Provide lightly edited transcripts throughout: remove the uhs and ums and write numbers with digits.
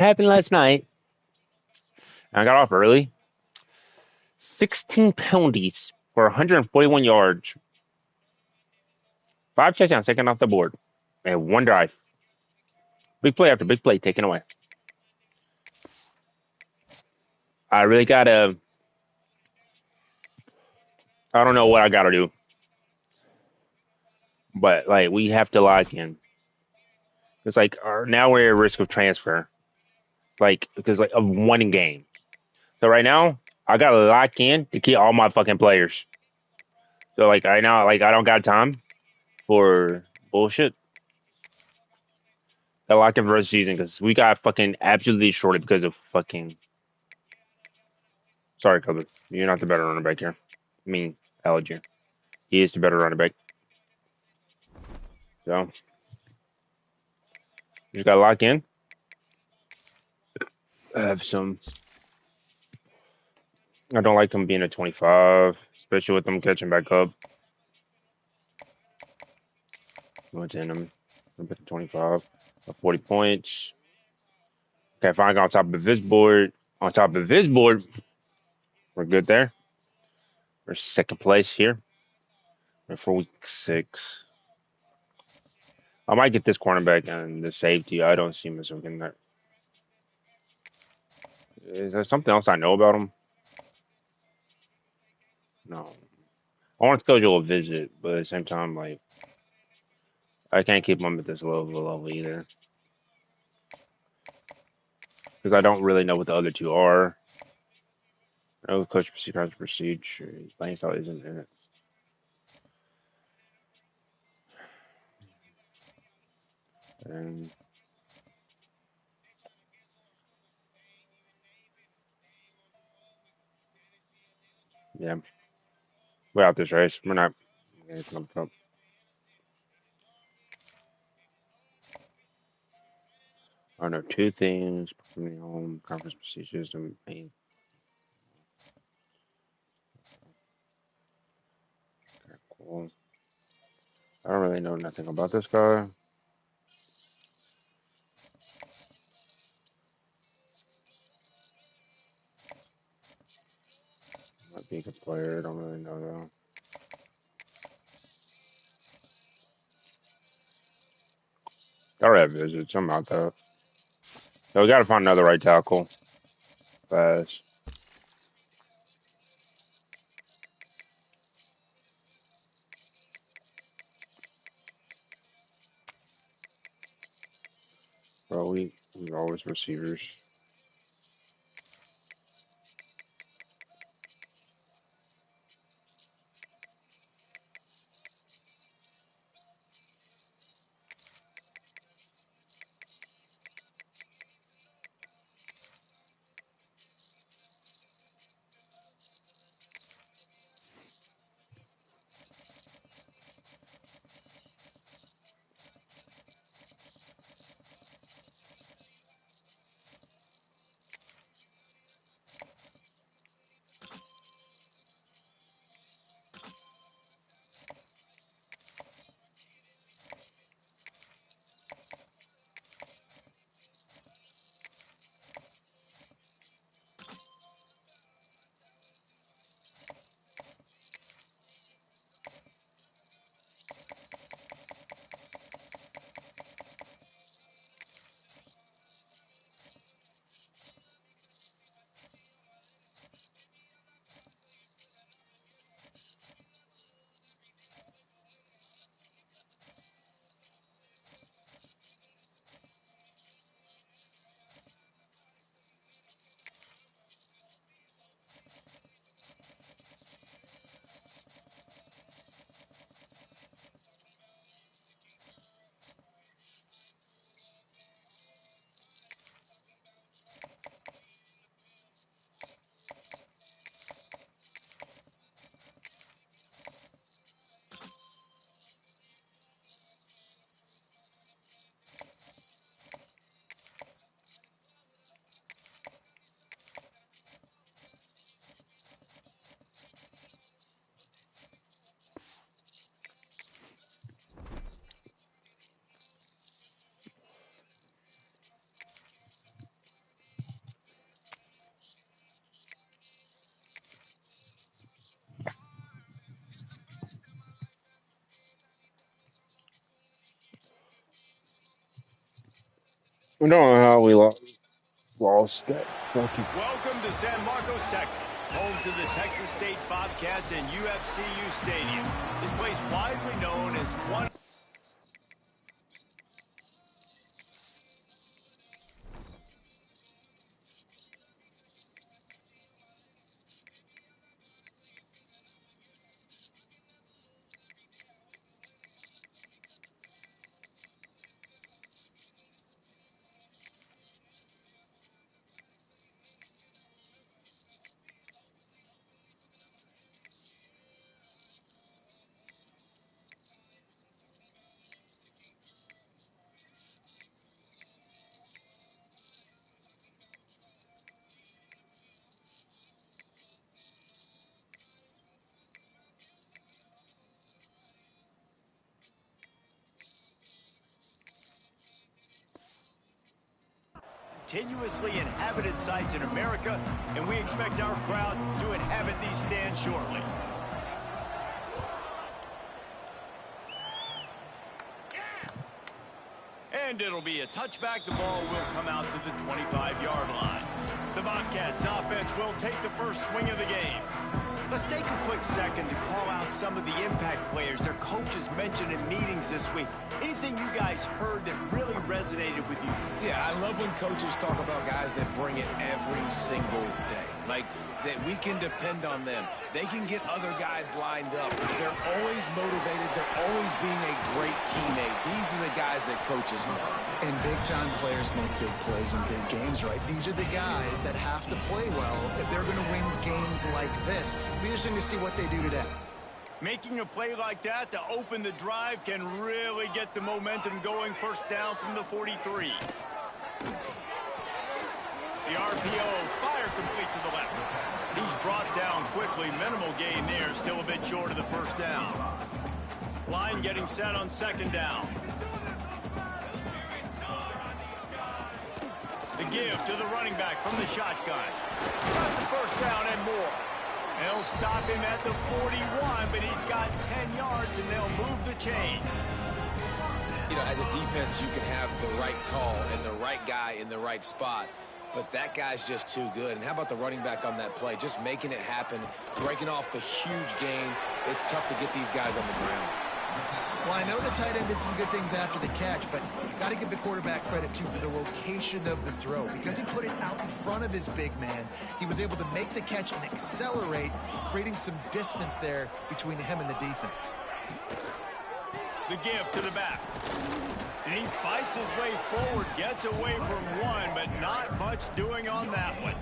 happened last night. I got off early. 16 penalties for 141 yards, five touchdowns taken off the board, and one drive. Big play after big play taken away. I really gotta. I don't know what I gotta do, but like we have to lock in. It's like now we're at risk of transfer, like because like of one game. So right now I gotta lock in to keep all my fucking players. So like I now like I don't got time for bullshit. I lock in for the rest of the season because we got fucking absolutely shorted because of fucking. Sorry, Cubby. You're not the better running back here. I mean, Algier. He is the better running back. So, you just got to lock in. I have some. I don't like him being a 25, especially with them catching back up. What's in him? I'm put 25. 40 points. Okay, fine. On top of his board. On top of his board, we're good there. We're second place here. We're for week 6. I might get this cornerback and the safety. I don't see myself getting that. Is there something else I know about him? No. I want to schedule a visit, but at the same time, like I can't keep him at this level either because I don't really know what the other two are. I know coach procedure. Playing style isn't in it. And yeah, we're out this race. We're not. It's not up. I know two things: performing home conference procedures and main. Okay, cool. I don't really know nothing about this guy. Might be a good player. I don't really know though. I already have visits. I'm out there. So we got to find another right tackle. Fast. Bro, we always receivers. We don't know how we lost that fucking. Welcome to San Marcos, Texas, home to the Texas State Bobcats and UFCU Stadium. This place widely known as one. Continuously inhabited sites in America, and we expect our crowd to inhabit these stands shortly. And it'll be a touchback. The ball will come out to the 25-yard line. The Bobcats offense will take the first swing of the game. Let's take a quick second to call out some of the impact players their coaches mentioned in meetings this week. Anything you guys heard that really resonated with you? Yeah, I love when coaches talk about guys that bring it every single day. Like, that we can depend on them. They can get other guys lined up. They're always motivated. They're always being a great teammate. These are the guys that coaches love. And big-time players make big plays in big games, right? These are the guys that have to play well if they're going to win games like this. Be interesting to see what they do today. Making a play like that to open the drive can really get the momentum going. First down from the 43. The RPO, fire complete to the left. He's brought down quickly. Minimal gain there, still a bit short of the first down. Line getting set on second down. The give to the running back from the shotgun. Got the first down and more. They'll stop him at the 41, but he's got 10 yards, and they'll move the chains. You know, as a defense, you can have the right call and the right guy in the right spot. But that guy's just too good. And how about the running back on that play? Just making it happen, breaking off the huge gain. It's tough to get these guys on the ground. Well, I know the tight end did some good things after the catch, but got to give the quarterback credit, too, for the location of the throw. Because he put it out in front of his big man, he was able to make the catch and accelerate, creating some distance there between him and the defense. The give to the back. And he fights his way forward, gets away from one, but not much doing on that one.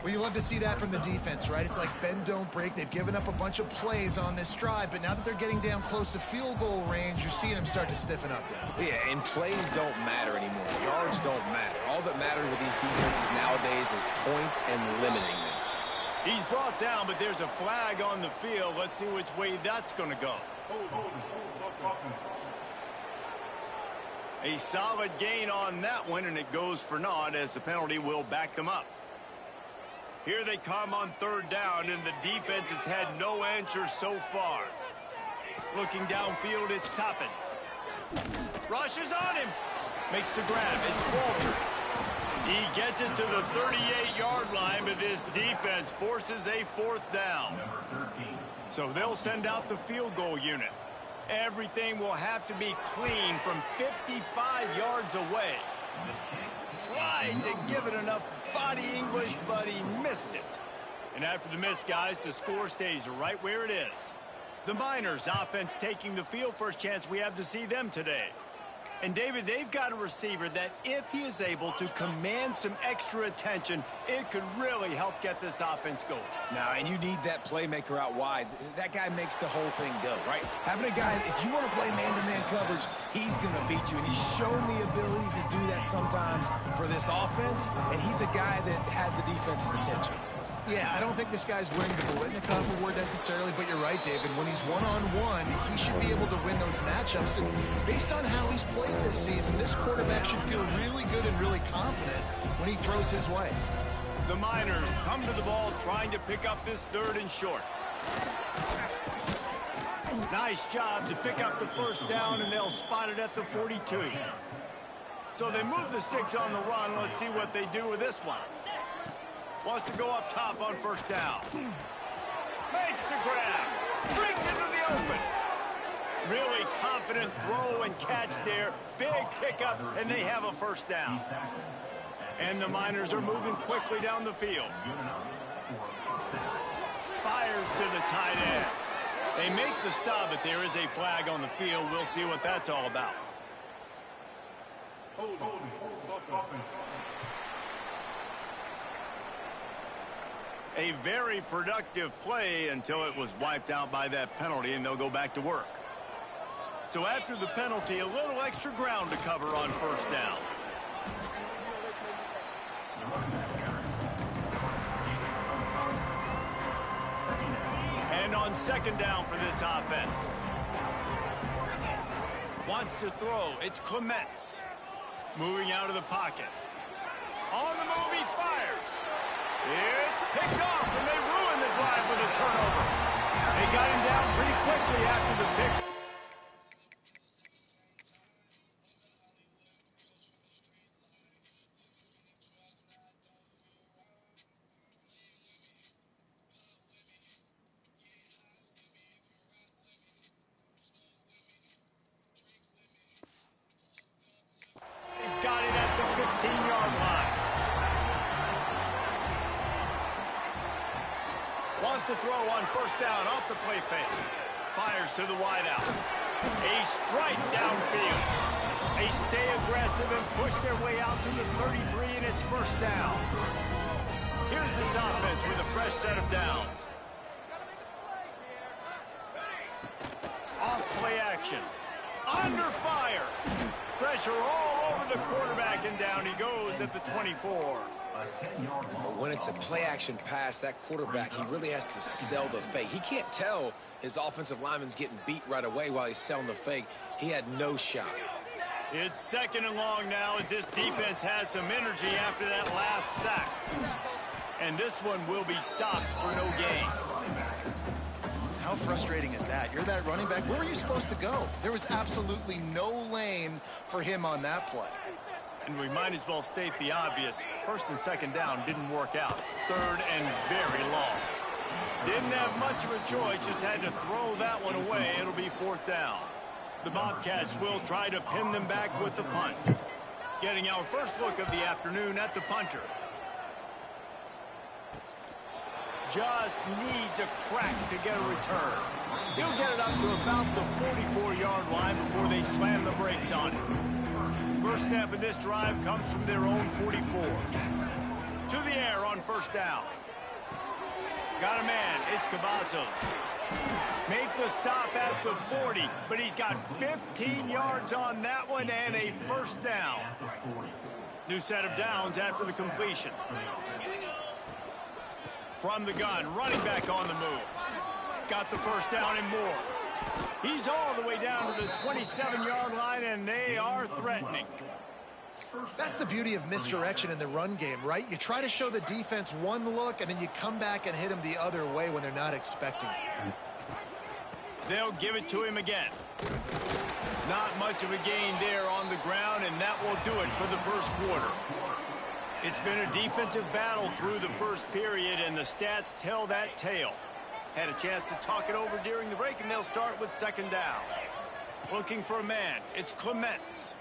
Well, you love to see that from the defense, right? It's like bend, don't break. They've given up a bunch of plays on this drive, but now that they're getting down close to field goal range, you're seeing them start to stiffen up. Yeah, and plays don't matter anymore. Yards don't matter. All that matters with these defenses nowadays is points and limiting them. He's brought down, but there's a flag on the field. Let's see which way that's going to go. A solid gain on that one, and it goes for naught as the penalty will back them up. Here they come on third down, and the defense has had no answer so far. Looking downfield, it's Toppins. Rushes on him. Makes the grab. It's Walters. He gets it to the 38-yard line, but this defense forces a fourth down. So they'll send out the field goal unit. Everything will have to be clean from 55 yards away. Tried to give it enough body English, but he missed it. And after the miss, guys, the score stays right where it is. The Miners offense taking the field. First chance we have to see them today. And, David, they've got a receiver that if he is able to command some extra attention, it could really help get this offense going. Now, and you need that playmaker out wide. That guy makes the whole thing go, right? Having a guy, if you want to play man-to-man coverage, he's going to beat you. And he's shown the ability to do that sometimes for this offense. And he's a guy that has the defense's attention. Yeah, I don't think this guy's winning the Bolitnikov award necessarily, but you're right, David. When he's one-on-one, he should be able to win those matchups. And based on how he's played this season, this quarterback should feel really good and really confident when he throws his way. The Miners come to the ball trying to pick up this third and short. Nice job to pick up the first down, and they'll spot it at the 42. So they move the sticks on the run. Let's see what they do with this one. Wants to go up top on first down. Makes the grab. Brings into the open. Really confident throw and catch there. Big pickup, and they have a first down. And the Miners are moving quickly down the field. Fires to the tight end. They make the stop, but there is a flag on the field. We'll see what that's all about. A very productive play until it was wiped out by that penalty, and they'll go back to work. So after the penalty, a little extra ground to cover on first down. And on second down for this offense. Wants to throw. It's Clements. Moving out of the pocket. On the move, he fires. It's picked off, and they ruin the drive with a turnover. They got him down pretty quickly after the pick. They've got it at the 15-yard line. Wants to throw on first down off the play fake. Fires to the wideout. A strike downfield. They stay aggressive and push their way out to the 33, and it's first down. Here's this offense with a fresh set of downs. Off play action. Under fire. Pressure all over the quarterback, and down he goes at the 24. When it's a play-action pass, that quarterback, he really has to sell the fake. He can't tell his offensive lineman's getting beat right away while he's selling the fake. He had no shot. It's second and long now as this defense has some energy after that last sack. And this one will be stopped for no gain. How frustrating is that? You're that running back. Where were you supposed to go? There was absolutely no lane for him on that play. And we might as well state the obvious. First and second down didn't work out. Third and very long. Didn't have much of a choice, just had to throw that one away. It'll be fourth down. The Bobcats will try to pin them back with the punt. Getting our first look of the afternoon at the punter. Just needs a crack to get a return. He'll get it up to about the 44-yard line before they slam the brakes on it. First snap of this drive comes from their own 44. To the air on first down. Got a man. It's Cavazos. Make the stop at the 40, but he's got 15 yards on that one and a first down. New set of downs after the completion. From the gun, running back on the move. Got the first down and more. He's all the way down to the 27-yard line, and they are threatening. That's the beauty of misdirection in the run game, right? You try to show the defense one look, and then you come back and hit them the other way when they're not expecting it. They'll give it to him again. Not much of a gain there on the ground, and that will do it for the first quarter. It's been a defensive battle through the first period, and the stats tell that tale. Had a chance to talk it over during the break, and they'll start with second down. Looking for a man. It's Clements.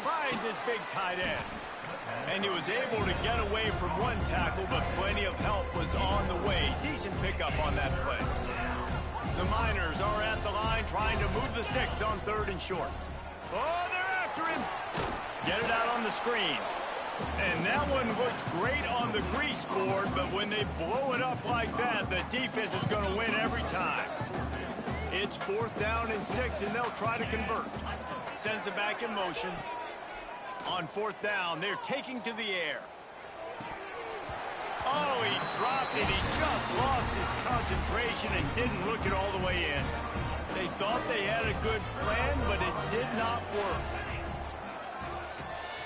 Finds his big tight end. And he was able to get away from one tackle, but plenty of help was on the way. Decent pickup on that play. The Miners are at the line trying to move the sticks on third and short. Oh, they're after him. Get it out on the screen. And that one looked great on the grease board, but when they blow it up like that, the defense is going to win every time. It's fourth down and 6, and they'll try to convert. Sends it back in motion. On fourth down, they're taking to the air. Oh, he dropped it. He just lost his concentration and didn't look it all the way in. They thought they had a good plan, but it did not work.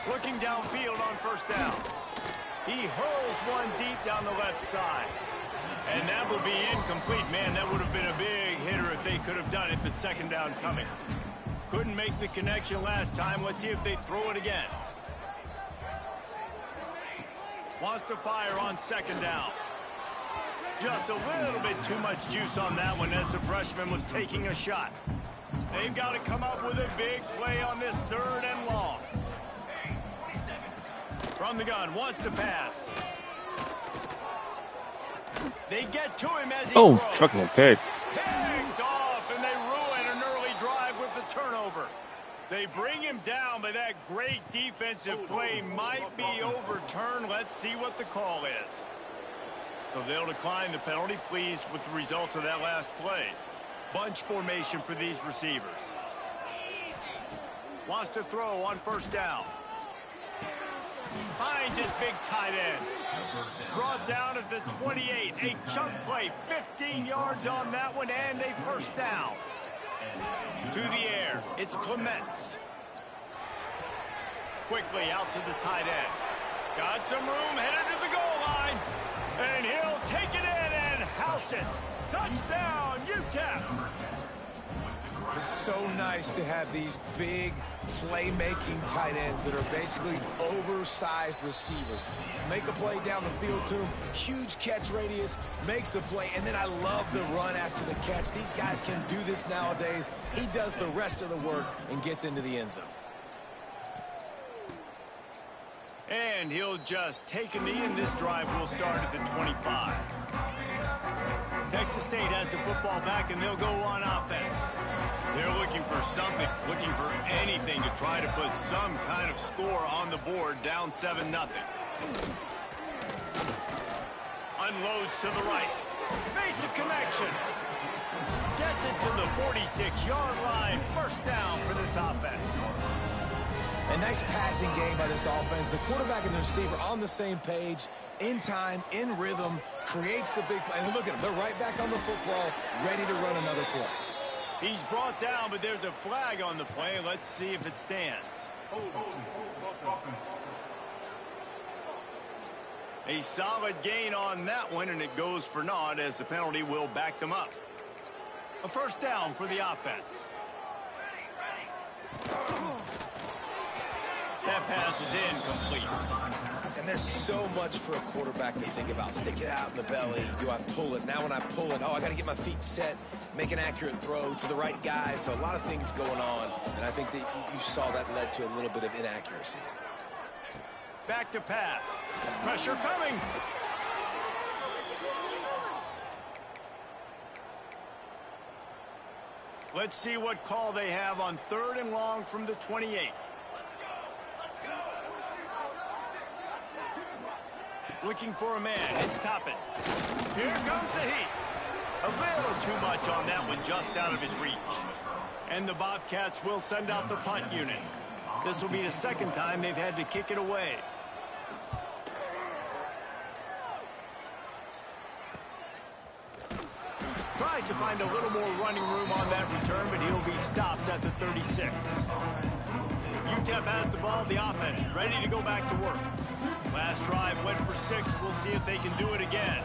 Looking downfield on first down. He hurls one deep down the left side. And that will be incomplete. Man, that would have been a big hitter if they could have done it, but second down coming. Couldn't make the connection last time. Let's see if they throw it again. Wants to fire on second down. Just a little bit too much juice on that one as the freshman was taking a shot. They've got to come up with a big play on this 3rd and long. From the gun, wants to pass. They get to him as he throws. Fucking pick. Picked off, and they ruin an early drive with the turnover. They bring him down, but that great defensive play might be overturned. Let's see what the call is. So they'll decline the penalty, pleased with the results of that last play. Bunch formation for these receivers. Wants to throw on 1st down. Finds his big tight end. Brought down at the 28. A chunk play, 15 yards on that one, and a 1st down. To the air, it's Clements. Quickly out to the tight end. Got some room, headed to the goal line. And he'll take it in and house it. Touchdown, UTEP. It's so nice to have these big playmaking tight ends that are basically oversized receivers. Make a play down the field to him, huge catch radius, makes the play, and then I love the run after the catch. These guys can do this nowadays. He does the rest of the work and gets into the end zone. And he'll just take a knee, and this drive will start at the 25. Texas State has the football back, and they'll go on offense. They're looking for something, looking for anything to try to put some kind of score on the board, down 7-0. Unloads to the right. Makes a connection. Gets it to the 46-yard line. 1st down for this offense. A nice passing game by this offense. The quarterback and the receiver on the same page, in time, in rhythm, creates the big play. And look at them. They're right back on the football, ready to run another play. He's brought down, but there's a flag on the play. Let's see if it stands. A solid gain on that one, and it goes for naught as the penalty will back them up. A 1st down for the offense. That pass is incomplete. And there's so much for a quarterback to think about. Stick it out in the belly. Do I pull it? Now when I pull it, I got to get my feet set, make an accurate throw to the right guy. So a lot of things going on. And I think that you saw that led to a little bit of inaccuracy. Back to pass. Pressure coming. Let's see what call they have on 3rd and long from the 28. Looking for a man. It's Toppin. Here comes the heat. A little too much on that one, just out of his reach. And the Bobcats will send out the punt unit. This will be the 2nd time they've had to kick it away. Tries to find a little more running room on that return, but he'll be stopped at the 36. UTEP has the ball, the offense, ready to go back to work. Last drive went for 6. We'll see if they can do it again.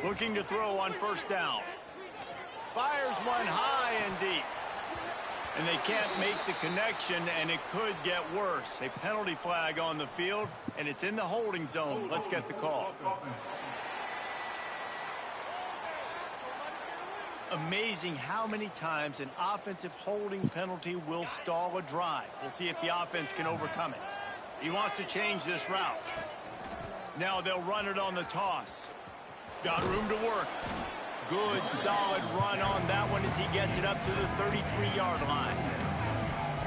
Looking to throw on 1st down. Fires one high and deep. And they can't make the connection, and it could get worse. A penalty flag on the field, and it's in the holding zone. Let's get the call. Amazing how many times an offensive holding penalty will stall a drive. We'll see if the offense can overcome it. He wants to change this route. Now they'll run it on the toss. Got room to work. Good, solid run on that one as he gets it up to the 33-yard line.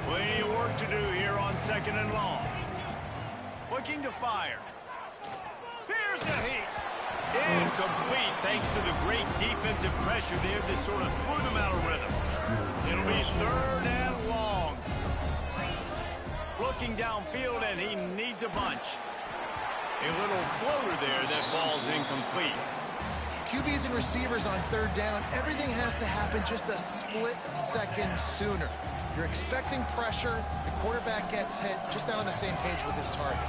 Plenty of work to do here on 2nd and long. Looking to fire. Here's the heat. Incomplete thanks to the great defensive pressure there that sort of threw them out of rhythm. It'll be 3rd and long. Looking downfield, and he needs a bunch. A little floater there that falls incomplete. QBs and receivers on 3rd down, everything has to happen just a split second sooner. You're expecting pressure, the quarterback gets hit, just not on the same page with his target.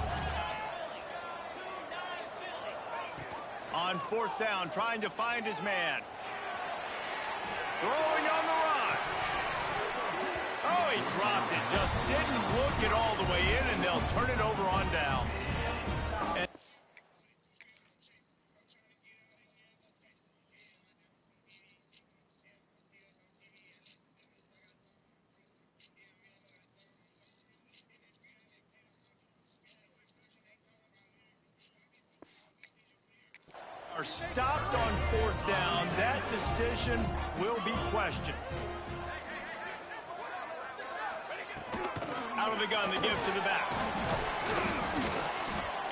On 4th down, trying to find his man. Throwing on the run. Oh, he dropped it. Just didn't look it all the way in, and they'll turn it over on downs. Are stopped on 4th down. That decision will be questioned. Out of the gun, the give to the back.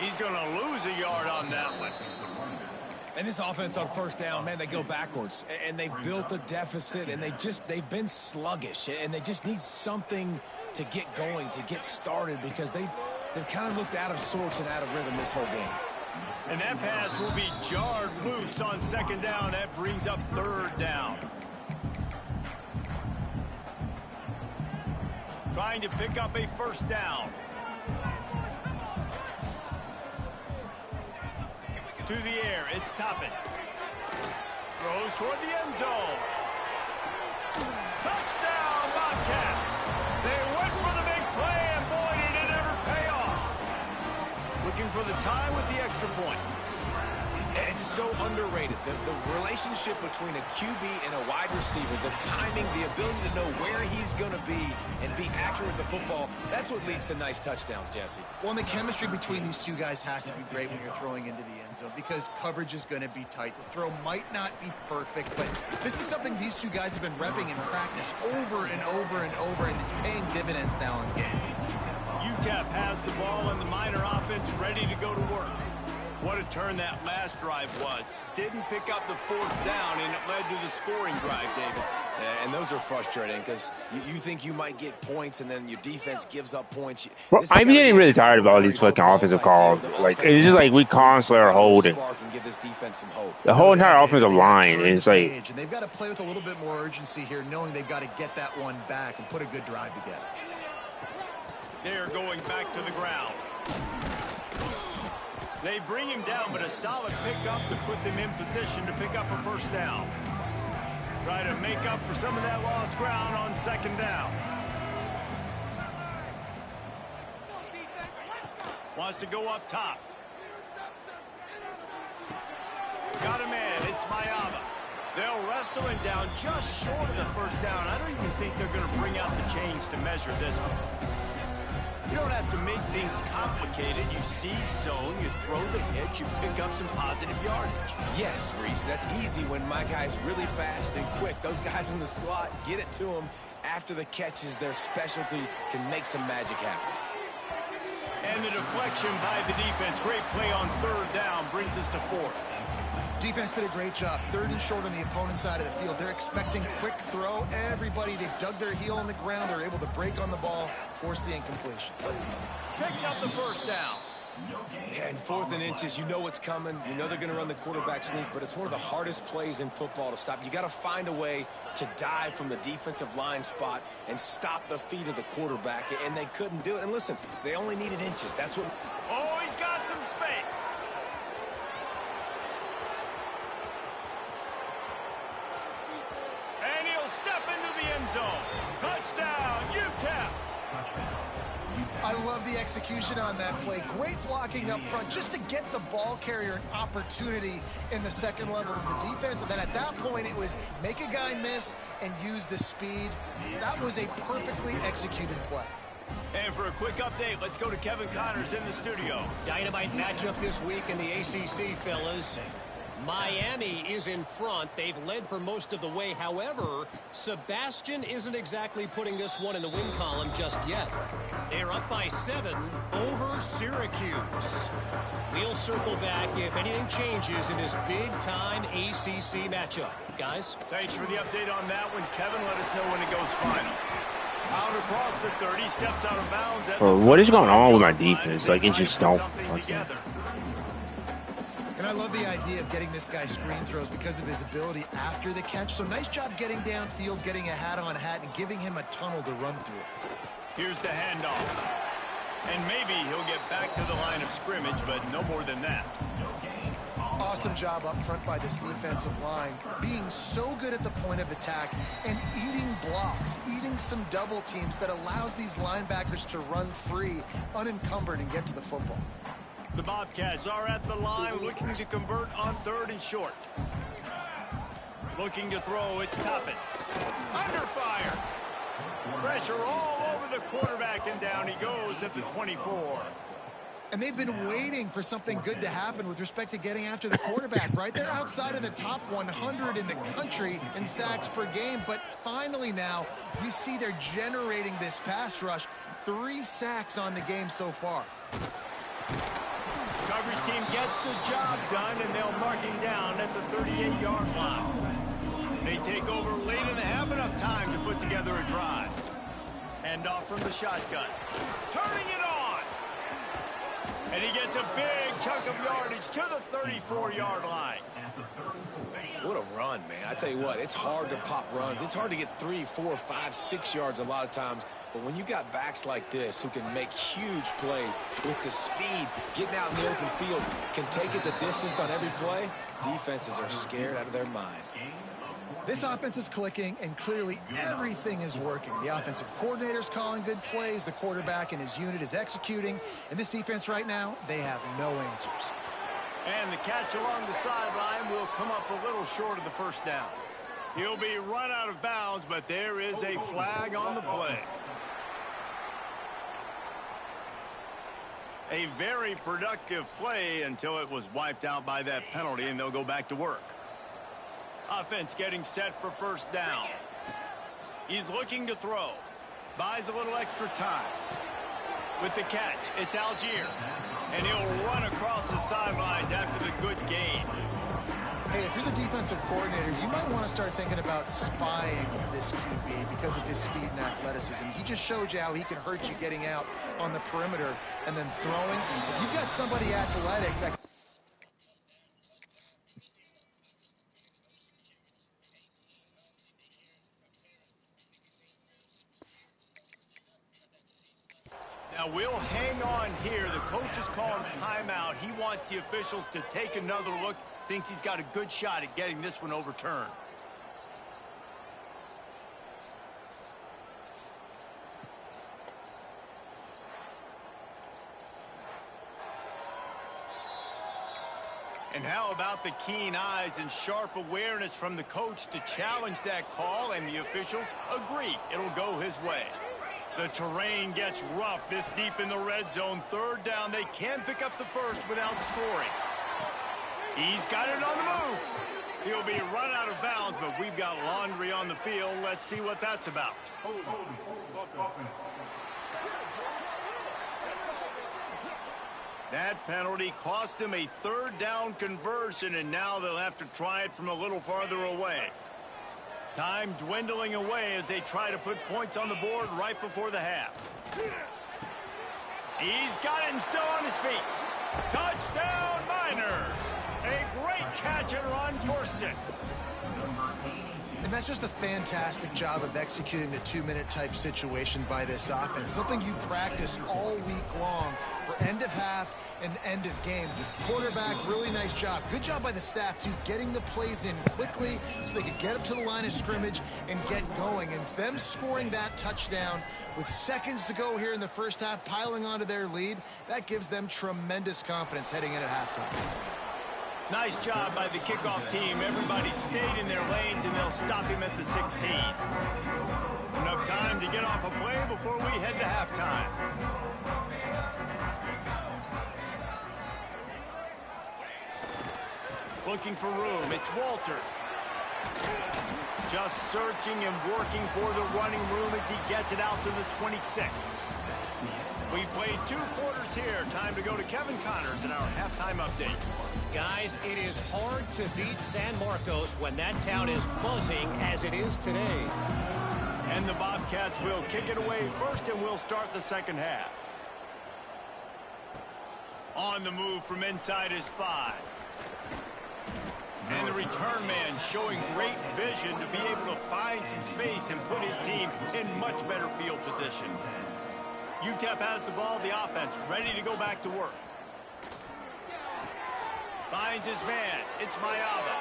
He's going to lose a yard on that one. And this offense on 1st down, man, they go backwards. And they've built a deficit, and they've been sluggish. And they just need something to get going, to get started, because they've kind of looked out of sorts and out of rhythm this whole game. And that pass will be jarred loose on 2nd down. That brings up 3rd down. Trying to pick up a 1st down. To the air, it's Toppin. Throws toward the end zone. Touchdown, Bobcats. They went for the big play, and boy, did it ever pay off. Looking for the tie with the extra point. And it's so underrated. The relationship between a QB and a wide receiver, the timing, the ability to know where he's going to be and be accurate with the football, that's what leads to nice touchdowns, Jesse. Well, and the chemistry between these two guys has to be great when you're throwing into the end zone, because coverage is going to be tight. The throw might not be perfect, but this is something these two guys have been repping in practice over and over and over, and it's paying dividends now in game. UTEP has the ball, and the Miner offense ready to go to work. What a turn that last drive was. Didn't pick up the 4th down, and it led to the scoring drive, David. Yeah, and those are frustrating because you think you might get points, and then your defense gives up points. Well, I'm getting really tired of all these fucking offensive calls. Like, it's just like we constantly are holding. The whole entire offensive line is like... And they've got to play with a little bit more urgency here, knowing they've got to get that one back and put a good drive together. They're going back to the ground. They bring him down, but a solid pickup to put them in position to pick up a 1st down. Try to make up for some of that lost ground on 2nd down. Wants to go up top. Got a man. It's Mayava. They'll wrestle him down just short of the 1st down. I don't even think they're going to bring out the chains to measure this one. You don't have to make things complicated. You see zone, you throw the hitch, you pick up some positive yardage. Yes, Reese, that's easy when my guy's really fast and quick. Those guys in the slot, get it to them after the catch is their specialty, can make some magic happen. And the deflection by the defense. Great play on 3rd down brings us to 4th. Defense did a great job. 3rd and short on the opponent's side of the field. They're expecting quick throw. Everybody, they dug their heel on the ground. They're able to break on the ball, force the incompletion. Picks up the 1st down. Yeah, and 4th and inches, you know what's coming. You know they're going to run the quarterback sneak, but it's one of the hardest plays in football to stop. You got to find a way to dive from the defensive line spot and stop the feet of the quarterback, and they couldn't do it. And listen, they only needed inches. That's what... Oh, he's got some space. And he'll step into the end zone. Touchdown, UTEP. I love the execution on that play. Great blocking up front just to get the ball carrier an opportunity in the 2nd level of the defense. And then at that point, it was make a guy miss and use the speed. That was a perfectly executed play. And for a quick update, let's go to Kevin Connors in the studio. Dynamite matchup this week in the ACC, fellas. Miami is in front. They've led for most of the way. However, Sebastian isn't exactly putting this one in the win column just yet. They're up by 7 over Syracuse. We'll circle back if anything changes in this big-time ACC matchup. Guys? Thanks for the update on that one, Kevin. Let us know when it goes final. Out across the 30, steps out of bounds. Bro, what is going on with my defense? Like, it just don't... And I love the idea of getting this guy screen throws because of his ability after the catch. So nice job getting downfield, getting a hat-on-hat, and giving him a tunnel to run through. Here's the handoff. And maybe he'll get back to the line of scrimmage, but no more than that. Awesome job up front by this defensive line, being so good at the point of attack and eating blocks, eating some double teams that allows these linebackers to run free, unencumbered, and get to the football. The Bobcats are at the line looking to convert on 3rd and short. Looking to throw, it's Toppin. Under fire. Pressure all over the quarterback, and down he goes at the 24. And they've been waiting for something good to happen with respect to getting after the quarterback, right? They're outside of the top 100 in the country in sacks per game, but finally now you see they're generating this pass rush. 3 sacks on the game so far. Coverage team gets the job done, and they'll mark him down at the 38-yard line. They take over late in the half, enough time to put together a drive. Hand off from the shotgun. Turning it on. And he gets a big chunk of yardage to the 34-yard line. What a run, man. I tell you what, it's hard to pop runs. It's hard to get 3, 4, 5, 6 yards a lot of times. But when you got backs like this who can make huge plays with the speed, getting out in the open field, can take it the distance on every play, defenses are scared out of their mind. This offense is clicking, and clearly everything is working. The offensive coordinator's calling good plays. The quarterback and his unit is executing. And this defense right now, they have no answers. And the catch along the sideline will come up a little short of the first down. He'll be run out of bounds, but there is a flag on the play. A very productive play until it was wiped out by that penalty, and they'll go back to work. Offense getting set for first down. He's looking to throw. Buys a little extra time. With the catch, it's Algier. And he'll run across the sidelines after the good gain. Hey, if you're the defensive coordinator, you might want to start thinking about spying this QB because of his speed and athleticism. He just showed you how he can hurt you getting out on the perimeter and then throwing. If you've got somebody athletic that... Now we'll hang on here. The coach is calling timeout. He wants the officials to take another look. Thinks he's got a good shot at getting this one overturned. And how about the keen eyes and sharp awareness from the coach to challenge that call, and the officials agree it'll go his way. The terrain gets rough this deep in the red zone. 3rd down, they can't pick up the first without scoring. He's got it on the move. He'll be run out of bounds, but we've got laundry on the field. Let's see what that's about. That penalty cost them a 3rd down conversion, and now they'll have to try it from a little farther away. Time dwindling away as they try to put points on the board right before the half. He's got it and still on his feet. Touchdown, Miners! A great catch and run for 6. And that's just a fantastic job of executing the 2-minute type situation by this offense. Something you practice all week long for end of half and end of game. Quarterback, really nice job. Good job by the staff, too, getting the plays in quickly so they could get up to the line of scrimmage and get going. And them scoring that touchdown with seconds to go here in the first half, piling onto their lead, that gives them tremendous confidence heading in at halftime. Nice job by the kickoff team. Everybody stayed in their lanes, and they'll stop him at the 16. Enough time to get off a play before we head to halftime. Looking for room. It's Walters. Just searching and working for the running room as he gets it out to the 26. We played 2 quarters here. Time to go to Kevin Connors in our halftime update. Guys, it is hard to beat San Marcos when that town is buzzing as it is today. And the Bobcats will kick it away first, and we'll start the second half. On the move from inside is 5. And the return man showing great vision to be able to find some space and put his team in much better field position. UTEP has the ball, the offense ready to go back to work. Finds his man. It's Mayaba.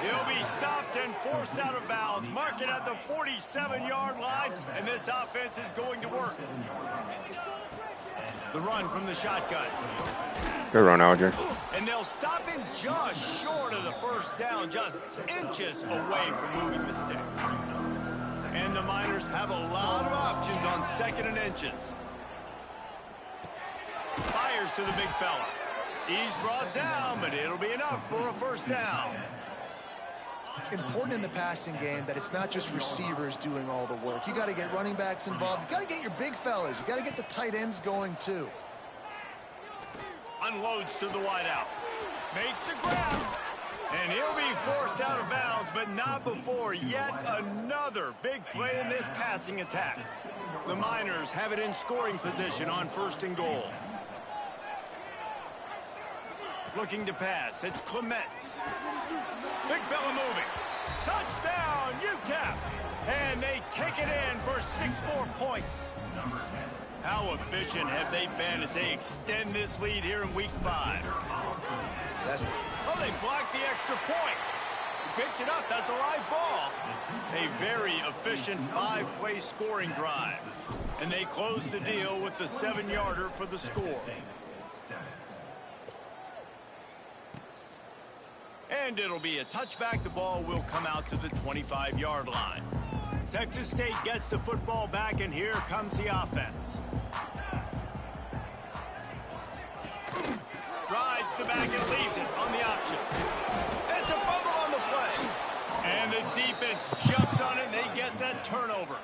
He'll be stopped and forced out of bounds. Mark it at the 47-yard line, and this offense is going to work. The run from the shotgun. Good run, Alger. And they'll stop him just short of the first down, just inches away from moving the sticks. And the Miners have a lot of options on 2nd and inches. Fires to the big fella. He's brought down, but it'll be enough for a first down. Important in the passing game that it's not just receivers doing all the work. You got to get running backs involved. You got to get your big fellas. You got to get the tight ends going too. Unloads to the wideout. Makes the grab. And he'll be forced out of bounds, but not before yet another big play in this passing attack. The Miners have it in scoring position on 1st and goal. Looking to pass. It's Clements. Big fella moving. Touchdown, UTEP. And they take it in for 6 more points. How efficient have they been as they extend this lead here in week 5? They blocked the extra point. He picks it up. That's a live ball. A very efficient 5-play scoring drive. And they close the deal with the 7-yarder for the score. And it'll be a touchback. The ball will come out to the 25-yard line. Texas State gets the football back, and here comes the offense. Rides the back and leaves it on the option. It's a fumble on the play. And the defense jumps on it, and they get that turnover.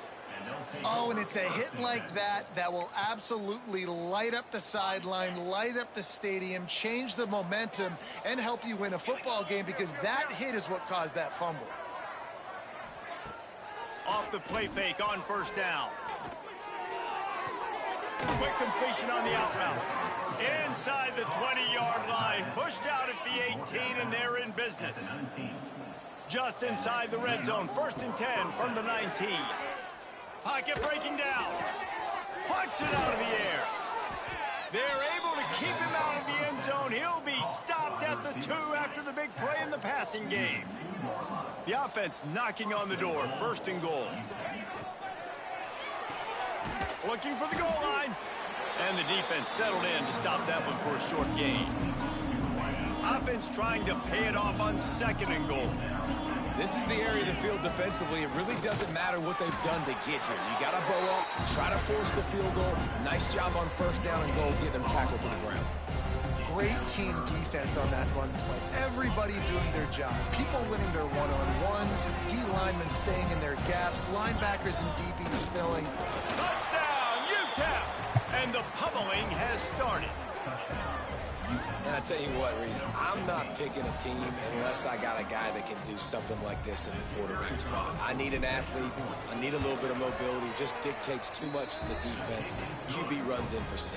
Oh, and it's a hit like that that will absolutely light up the sideline, light up the stadium, change the momentum, and help you win a football game, because that hit is what caused that fumble. Off the play fake on 1st down. Quick completion on the out route. Inside the 20-yard line. Pushed out at the 18, and they're in business. Just inside the red zone. 1st and 10 from the 19. Pocket breaking down. Punts it out of the air. They're able to keep him out of the end zone. He'll be stopped at the 2 after the big play in the passing game. The offense knocking on the door. 1st and goal. Looking for the goal line. And the defense settled in to stop that one for a short gain. Offense trying to pay it off on 2nd and goal. This is the area of the field defensively. It really doesn't matter what they've done to get here. You got to bow up, try to force the field goal. Nice job on 1st down and goal, getting them tackled to the ground. Great team defense on that run play. Everybody doing their job. People winning their one-on-ones, D linemen staying in their gaps, linebackers and DBs filling. Touchdown, UTEP! And the pummeling has started. And I tell you what, Reese, I'm not picking a team unless I got a guy that can do something like this in the quarterback spot. I need an athlete. I need a little bit of mobility. It just dictates too much to the defense. QB runs in for 6.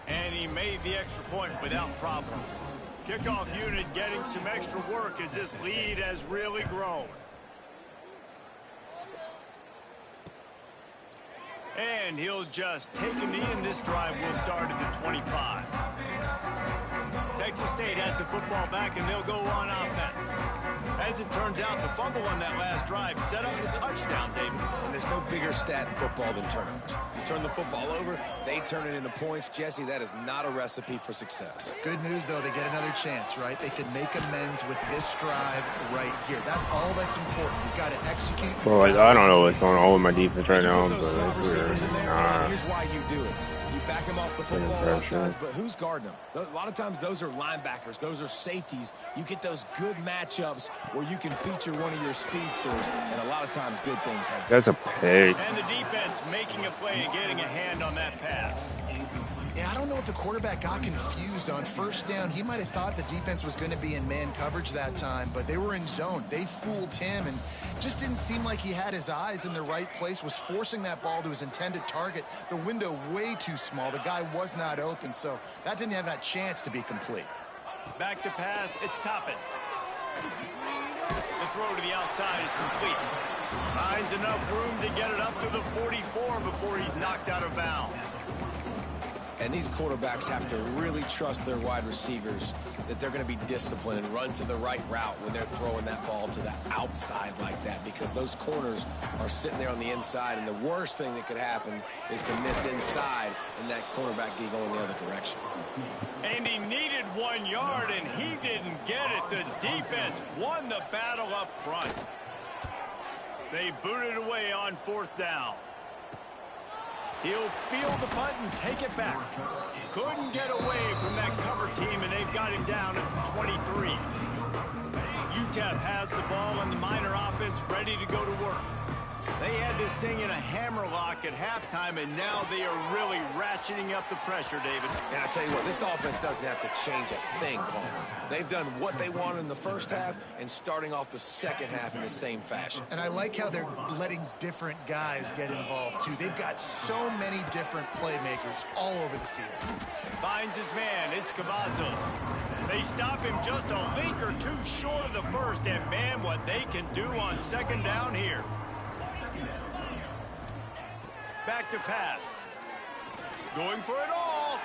And he made the extra point without problem. Kickoff unit getting some extra work as this lead has really grown. And he'll just take a knee, and this drive will start at the 25. Texas State has the football back, and they'll go on offense. As it turns out, the fumble on that last drive set up the touchdown, David. And there's no bigger stat in football than turnovers. You turn the football over, they turn it into points. Jesse, that is not a recipe for success. Good news, though, they get another chance, right? They can make amends with this drive right here. That's all that's important. You got to execute. Well, I don't know what's going on with my defense right now, but here's why you do it. You back them off the football a lot of times, but who's guarding them? A lot of times those are linebackers. Those are safeties. You get those good matchups where you can feature one of your speedsters, and a lot of times good things happen. That's a pig. And the defense making a play and getting a hand on that pass. Yeah, I don't know if the quarterback got confused on 1st down. He might have thought the defense was going to be in man coverage that time, but they were in zone. They fooled him, and just didn't seem like he had his eyes in the right place, was forcing that ball to his intended target. The window way too small. The guy was not open, so that didn't have that chance to be complete. Back to pass. It's Toppin. The throw to the outside is complete. Finds enough room to get it up to the 44 before he's knocked out of bounds. And these quarterbacks have to really trust their wide receivers that they're going to be disciplined and run to the right route when they're throwing that ball to the outside like that, because those corners are sitting there on the inside, and the worst thing that could happen is to miss inside and that cornerback get going the other direction. And he needed 1 yard, and he didn't get it. The defense won the battle up front. They booted away on 4th down. He'll field the punt and take it back. Couldn't get away from that cover team, and they've got him down at the 23. UTEP has the ball, and the Miner offense ready to go to work. They had this thing in a hammerlock at halftime, and now they are really ratcheting up the pressure, David. And I tell you what, this offense doesn't have to change a thing, Paul. They've done what they wanted in the first half and starting off the second half in the same fashion. And I like how they're letting different guys get involved, too. They've got so many different playmakers all over the field. Finds his man. It's Cavazos. They stop him just a link or two short of the first, and man, what they can do on 2nd down here. Back to pass. Going for it all.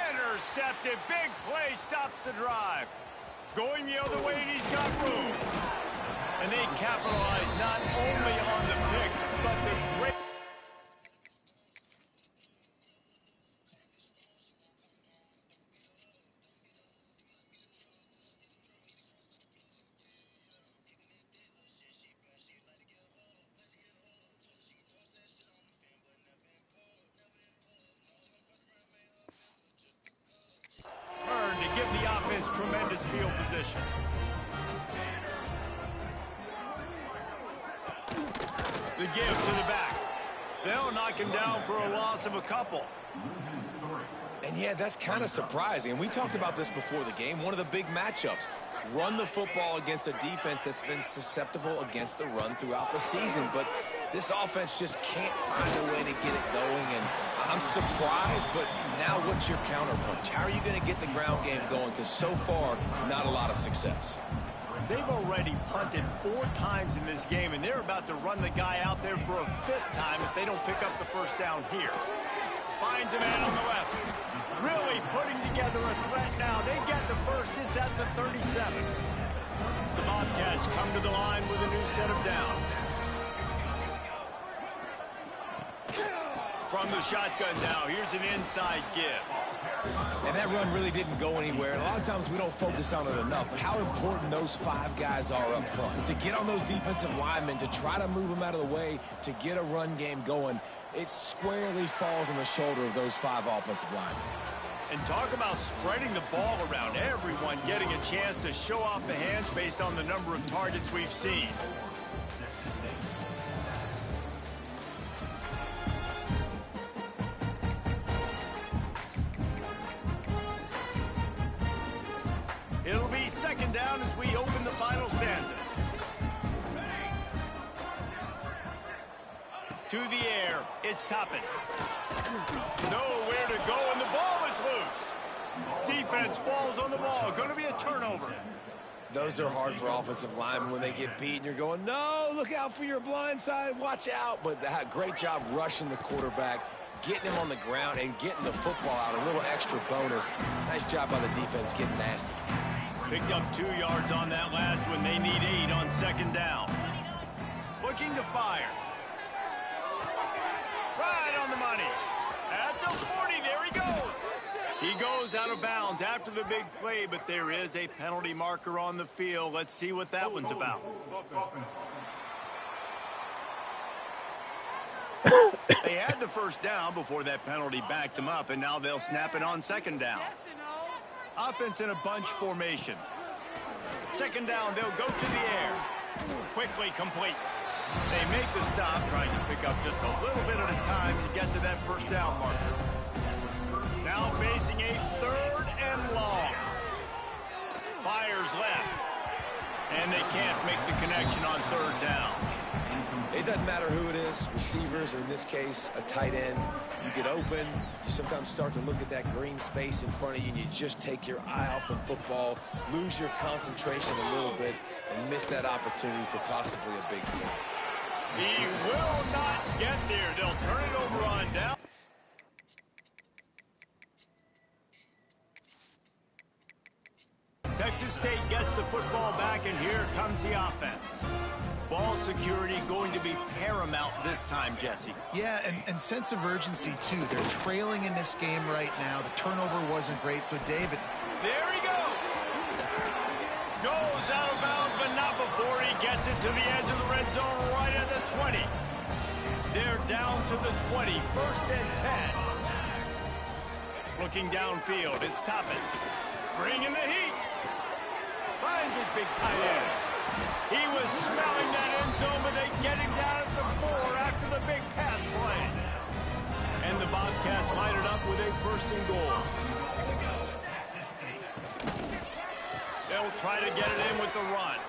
Intercepted. Big play stops the drive. Going the other way, and he's got room. And they capitalize not only on the pick, but the great... to give the offense tremendous field position. The give to the back. They'll knock him down for a loss of a couple. And yeah, that's kind of surprising. And we talked about this before the game. One of the big matchups. Run the football against a defense that's been susceptible against the run throughout the season. But this offense just can't find a way to get it going. And I'm surprised, but now what's your counterpunch? How are you going to get the ground game going? Because so far, not a lot of success. They've already punted 4 times in this game, and they're about to run the guy out there for a 5th time if they don't pick up the first down here. Finds a man on the left. Really putting together a threat now. They get the first. It's at the 37. The Bobcats come to the line with a new set of downs. From the shotgun now, here's an inside give. And that run really didn't go anywhere. And a lot of times we don't focus on it enough, but how important those 5 guys are up front. To get on those defensive linemen, to try to move them out of the way, to get a run game going, it squarely falls on the shoulder of those 5 offensive linemen. And talk about spreading the ball around. Everyone getting a chance to show off the hands based on the number of targets we've seen. It'll be 2nd down as we open the final stanza. To the air, it's Toppin. Nowhere to go, and the ball is loose. Defense falls on the ball. Going to be a turnover. Those are hard for offensive linemen when they get beat and you're going, no, look out for your blind side, watch out. But great job rushing the quarterback, getting him on the ground, and getting the football out. A little extra bonus. Nice job by the defense getting nasty. Picked up 2 yards on that last one. They need 8 on 2nd down. Looking to fire. Right on the money. At the 40, there he goes. He goes out of bounds after the big play, but there is a penalty marker on the field. Let's see what that one's about. They had the first down before that penalty backed them up, and now they'll snap it on 2nd down. Offense in a bunch formation. 2nd down, they'll go to the air. Quickly complete. They make the stop, trying to pick up just a little bit at a time to get to that first down marker. Now facing a 3rd and long. Fires left. And they can't make the connection on 3rd down. It doesn't matter who it is, receivers, in this case, a tight end. You get open, you sometimes start to look at that green space in front of you, and you just take your eye off the football, lose your concentration a little bit, and miss that opportunity for possibly a big play. He will not get there. They'll turn it over on down. Texas State gets the football back, and here comes the offense. Ball security going to be paramount this time, Jesse. Yeah, and sense of urgency, too. They're trailing in this game right now. The turnover wasn't great, so David... There he goes! Goes out of bounds, but not before he gets it to the edge of the red zone right at the 20. They're down to the 20, 1st and 10. Looking downfield, it's Toppin. Bringing the heat. Finds his big tight end. He was smelling that end zone, but they get him down at the 4 after the big pass play. And the Bobcats line it up with a 1st and goal. They'll try to get it in with the run.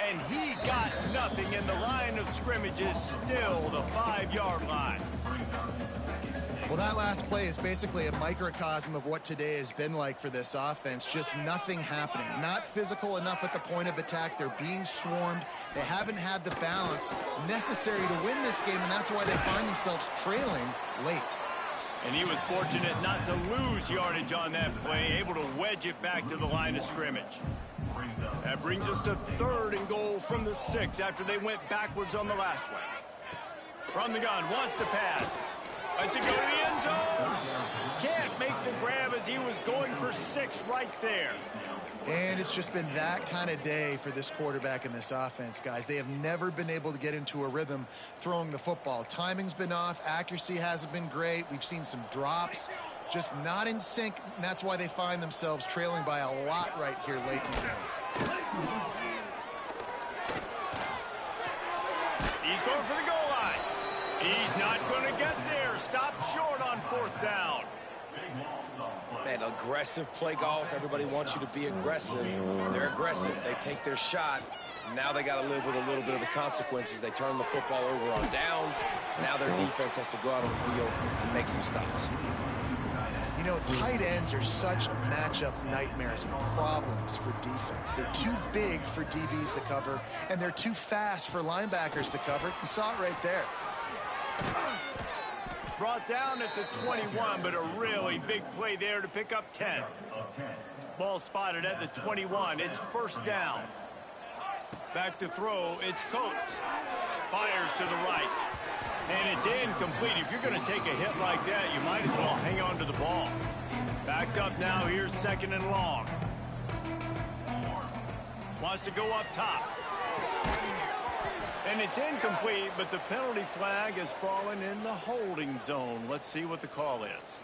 And he got nothing, and the line of scrimmage is still the 5-yard line. Well, that last play is basically a microcosm of what today has been like for this offense. Just nothing happening. Not physical enough at the point of attack. They're being swarmed. They haven't had the balance necessary to win this game, and that's why they find themselves trailing late. And he was fortunate not to lose yardage on that play, able to wedge it back to the line of scrimmage. That brings us to 3rd and goal from the 6 after they went backwards on the last one. From the gun, wants to pass. Lets it go to the end zone. Can't make the grab as he was going for 6 right there. And it's just been that kind of day for this quarterback and this offense, guys. They have never been able to get into a rhythm throwing the football. Timing's been off. Accuracy hasn't been great. We've seen some drops. Just not in sync, and that's why they find themselves trailing by a lot right here late in the game. He's going for the goal line. He's not going to get there. Stop short on 4th down. Man, aggressive play calls. Everybody wants you to be aggressive. They're aggressive. They take their shot. Now they got to live with a little bit of the consequences. They turn the football over on downs. Now their defense has to go out on the field and make some stops. You know, tight ends are such matchup nightmares and problems for defense. They're too big for DBs to cover, and they're too fast for linebackers to cover. You saw it right there. Brought down at the 21, but a really big play there to pick up 10. Ball spotted at the 21. It's 1st down. Back to throw. It's Coates. Fires to the right. And it's incomplete. If you're going to take a hit like that, you might as well hang on to the ball. Backed up now. Here's 2nd and long. Wants to go up top. And it's incomplete, but the penalty flag has fallen in the holding zone. Let's see what the call is.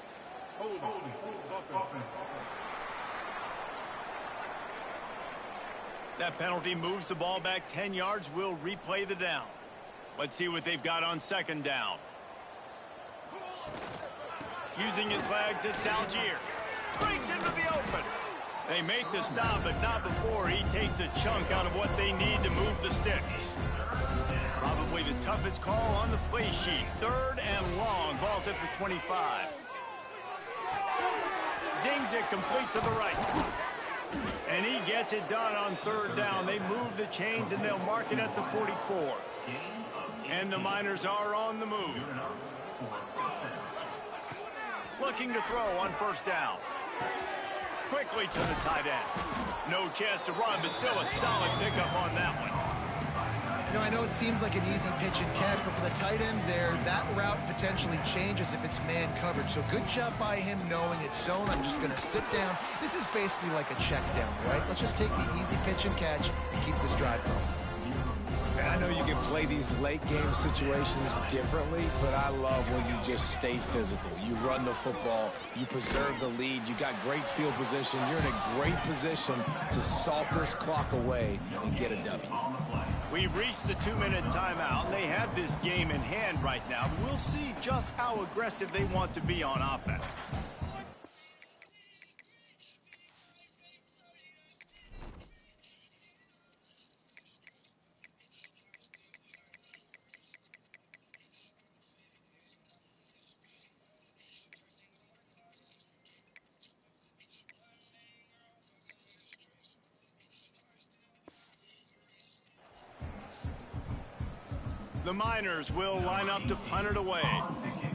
That penalty moves the ball back 10 yards. We'll replay the down. Let's see what they've got on 2nd down. Using his legs, it's Algier. Breaks into the open. They make the stop, but not before he takes a chunk out of what they need to move the sticks. Probably the toughest call on the play sheet. 3rd and long. Ball's at the 25. Zings it complete to the right. And he gets it done on 3rd down. They move the chains, and they'll mark it at the 44. And the Miners are on the move. Looking to throw on 1st down. Quickly to the tight end. No chance to run, but still a solid pickup on that one. You know, I know it seems like an easy pitch and catch, but for the tight end there, that route potentially changes if it's man coverage. So good job by him knowing it's zone. I'm just going to sit down. This is basically like a check down, right? Let's just take the easy pitch and catch and keep this drive going. And I know you can play these late game situations differently, but I love when you just stay physical. You run the football, you preserve the lead, you got great field position, you're in a great position to salt this clock away and get a W. We've reached the 2-minute timeout. They have this game in hand right now. We'll see just how aggressive they want to be on offense. The Miners will line up to punt it away.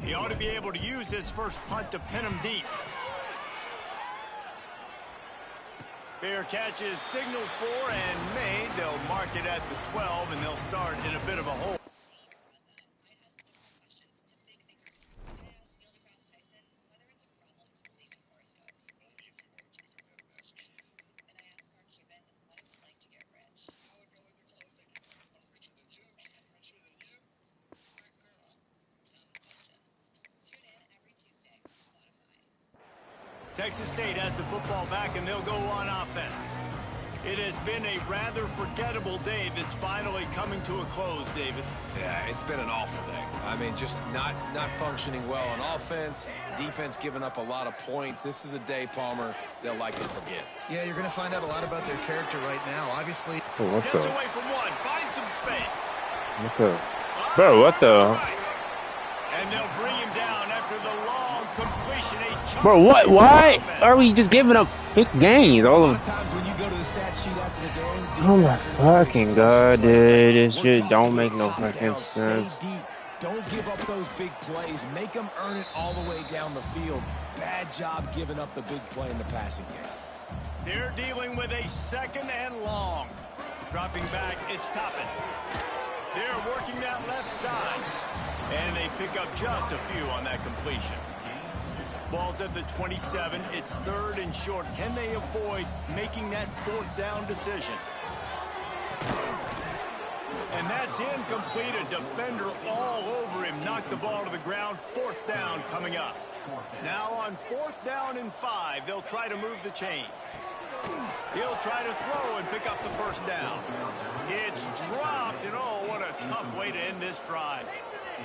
He ought to be able to use this first punt to pin him deep. Fair catch is signaled for and made. They'll mark it at the 12, and they'll start in a bit of a hole. Texas State has the football back, and they'll go on offense. It has been a rather forgettable day that's finally coming to a close, David. Yeah, it's been an awful day. I mean, just not functioning well on offense, defense giving up a lot of points. This is a day, Palmer, they'll like to forget. Yeah, you're going to find out a lot about their character right now. Obviously. Oh, what Gets the? away from one, finds some space. What the? Bro, what the? Right. And they'll bring him down after the long completion. Bro, what? Why are we just giving up big gains? All A lot of of times when you go to the stat sheet after the game, oh my defense is gonna make fucking some god, plays like dude! that. This We're shit taught don't to make get no top fucking down, stay sense. deep. Don't give up those big plays. Make them earn it all the way down the field. Bad job giving up the big play in the passing game. They're dealing with a 2nd and long. Dropping back, it's Toppin. They're working that left side. And they pick up just a few on that completion. Ball's at the 27. It's 3rd and short. Can they avoid making that 4th down decision? And that's incomplete. A defender all over him. Knocked the ball to the ground. 4th down coming up. Now on 4th down and 5, they'll try to move the chains. He'll try to throw and pick up the 1st down. It's dropped, and oh, what a tough way to end this drive.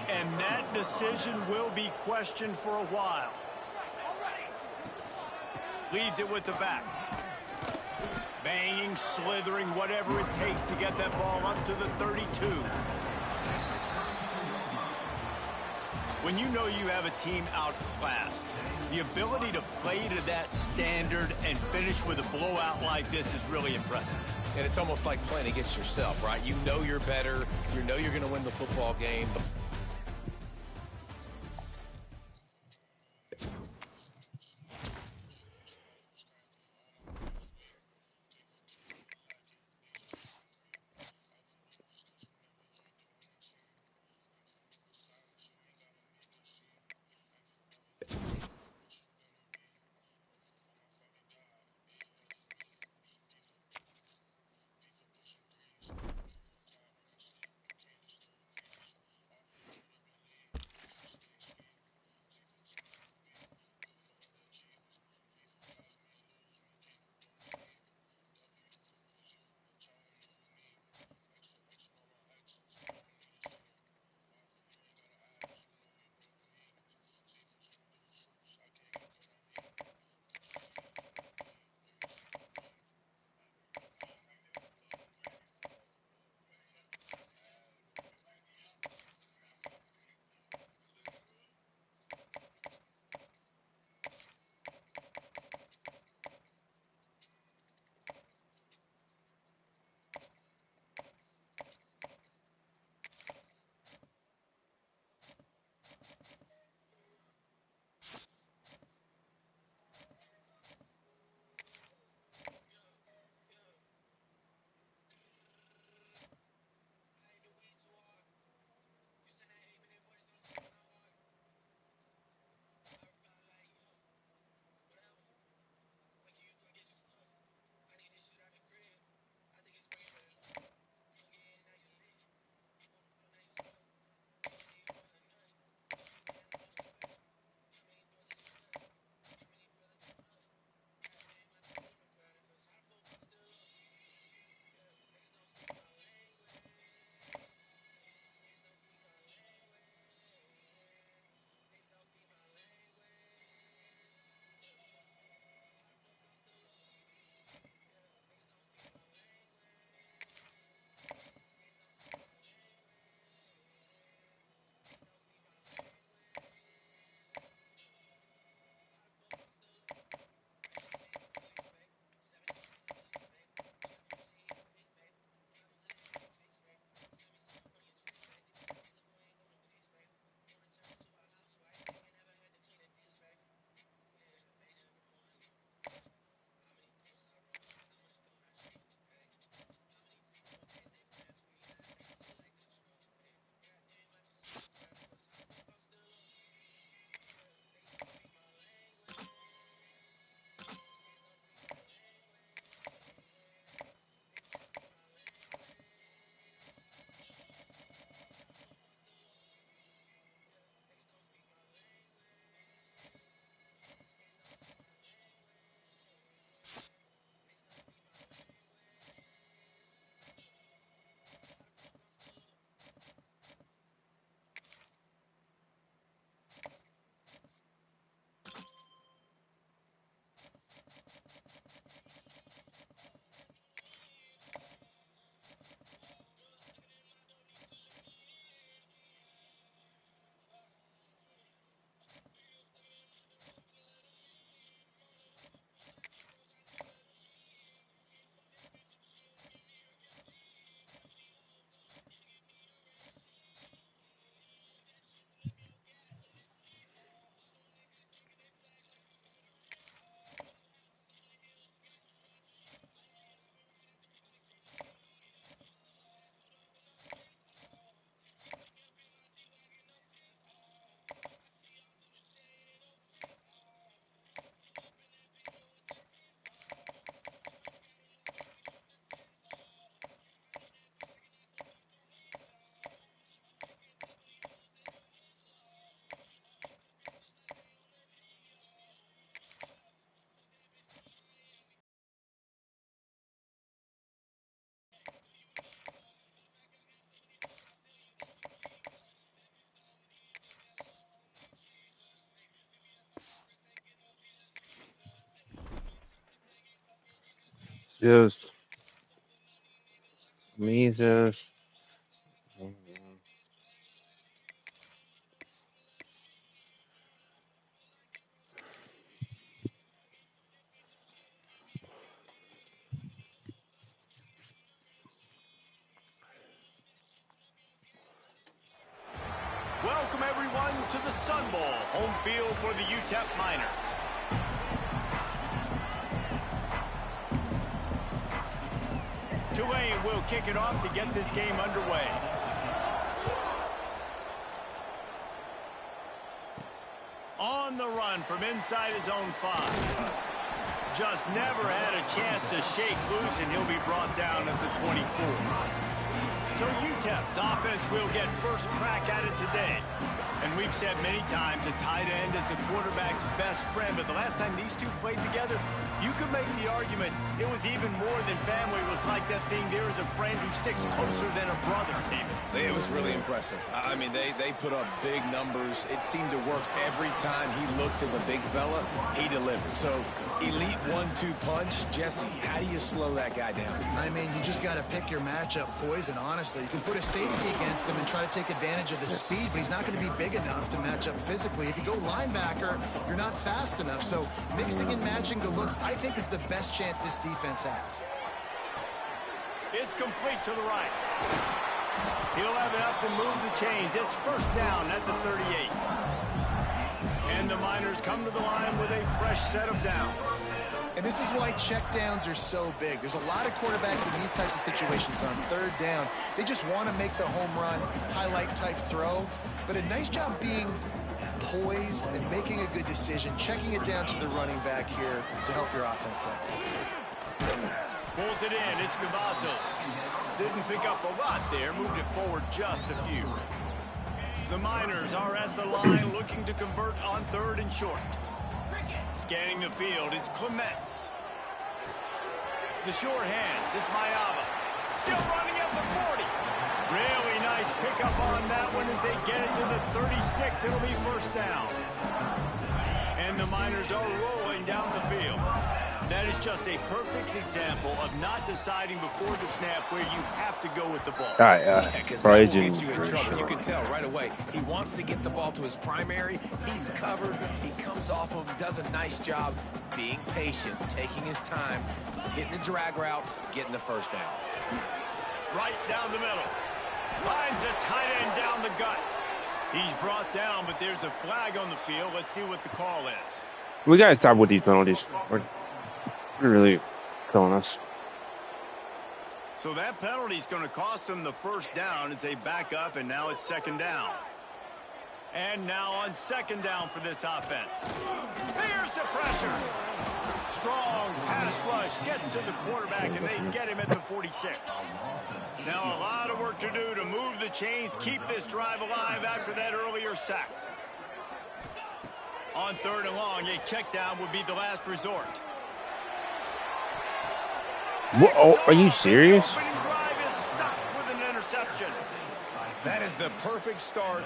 And that decision will be questioned for a while. Leaves it with the back. Banging, slithering, whatever it takes to get that ball up to the 32. When you know you have a team outclassed, the ability to play to that standard and finish with a blowout like this is really impressive. And it's almost like playing against yourself, right? You know you're better. You know you're going to win the football game. just me just. Welcome, everyone, to the Sun Bowl, home field for the UTEP Miners. Tulane will kick it off to get this game underway. On the run from inside his own 5. Just never had a chance to shake loose, and he'll be brought down at the 24. So UTEP's offense will get first crack at it today. And we've said many times a tight end is the quarterback's best friend, but the last time these two played together, you could make the argument it was even more than family. It was like that thing, there is a friend who sticks closer than a brother, David. It was really impressive. I mean, they put up big numbers. It seemed to work every time he looked to the big fella. He delivered. So, elite 1-2 punch. Jesse, how do you slow that guy down? I mean, you just got to pick your matchup poison, honestly. You can put a safety against him and try to take advantage of the speed, but he's not going to be big enough to match up physically. If you go linebacker, you're not fast enough. So mixing and matching the looks, I think, is the best chance this defense has. It's complete to the right. He'll have enough to move the chains. It's first down at the 38. And the Miners come to the line with a fresh set of downs. And this is why checkdowns are so big. There's a lot of quarterbacks in these types of situations on third down. They just want to make the home run, highlight type throw. But a nice job being poised and making a good decision, checking it down to the running back here to help your offense out. Pulls it in. It's Cavazos. Didn't pick up a lot there. Moved it forward just a few. The Miners are at the line looking to convert on third and short. Scanning the field, it's Clements. The short hands, it's Mayava. Still running at the 40. Really nice pickup on that one as they get it to the 36. It'll be first down. And the Miners are rolling down the field. That is just a perfect example of not deciding before the snap where you have to go with the ball. All right, Probably get you in trouble. You can tell right away. He wants to get the ball to his primary. He's covered. He comes off him, does a nice job being patient, taking his time, hitting the drag route, getting the first down. Right down the middle. Finds a tight end down the gut. He's brought down, but there's a flag on the field. Let's see what the call is. We got to stop with these penalties. They're really killing us. So that penalty is going to cost them the first down as they back up, and now it's second down. And now on second down for this offense. Here's the pressure. Strong pass rush gets to the quarterback, and they get him at the 46. Now a lot of work to do to move the chains, keep this drive alive after that earlier sack. On third and long, a check down would be the last resort. What, oh, are you serious? The opening drive is stopped with an interception. That is the perfect start.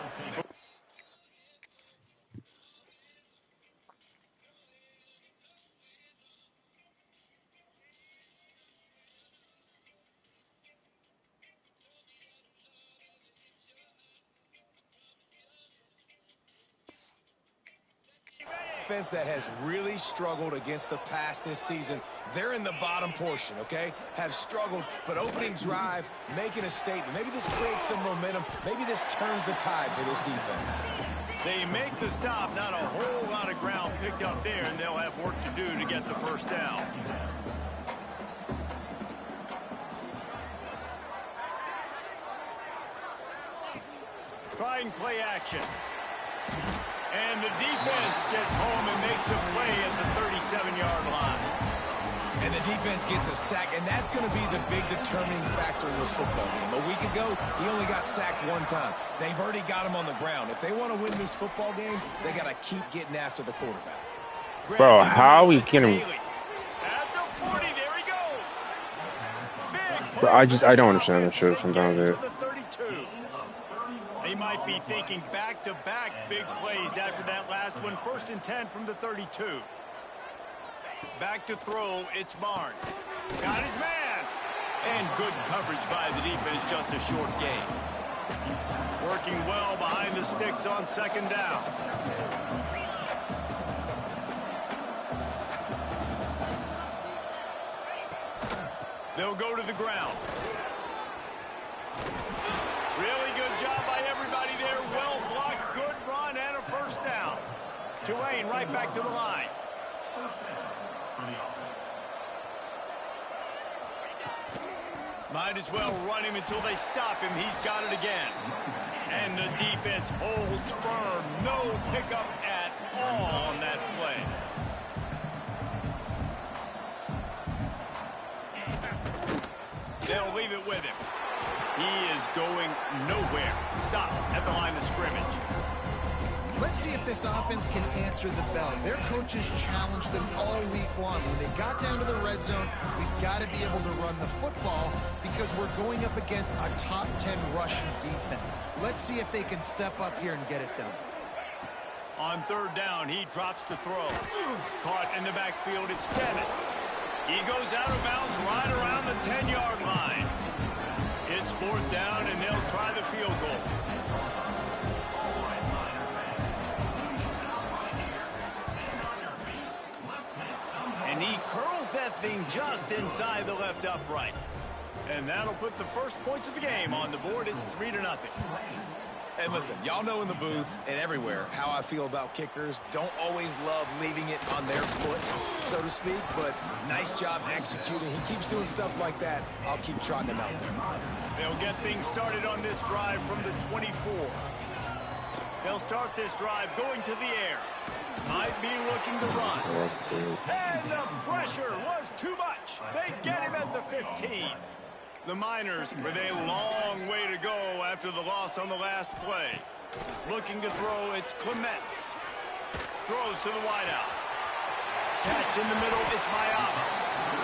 Defense that has really struggled against the pass this season. They're in the bottom portion, okay? Have struggled, but opening drive, making a statement. Maybe this creates some momentum. Maybe this turns the tide for this defense. They make the stop, not a whole lot of ground picked up there, and they'll have work to do to get the first down. Try and play action. And the defense gets home and makes a play at the 37-yard line. And the defense gets a sack, and that's going to be the big determining factor in this football game. A week ago, he only got sacked one time. They've already got him on the ground. If they want to win this football game, they got to keep getting after the quarterback. Bro, how are we getting... At the 40, there he goes. Big Bro, I don't understand this shit sometimes, dude. They might be thinking back-to-back big plays after that last one. First and 10 from the 32. Back to throw, it's Barnes. Got his man. And good coverage by the defense, just a short gain. Working well behind the sticks on second down. They'll go to the ground. Really good job by everybody there. Well blocked, good run, and a first down. Tulane right back to the line. Might as well run him until they stop him. He's got it again. And the defense holds firm. No pickup at all on that play. They'll leave it with him. He is going nowhere. Stop at the line of scrimmage. Let's see if this offense can answer the bell. Their coaches challenged them all week long. When they got down to the red zone, we've got to be able to run the football because we're going up against a top 10 rushing defense. Let's see if they can step up here and get it done. On third down, he drops to throw. Caught in the backfield, it's Dennis. He goes out of bounds right around the 10-yard line. It's fourth down, and they'll try the field goal. And he curls that thing just inside the left upright. And that'll put the first points of the game on the board. It's 3-0. And listen, y'all know in the booth and everywhere how I feel about kickers. Don't always love leaving it on their foot, so to speak, but nice job executing. He keeps doing stuff like that. I'll keep trotting him out there. They'll get things started on this drive from the 24. They'll start this drive going to the air. Might be looking to run. And the pressure was too much. They get him at the 15. The Miners with a long way to go after the loss on the last play. Looking to throw, it's Clements. Throws to the wideout. Catch in the middle, it's Mayama.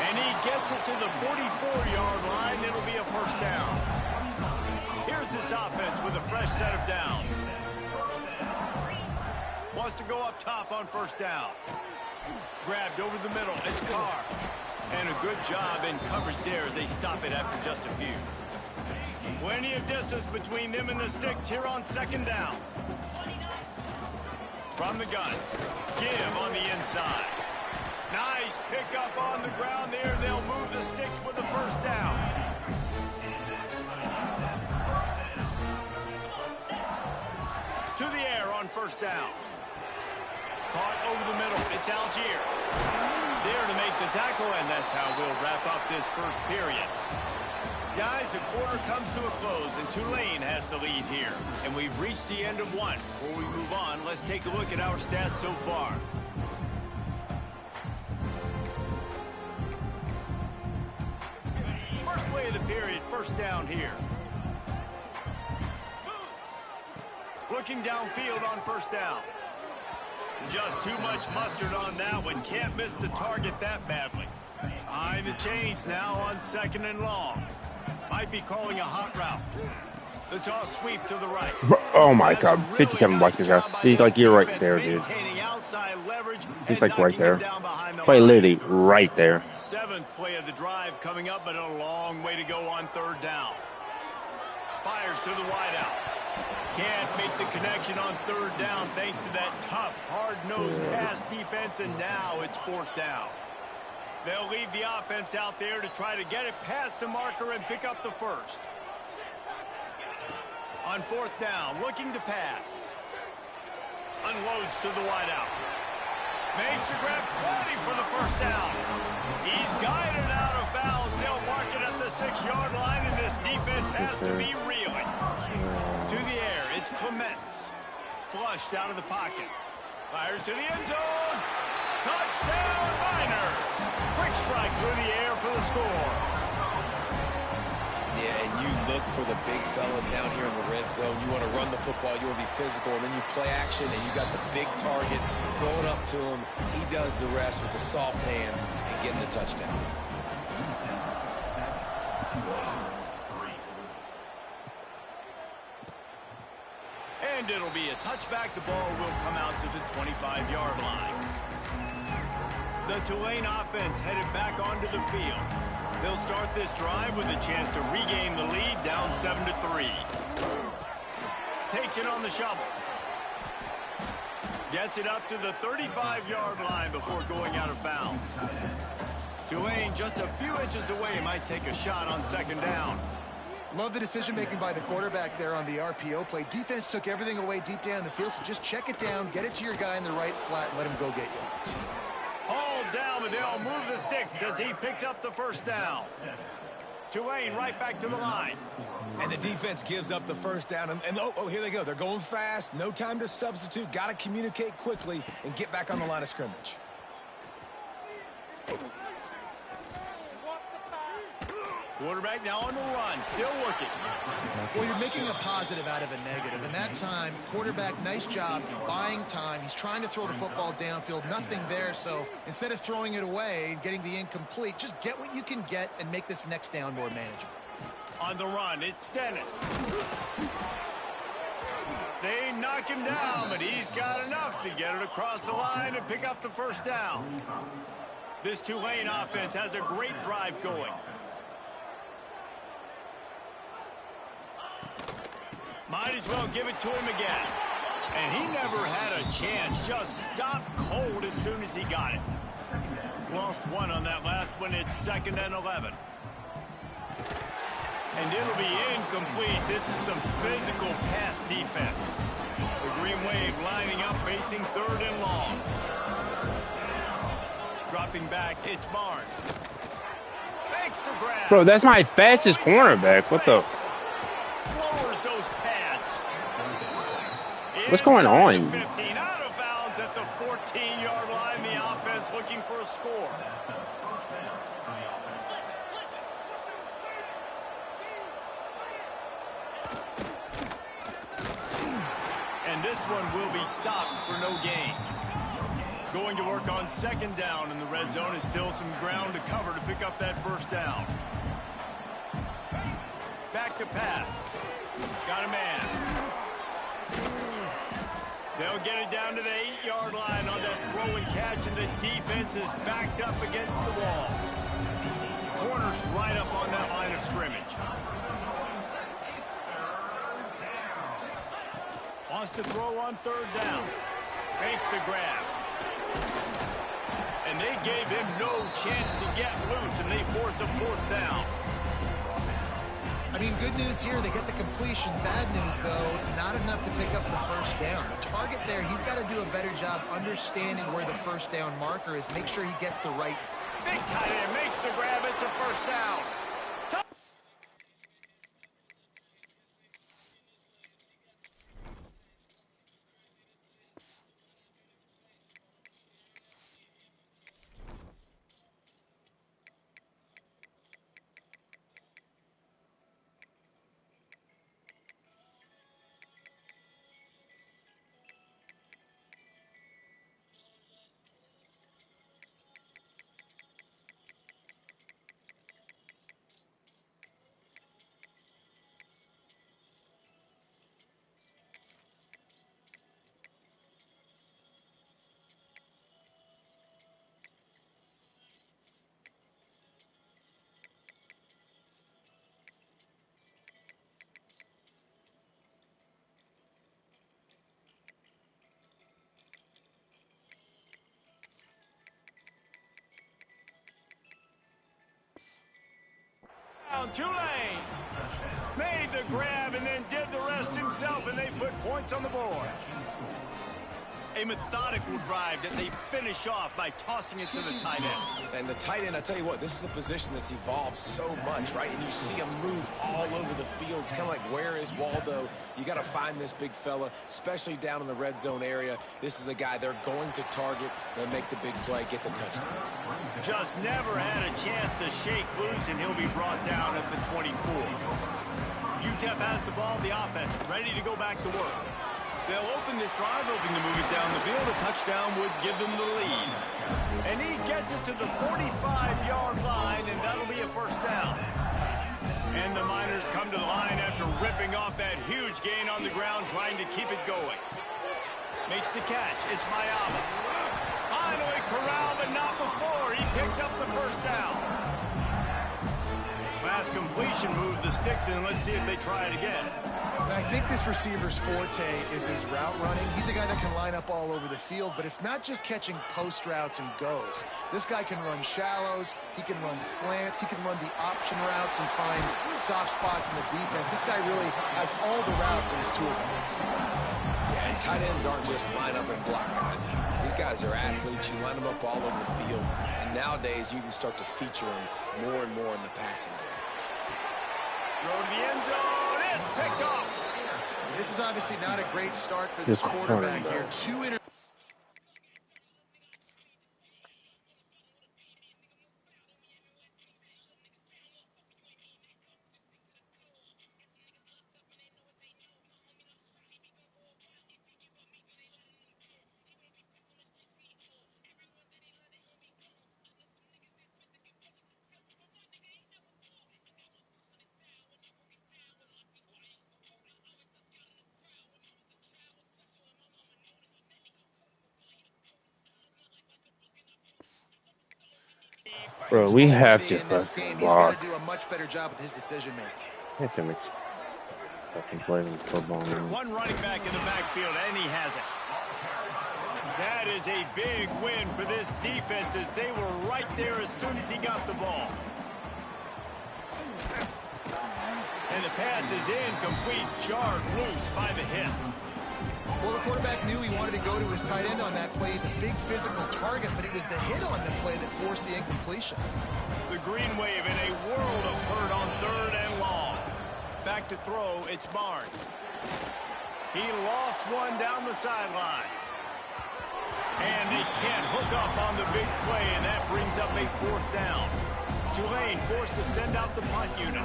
And he gets it to the 44-yard line. It'll be a first down. Here's this offense with a fresh set of downs. Wants to go up top on first down. Grabbed over the middle, it's Carr. And a good job in coverage there as they stop it after just a few. Plenty of distance between them and the sticks here on second down. From the gun, give on the inside. Nice pickup on the ground there. They'll move the sticks with the first down. To the air on first down. Caught over the middle. It's Algier. There to make the tackle, and that's how we'll wrap up this first period. Guys, the quarter comes to a close, and Tulane has the lead here. And we've reached the end of one. Before we move on, let's take a look at our stats so far. First play of the period, first down here. Looking downfield on first down. Just too much mustard on that one. Can't miss the target that badly. Behind the chains now on second and long. Might be calling a hot route. The toss sweep to the right. Oh my God, 57 blocks is out. He's like, you're right there, dude. He's like right there. Play literally right there. Seventh play of the drive coming up, but a long way to go on third down. Fires to the wideout. Can't make the connection on third down thanks to that tough, hard-nosed pass defense, and now it's fourth down. They'll leave the offense out there to try to get it past the marker and pick up the first. On fourth down, looking to pass. Unloads to the wideout. Makes the grab, plenty for the first down. He's guided out of bounds. They'll mark it at the 6-yard line, and this defense has to be reeling. To the air, it's Clements. Flushed out of the pocket. Fires to the end zone. Touchdown, Miners. Quick strike through the air for the score. Yeah, and you look for the big fellas down here in the red zone. You want to run the football, you want to be physical, and then you play action, and you got the big target. Throw it up to him. He does the rest with the soft hands and getting the touchdown. And it'll be a touchback. The ball will come out to the 25-yard line. The Tulane offense headed back onto the field. They'll start this drive with a chance to regain the lead, down 7-3. Takes it on the shovel. Gets it up to the 35-yard line before going out of bounds. Tulane just a few inches away, might take a shot on second down. Love the decision-making by the quarterback there on the RPO play. Defense took everything away deep down the field, so just check it down, get it to your guy in the right flat, and let him go get yards. Hauled down, but they'll move the sticks as he picks up the first down. Tulane right back to the line. And the defense gives up the first down. And oh, here they go. They're going fast. No time to substitute. Got to communicate quickly and get back on the line of scrimmage. Quarterback now on the run, still working. Well, you're making a positive out of a negative. And that time, quarterback, nice job buying time. He's trying to throw the football downfield, nothing there. So instead of throwing it away and getting the incomplete, just get what you can get and make this next down more manageable. On the run, it's Dennis. They knock him down, but he's got enough to get it across the line and pick up the first down. This Tulane offense has a great drive going. Might as well give it to him again. And he never had a chance. Just stopped cold as soon as he got it. Lost one on that last one. It's 2nd and 11. And it'll be incomplete. This is some physical pass defense. The Green Wave lining up, facing 3rd and long. Dropping back, it's Barnes. Thanks to grab. Bro, that's my fastest cornerback. What the? Lowers those pads. What's going on? 15 out of bounds at the 14-yard line. The offense looking for a score. And this one will be stopped for no gain. Going to work on 2nd down in the red zone. Is still some ground to cover to pick up that first down. Back to pass. Got a man. They'll get it down to the 8-yard line on that throw and catch, and the defense is backed up against the wall. Corners right up on that line of scrimmage. Wants to throw on 3rd down. Makes the grab. And they gave him no chance to get loose, and they force a 4th down. I mean, good news here, they get the completion. Bad news, though, not enough to pick up the first down. The target there, he's got to do a better job understanding where the first down marker is. Make sure he gets the right. Big tight end makes the grab. It's a first down. Tulane made the grab and then did the rest himself, and they put points on the board. A methodical drive that they finish off by tossing it to the tight end. And the tight end, I tell you what, this is a position that's evolved so much, right? And you see him move all over the field. It's kind of like, where is Waldo? You got to find this big fella, especially down in the red zone area. This is the guy they're going to target. They'll make the big play, get the touchdown. Just never had a chance to shake loose, and he'll be brought down at the 24. UTEP has the ball, the offense ready to go back to work. They'll open this drive, hoping to move it down the field. A touchdown would give them the lead. And he gets it to the 45-yard line, and that'll be a first down. And the Miners come to the line after ripping off that huge gain on the ground, trying to keep it going. Makes the catch. It's Mayama. Finally corral, but not before. He picks up the first down. Last completion moved the sticks in. Let's see if they try it again. I think this receiver's forte is his route running. He's a guy that can line up all over the field, but it's not just catching post routes and goes. This guy can run shallows, he can run slants, he can run the option routes and find soft spots in the defense. This guy really has all the routes in his toolbox. Yeah, and tight ends aren't just line up and block guys. These guys are athletes. You line them up all over the field. And nowadays, you can start to feature them more and more in the passing game. Throw to the end zone. It's picked off. This is obviously not a great start for this quarterback here. Bro, we have to in this game. He's block. got to do a much better job with his decision making. I have to make fucking playing football, man. One running back in the backfield, and he has it. That is a big win for this defense as they were right there as soon as he got the ball. And the pass is incomplete, jarred loose by the hip. Well, the quarterback knew he wanted to go to his tight end on that play. He's a big physical target, but it was the hit on the play that forced the incompletion. The green wave in a world of hurt on 3rd and long. Back to throw, it's Barnes. He lost one down the sideline. And they can't hook up on the big play, and that brings up a 4th down. Tulane forced to send out the punt unit.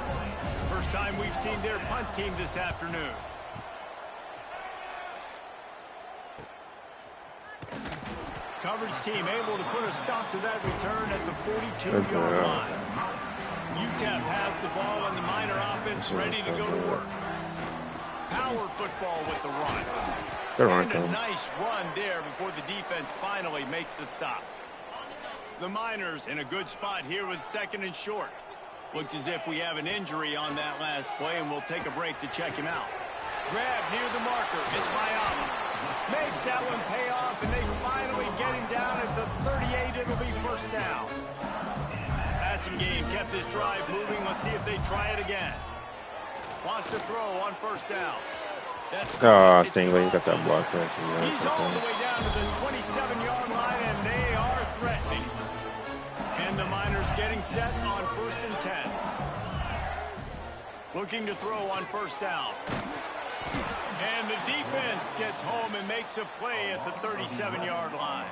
First time we've seen their punt team this afternoon. Coverage team able to put a stop to that return at the 42-yard line. UTEP has the ball and the Miner offense ready to go to work. Power football with the run. And a nice run there before the defense finally makes the stop. The Miners in a good spot here with 2nd and short. Looks as if we have an injury on that last play, and we'll take a break to check him out. Grab near the marker. It's Mayama. Makes that one pay off, and they finally get him down at the 38. It'll be 1st down. Passing game kept this drive moving. Let's see if they try it again. Wants to throw on 1st down. That's Stingley, you got that block there. He's all the way down to the 27-yard line, and they are threatening. And the Miners getting set on 1st and 10. Looking to throw on 1st down. And the defense gets home and makes a play at the 37-yard line.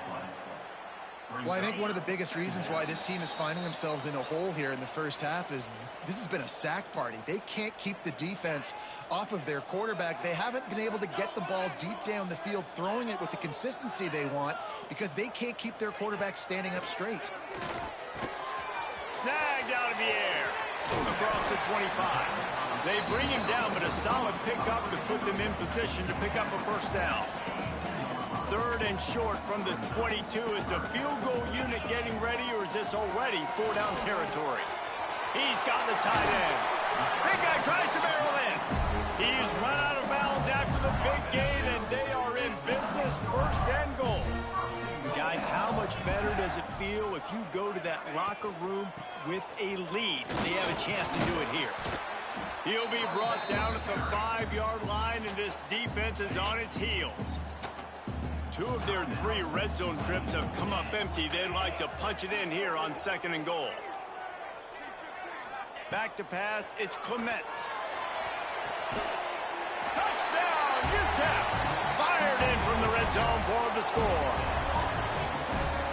Well, I think one of the biggest reasons why this team is finding themselves in a hole here in the first half is this has been a sack party. They can't keep the defense off of their quarterback. They haven't been able to get the ball deep down the field, throwing it with the consistency they want because they can't keep their quarterback standing up straight. Snagged out of the air across the 25. They bring him down, but a solid pickup to put them in position to pick up a 1st down. 3rd and short from the 22. Is the field goal unit getting ready, or is this already 4-down territory? He's got the tight end. Big guy tries to barrel in. He's run out of bounds after the big gain, and they are in business. 1st and goal. Guys, how much better does it feel if you go to that locker room with a lead? They have a chance to do it here. He'll be brought down at the 5-yard line, and this defense is on its heels. 2 of their 3 red zone trips have come up empty. They'd like to punch it in here on 2nd and goal. Back to pass, it's Clements. Touchdown, UTEP! Fired in from the red zone for the score.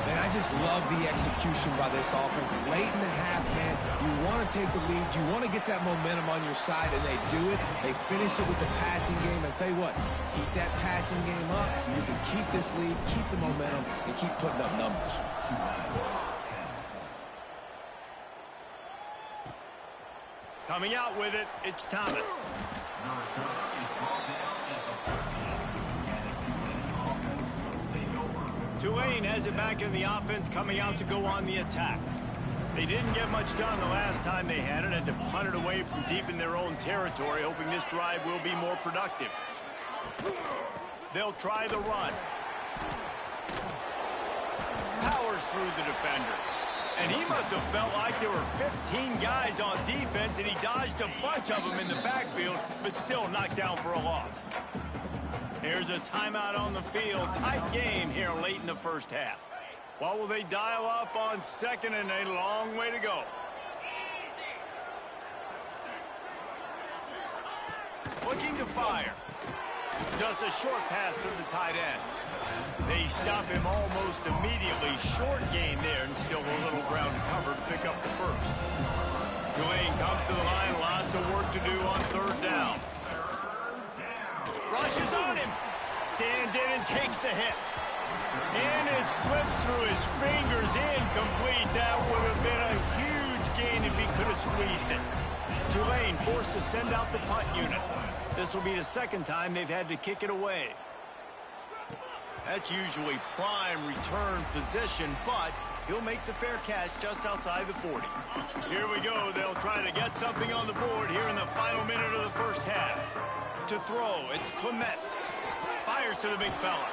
Man, I just love the execution by this offense. Late in the half, man, you want to take the lead. You want to get that momentum on your side, and they do it. They finish it with the passing game. I tell you what, keep that passing game up. You can keep this lead, keep the momentum, and keep putting up numbers. Coming out with it, it's Thomas. Tulane has it back in the offense, coming out to go on the attack. They didn't get much done the last time they had it, and to punt it away from deep in their own territory, hoping this drive will be more productive. They'll try the run. Powers through the defender. And he must have felt like there were 15 guys on defense, and he dodged a bunch of them in the backfield, but still knocked down for a loss. Here's a timeout on the field. Tight game here late in the first half. What will they dial up on second, and a long way to go? Looking to fire. Just a short pass to the tight end. They stop him almost immediately. Short gain there, and still a little ground to cover to pick up the first. Tulane comes to the line. Lots of work to do on third down. Rushes on him. Stands in and takes the hit. And it slips through his fingers, incomplete. That would have been a huge gain if he could have squeezed it. Tulane forced to send out the punt unit. This will be the second time they've had to kick it away. That's usually prime return position, but he'll make the fair catch just outside the 40. Here we go. They'll try to get something on the board here in the final minute of the first half. To throw, it's Clements. Fires to the big fella.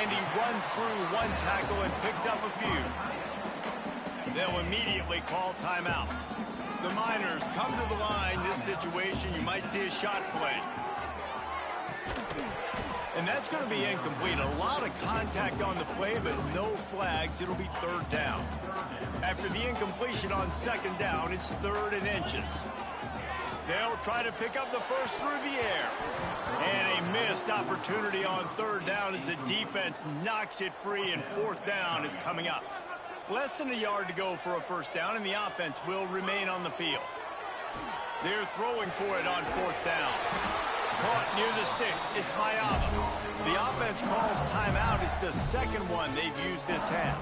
And he runs through one tackle and picks up a few. They'll immediately call timeout. The Miners come to the line. This situation, you might see a shot play. And that's going to be incomplete. A lot of contact on the play, but no flags. It'll be third down. After the incompletion on second down, it's third and inches. They'll try to pick up the first through the air. And a missed opportunity on third down as the defense knocks it free, and fourth down is coming up. Less than a yard to go for a first down, and the offense will remain on the field. They're throwing for it on fourth down. Caught near the sticks. It's Mayava. The offense calls timeout. It's the second one they've used this half.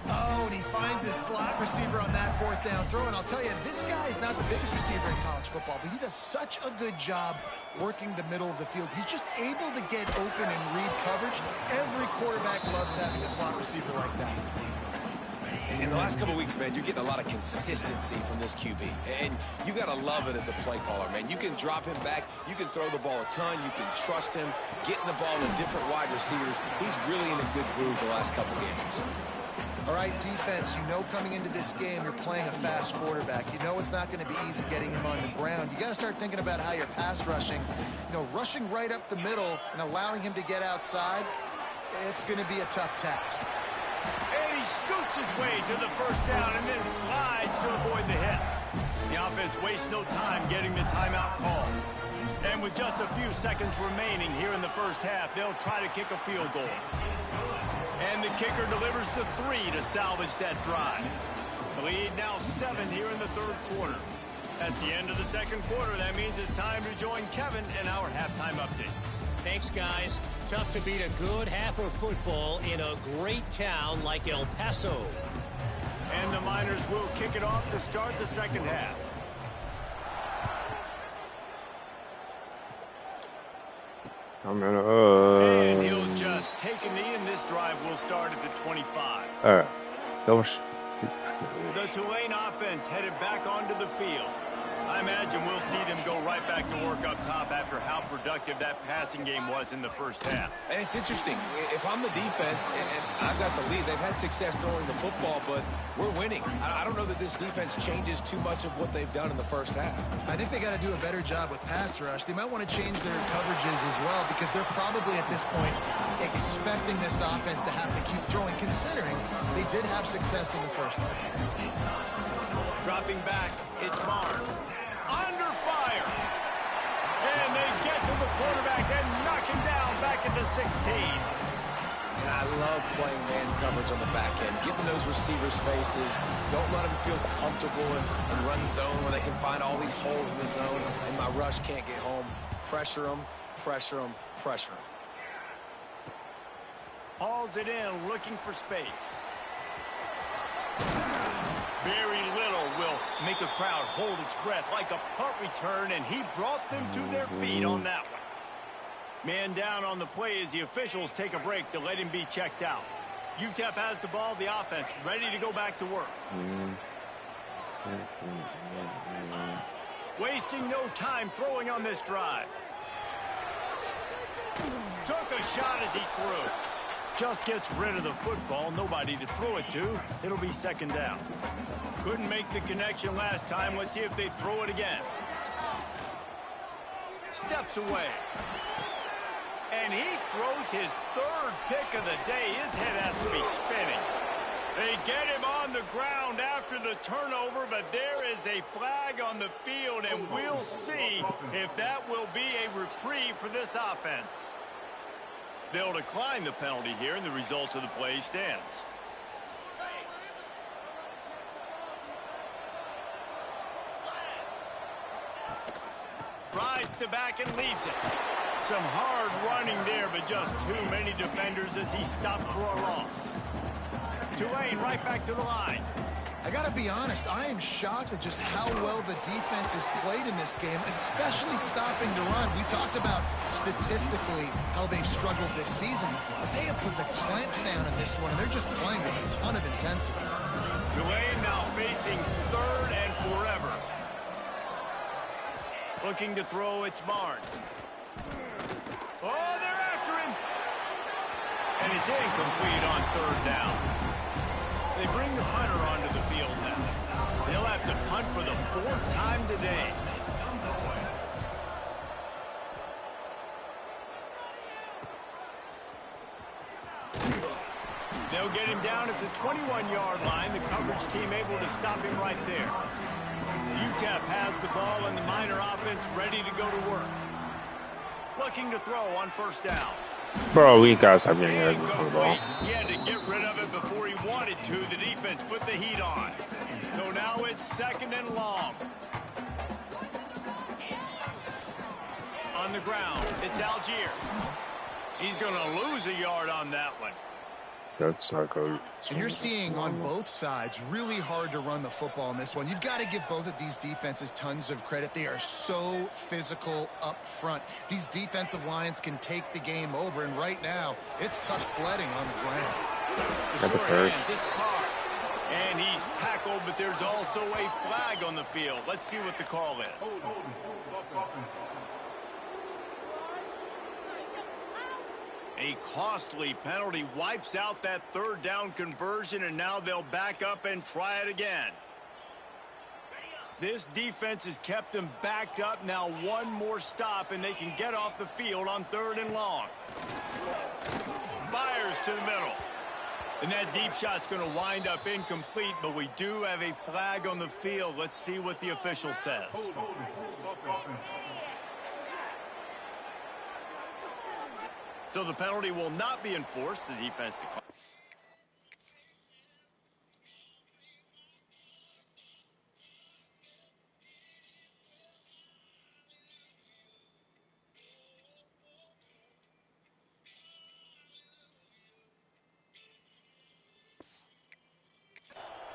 Oh, and he finds his slot receiver on that fourth down throw. And I'll tell you, this guy is not the biggest receiver in college football, but he does such a good job working the middle of the field. He's just able to get open and read coverage. Every quarterback loves having a slot receiver like that. In the last couple of weeks, man, you're getting a lot of consistency from this QB. And you got to love it as a play caller, man. You can drop him back. You can throw the ball a ton. You can trust him, getting the ball to different wide receivers. He's really in a good groove the last couple games. All right, defense, you know coming into this game you're playing a fast quarterback. You know it's not going to be easy getting him on the ground. You got to start thinking about how you're pass rushing. You know, rushing right up the middle and allowing him to get outside, it's going to be a tough task. And he scoots his way to the first down and then slides to avoid the hit. The offense wastes no time getting the timeout call. And with just a few seconds remaining here in the first half, they'll try to kick a field goal. And the kicker delivers the 3 to salvage that drive. The lead now 7 here in the third quarter. That's the end of the second quarter. That means it's time to join Kevin in our halftime update. Thanks, guys. Tough to beat a good half of football in a great town like El Paso. And the Miners will kick it off to start the second half. And he'll just take a knee, and this drive will start at the 25. The Tulane offense headed back onto the field. I imagine we'll see them go right back to work up top after how productive that passing game was in the first half. And it's interesting. If I'm the defense and I've got the lead, they've had success throwing the football, but we're winning. I don't know that this defense changes too much of what they've done in the first half. I think they got to do a better job with pass rush. They might want to change their coverages as well, because they're probably at this point expecting this offense to have to keep throwing, considering they did have success in the first half. Dropping back, it's Barnes. Under fire. And they get to the quarterback and knock him down back into 16. And I love playing man coverage on the back end, giving those receivers faces. Don't let them feel comfortable and run zone where they can find all these holes in the zone and my rush can't get home. Pressure them, pressure them, pressure them. Hauls it in, looking for space. Very little will make a crowd hold its breath, like a punt return, and he brought them to their feet on that one. Man down on the play as the officials take a break to let him be checked out. UTEP has the ball, the offense, ready to go back to work. Wasting no time throwing on this drive. Took a shot as he threw. Just gets rid of the football, nobody to throw it to. It'll be second down. Couldn't make the connection last time. Let's see if they throw it again. Steps away. And he throws his third pick of the day. His head has to be spinning. They get him on the ground after the turnover, but there is a flag on the field, and we'll see if that will be a reprieve for this offense. They'll decline the penalty here, and the result of the play stands. Rides to back and leaves it. Some hard running there, but just too many defenders as he stopped for a loss. Tulane right back to the line. I got to be honest, I am shocked at just how well the defense has played in this game, especially stopping the run. We talked about statistically how they've struggled this season, but they have put the clamps down in this one, and they're just playing with a ton of intensity. Tulane now facing third and forever. Looking to throw, it's Barnes. Oh, they're after him. And it's incomplete on third down. They bring the punter onto the field now. They'll have to punt for the fourth time today. They'll get him down at the 21-yard line. The coverage team able to stop him right there. UTEP has the ball and the Miner offense ready to go to work. Looking to throw on first down. Bro, we got stop getting rid of the ball. He had to get rid of it before he wanted to. The defense put the heat on. So now it's second and long. On the ground, it's Algier. He's going to lose a yard on that one. That's Sarko. And you're seeing on both sides really hard to run the football in this one. You've got to give both of these defenses tons of credit. They are so physical up front. These defensive lines can take the game over, and right now it's tough sledding on the ground. The short hands, it's Carr. And he's tackled, but there's also a flag on the field. Let's see what the call is. A costly penalty wipes out that third down conversion, and now they'll back up and try it again. This defense has kept them backed up. Now one more stop, and they can get off the field on third and long. Fires to the middle. And that deep shot's going to wind up incomplete, but we do have a flag on the field. Let's see what the official says. So the penalty will not be enforced. The defense declines.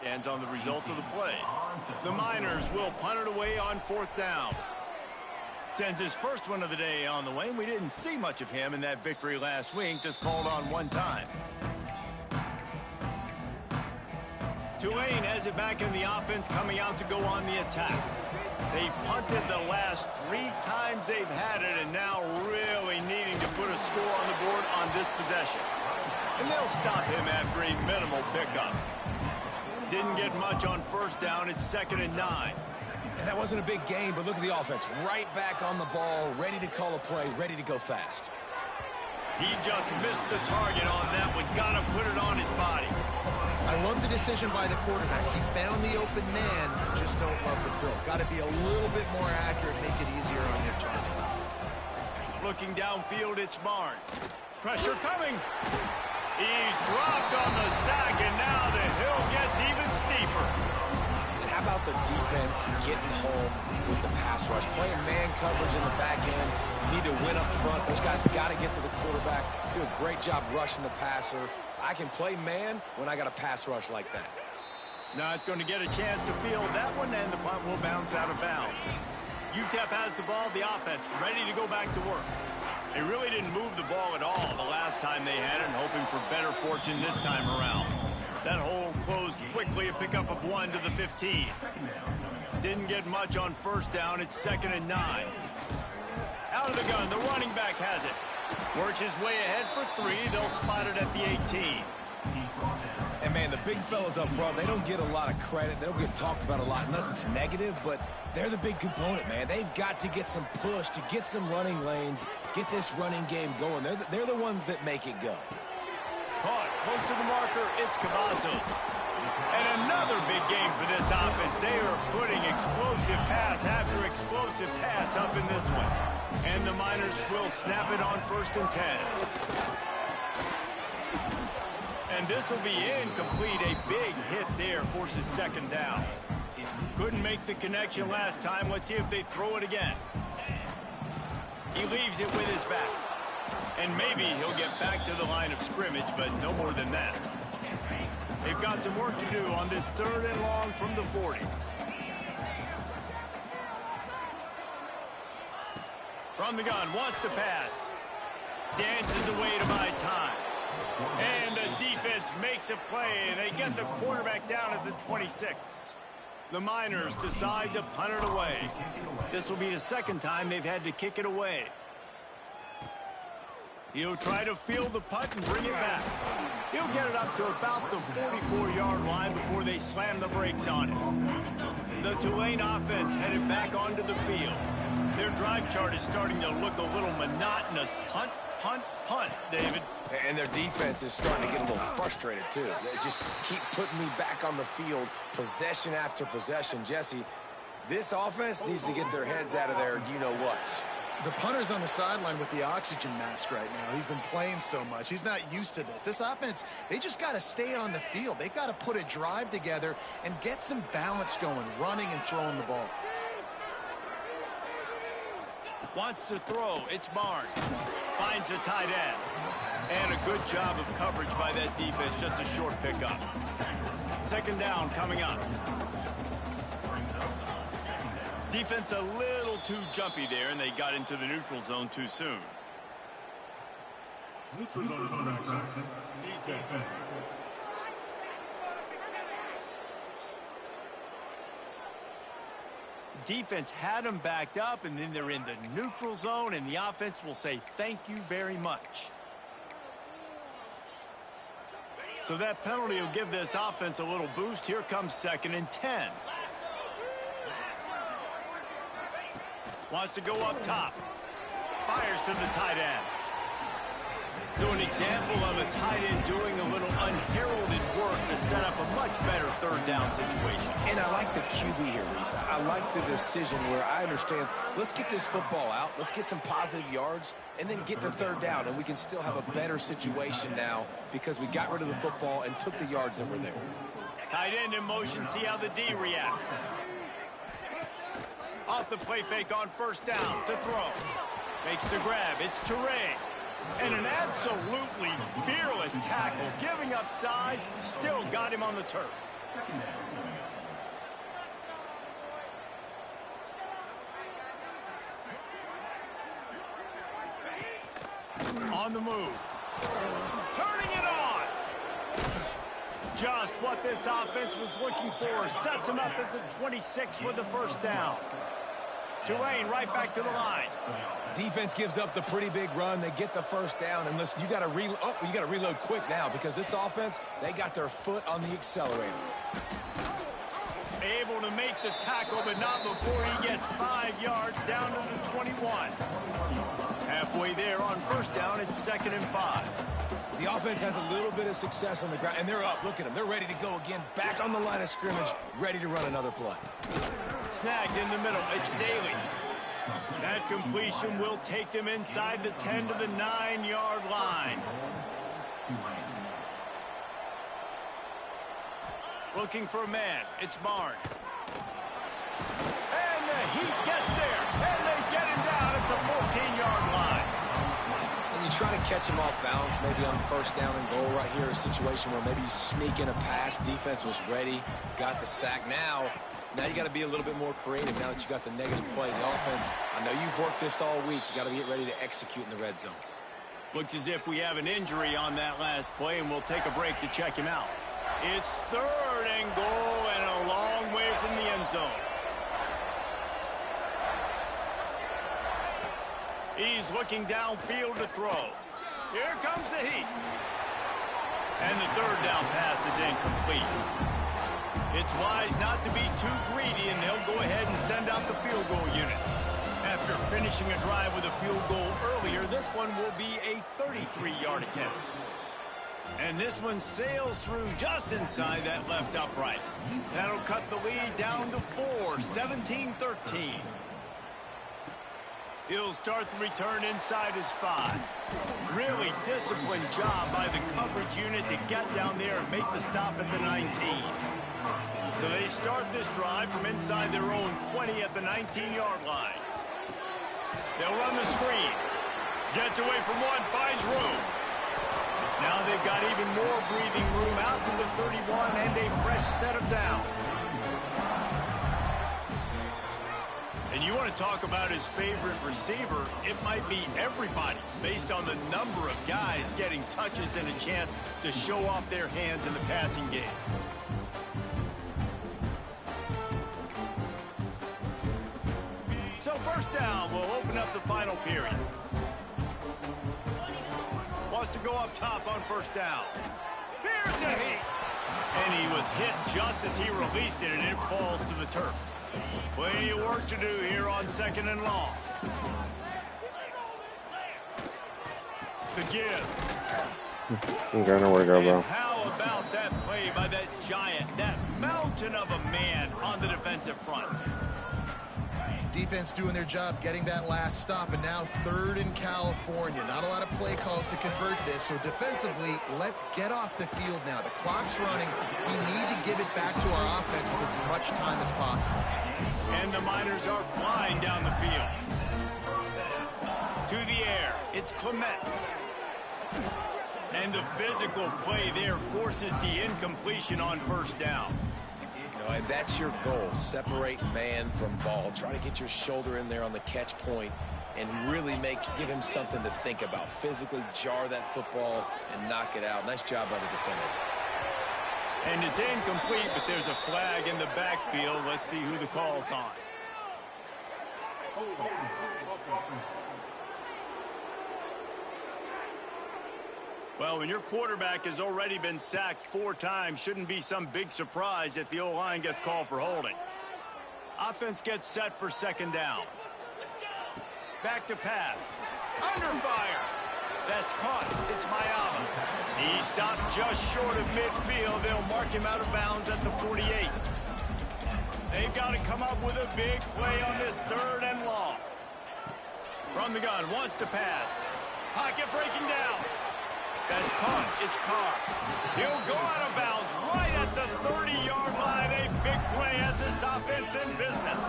Stands on the result of the play. The Miners will punt it away on fourth down. Sends his first one of the day on the way. We didn't see much of him in that victory last week, just called on one time. Tulane has it back in the offense, coming out to go on the attack. They've punted the last 3 times they've had it, and now really needing to put a score on the board on this possession. And they'll stop him after a minimal pickup. Didn't get much on first down. It's 2nd and 9. And that wasn't a big game, but look at the offense. Right back on the ball, ready to call a play, ready to go fast. He just missed the target on that one. Got to put it on his body. I love the decision by the quarterback. He found the open man. Just don't love the throw. Got to be a little bit more accurate, make it easier on your target. Looking downfield, it's Barnes. Pressure coming. He's dropped on the sack, and now the hill gets even steeper. And how about the defense getting home with the pass rush? Playing man coverage in the back end. You need to win up front. Those guys got to get to the quarterback. Do a great job rushing the passer. I can play man when I got a pass rush like that. Not going to get a chance to field that one, and the punt will bounce out of bounds. UTEP has the ball, the offense ready to go back to work. They really didn't move the ball at all the last time they had it, and hoping for better fortune this time around. That hole closed quickly, a pickup of 1 to the 15. Didn't get much on first down. It's 2nd and 9. Out of the gun, the running back has it. Works his way ahead for 3. They'll spot it at the 18. And, man, the big fellas up front, they don't get a lot of credit. They don't get talked about a lot unless it's negative, but they're the big component, man. They've got to get some push, to get some running lanes, get this running game going. They're the ones that make it go. Caught close to the marker, it's Cavazos. And another big game for this offense. They are putting explosive pass after explosive pass up in this one. And the Miners will snap it on 1st and 10. And this will be incomplete. A big hit there forces 2nd down. Couldn't make the connection last time. Let's see if they throw it again. He leaves it with his back. And maybe he'll get back to the line of scrimmage, but no more than that. They've got some work to do on this 3rd and long from the 40. From the gun, wants to pass. Dances away to buy time. And the defense makes a play, and they get the quarterback down at the 26. The Miners decide to punt it away. This will be the 2nd time they've had to kick it away. He'll try to field the punt and bring it back. He'll get it up to about the 44-yard line before they slam the brakes on it. The Tulane offense headed back onto the field. Their drive chart is starting to look a little monotonous. Punt, punt, punt, David. And their defense is starting to get a little frustrated, too. They just keep putting me back on the field, possession after possession. Jesse, this offense needs to get their heads out of their you-know-what. The punter's on the sideline with the oxygen mask right now. He's been playing so much. He's not used to this. This offense, they just got to stay on the field. They've got to put a drive together and get some balance going, running and throwing the ball. Wants to throw. It's Barnes. Finds a tight end. And a good job of coverage by that defense. Just a short pickup. 2nd down coming up. Defense a little too jumpy there, and they got into the neutral zone too soon. Neutral zone defense. Defense had them backed up, and then they're in the neutral zone, and the offense will say thank you very much. So that penalty will give this offense a little boost. Here comes 2nd and 10. Wants to go up top. Fires to the tight end. So an example of a tight end doing a little unheralded work to set up a much better 3rd down situation. And I like the QB here, Reese. I like the decision where I understand, let's get this football out, let's get some positive yards, and then get to 3rd down, and we can still have a better situation now because we got rid of the football and took the yards that were there. Tight end in motion, see how the D reacts. Off the play fake on 1st down to throw. Makes the grab. It's Turay. And an absolutely fearless tackle. Giving up size. Still got him on the turf. On the move. Turning it on. Just what this offense was looking for. Sets him up at the 26 with the 1st down. Tulane right back to the line. Defense gives up the pretty big run. They get the 1st down. And listen, you got to reload quick now because this offense, they got their foot on the accelerator. Able to make the tackle, but not before he gets 5 yards down to the 21. Halfway there on 1st down, it's 2nd and 5. The offense has a little bit of success on the ground, and they're up. Look at them. They're ready to go again. Back on the line of scrimmage, ready to run another play. Snagged in the middle. It's Daly. That completion will take them inside the 10 to the 9-yard line. Looking for a man. It's Barnes. And the Heat gets there. And they get him down at the 14-yard line. And you try to catch him off balance, maybe on first down and goal right here, a situation where maybe you sneak in a pass, defense was ready, got the sack. Now you got to be a little bit more creative now that you got the negative play. The offense, I know you've worked this all week. You got to get ready to execute in the red zone. Looks as if we have an injury on that last play, and we'll take a break to check him out. It's 3rd and goal and a long way from the end zone. He's looking downfield to throw. Here comes the heat. And the 3rd down pass is incomplete. It's wise not to be too greedy, and they'll go ahead and send out the field goal unit. After finishing a drive with a field goal earlier, this one will be a 33-yard attempt. And this one sails through just inside that left upright. That'll cut the lead down to 4, 17-13. He'll start the return inside his 5. Really disciplined job by the coverage unit to get down there and make the stop at the 19. So they start this drive from inside their own 20 at the 19-yard line. They'll run the screen. Gets away from one, finds room. Now they've got even more breathing room out to the 31 and a fresh set of downs. And you want to talk about his favorite receiver, it might be everybody based on the number of guys getting touches and a chance to show off their hands in the passing game. So first down will open up the final period. Wants to go up top on first down. Here's a hit. And he was hit just as he released it, and it falls to the turf. Plenty of work to do here on 2nd and long. The give. Okay, nowhere to go, bro. How about that play by that giant, that mountain of a man on the defensive front? Defense doing their job, getting that last stop, and now 3rd in California. Not a lot of play calls to convert this, so defensively, let's get off the field now. The clock's running. We need to give it back to our offense with as much time as possible. And the Miners are flying down the field. To the air, it's Clements. And the physical play there forces the incompletion on first down. And that's your goal. Separate man from ball. Try to get your shoulder in there on the catch point and really give him something to think about. Physically jar that football and knock it out. Nice job by the defender. And it's incomplete, but there's a flag in the backfield. Let's see who the call's on. Well, when your quarterback has already been sacked 4 times, shouldn't be some big surprise if the O-line gets called for holding. Offense gets set for 2nd down. Back to pass. Under fire. That's caught. It's Mayama. He stopped just short of midfield. They'll mark him out of bounds at the 48. They've got to come up with a big play on this 3rd and long. From the gun, wants to pass. Pocket breaking down. That's caught. It's Carr. He'll go out of bounds right at the 30-yard line. A big play as this offense in business.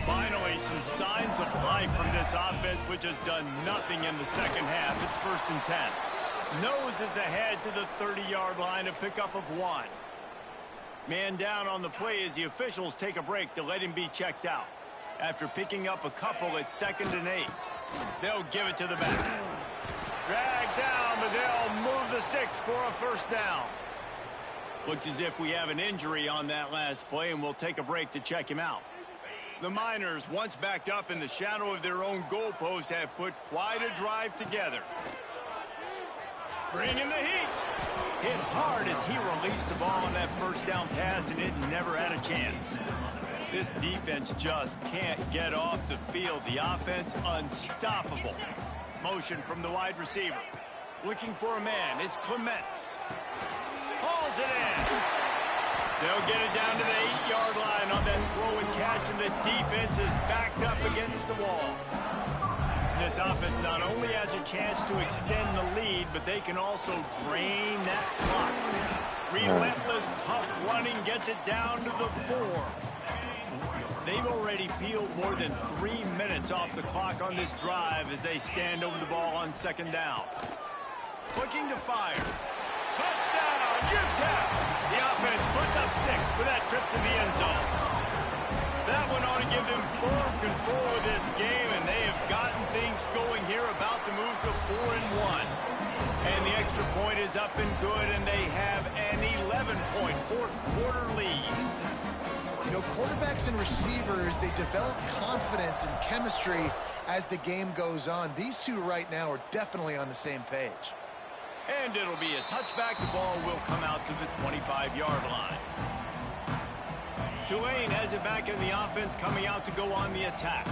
Finally, some signs of life from this offense, which has done nothing in the second half. It's 1st and 10. Nose is ahead to the 30-yard line, a pickup of 1. Man down on the play as the officials take a break to let him be checked out. After picking up a couple, it's 2nd and 8. They'll give it to the back. Drag down, but they'll move the sticks for a 1st down. Looks as if we have an injury on that last play, and we'll take a break to check him out. The Miners, once backed up in the shadow of their own goalpost, have put quite a drive together. Bringing the heat. Hit hard as he released the ball on that 1st down pass, and it never had a chance. This defense just can't get off the field. The offense unstoppable. Motion from the wide receiver. Looking for a man. It's Clements. Hauls it in. They'll get it down to the 8-yard line on that throw and catch, and the defense is backed up against the wall. This offense not only has a chance to extend the lead, but they can also drain that clock. Relentless, tough running gets it down to the 4. They've already peeled more than 3 minutes off the clock on this drive as they stand over the ball on second down. Clicking to fire. Touchdown, UTEP! The offense puts up 6 for that trip to the end zone. That one ought to give them firm control of this game, and they have gotten things going here, about to move to 4-1. And the extra point is up and good, and they have an 11-point fourth-quarter lead. You know, quarterbacks and receivers, they develop confidence and chemistry as the game goes on. These two right now are definitely on the same page. And it'll be a touchback. The ball will come out to the 25-yard line. Tulane has it back in the offense, coming out to go on the attack.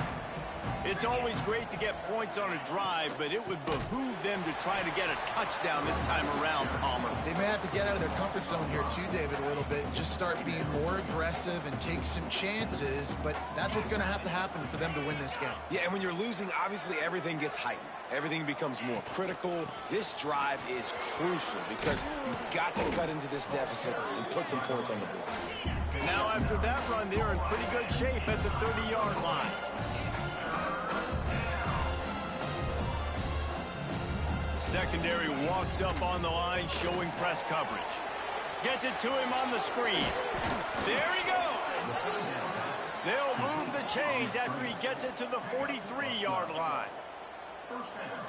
It's always great to get points on a drive, but it would behoove them to try to get a touchdown this time around, Palmer. They may have to get out of their comfort zone here too, David, a little bit. Just start being more aggressive and take some chances, but that's what's going to happen for them to win this game. Yeah, and when you're losing, obviously everything gets heightened. Everything becomes more critical. This drive is crucial because you've got to cut into this deficit and put some points on the board. Now after that run, they're in pretty good shape at the 30-yard line. Secondary walks up on the line, showing press coverage. Gets it to him on the screen. There he goes. They'll move the chains after he gets it to the 43-yard line.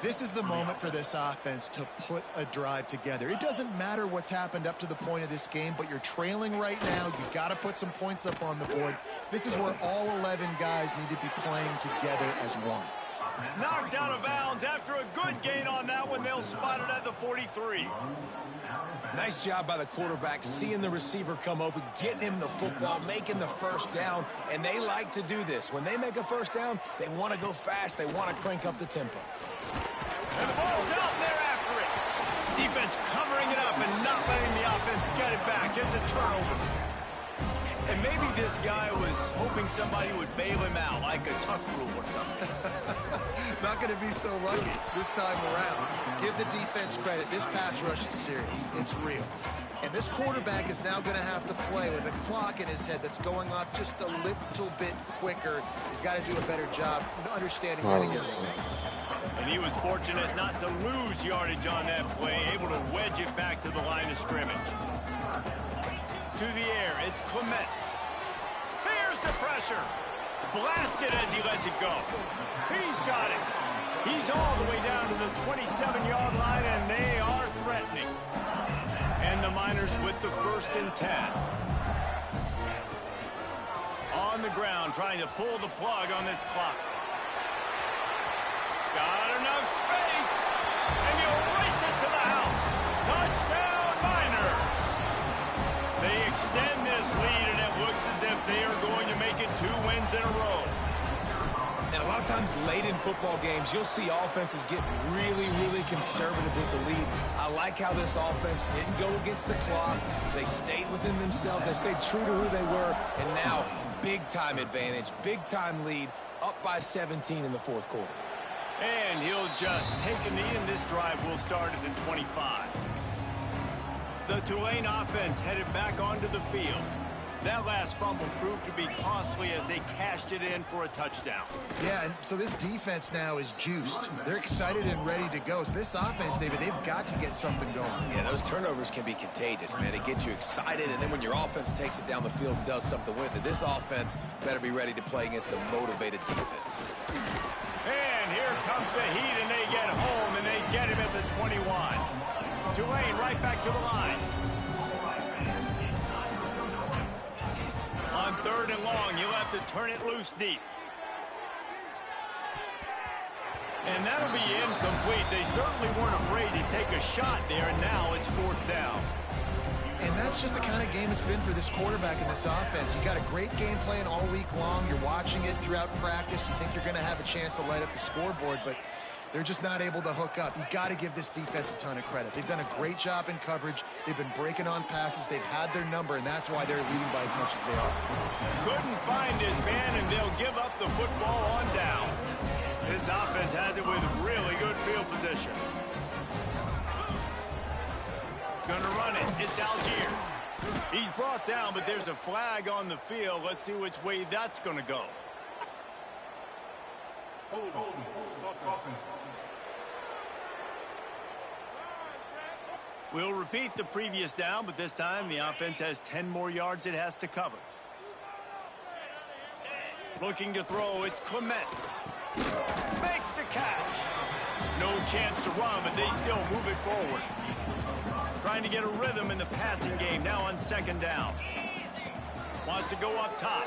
This is the moment for this offense to put a drive together. It doesn't matter what's happened up to the point of this game, but you're trailing right now. You've got to put some points up on the board. This is where all 11 guys need to be playing together as one. Knocked out of bounds after a good gain on that one. They'll spot it at the 43. Nice job by the quarterback, seeing the receiver come open, getting him the football, making the first down, and they like to do this. When they make a first down, they want to go fast. They want to crank up the tempo. And the ball's out there after it. Defense covering it up and not letting the offense get it back. It's a turnover. And maybe this guy was hoping somebody would bail him out, like a tuck rule or something. Not going to be so lucky this time around. Give the defense credit. This pass rush is serious. It's real. And this quarterback is now going to have to play with a clock in his head that's going off just a little bit quicker. He's got to do a better job understanding where to get it. And he was fortunate not to lose yardage on that play, able to wedge it back to the line of scrimmage. To the air, it's Clements. Here's the pressure. Blasted as he lets it go. He's got it. He's all the way down to the 27-yard line, and they are threatening. And the Miners with the 1st and 10. On the ground, trying to pull the plug on this clock. Got enough space, and he'll race it to the house. Touchdown, Miners. They extend this lead, and it looks as if they are going to make it 2 wins in a row. And a lot of times late in football games, you'll see offenses get really, really conservative with the lead. I like how this offense didn't go against the clock. They stayed within themselves. They stayed true to who they were. And now, big-time advantage, big-time lead, up by 17 in the 4th quarter. And he'll just take a knee, and this drive will start at the 25. The Tulane offense headed back onto the field. That last fumble proved to be costly as they cashed it in for a touchdown. Yeah, and so this defense now is juiced. They're excited and ready to go. So this offense, David, they've got to get something going. Yeah, those turnovers can be contagious, man. It gets you excited, and then when your offense takes it down the field and does something with it, this offense better be ready to play against a motivated defense. And here comes the heat, and they get home, and they get him at the 21. Tulane right back to the line. On 3rd and long, you'll have to turn it loose deep. And that'll be incomplete. They certainly weren't afraid to take a shot there, and now it's 4th down. And that's just the kind of game it's been for this quarterback in this offense. You got a great game plan all week long. You're watching it throughout practice. You think you're going to have a chance to light up the scoreboard, but they're just not able to hook up. You got to give this defense a ton of credit. They've done a great job in coverage. They've been breaking on passes. They've had their number, and that's why they're leading by as much as they are. Couldn't find his man, and they'll give up the football on downs. This offense has it with really good field position. Gonna run it. It's Algier. He's brought down, but there's a flag on the field. Let's see which way that's going to go. We'll repeat the previous down, but this time the offense has 10 more yards it has to cover. Looking to throw, it's Clements. Makes the catch. No chance to run, but they still move it forward. Trying to get a rhythm in the passing game now on second down. Wants to go up top.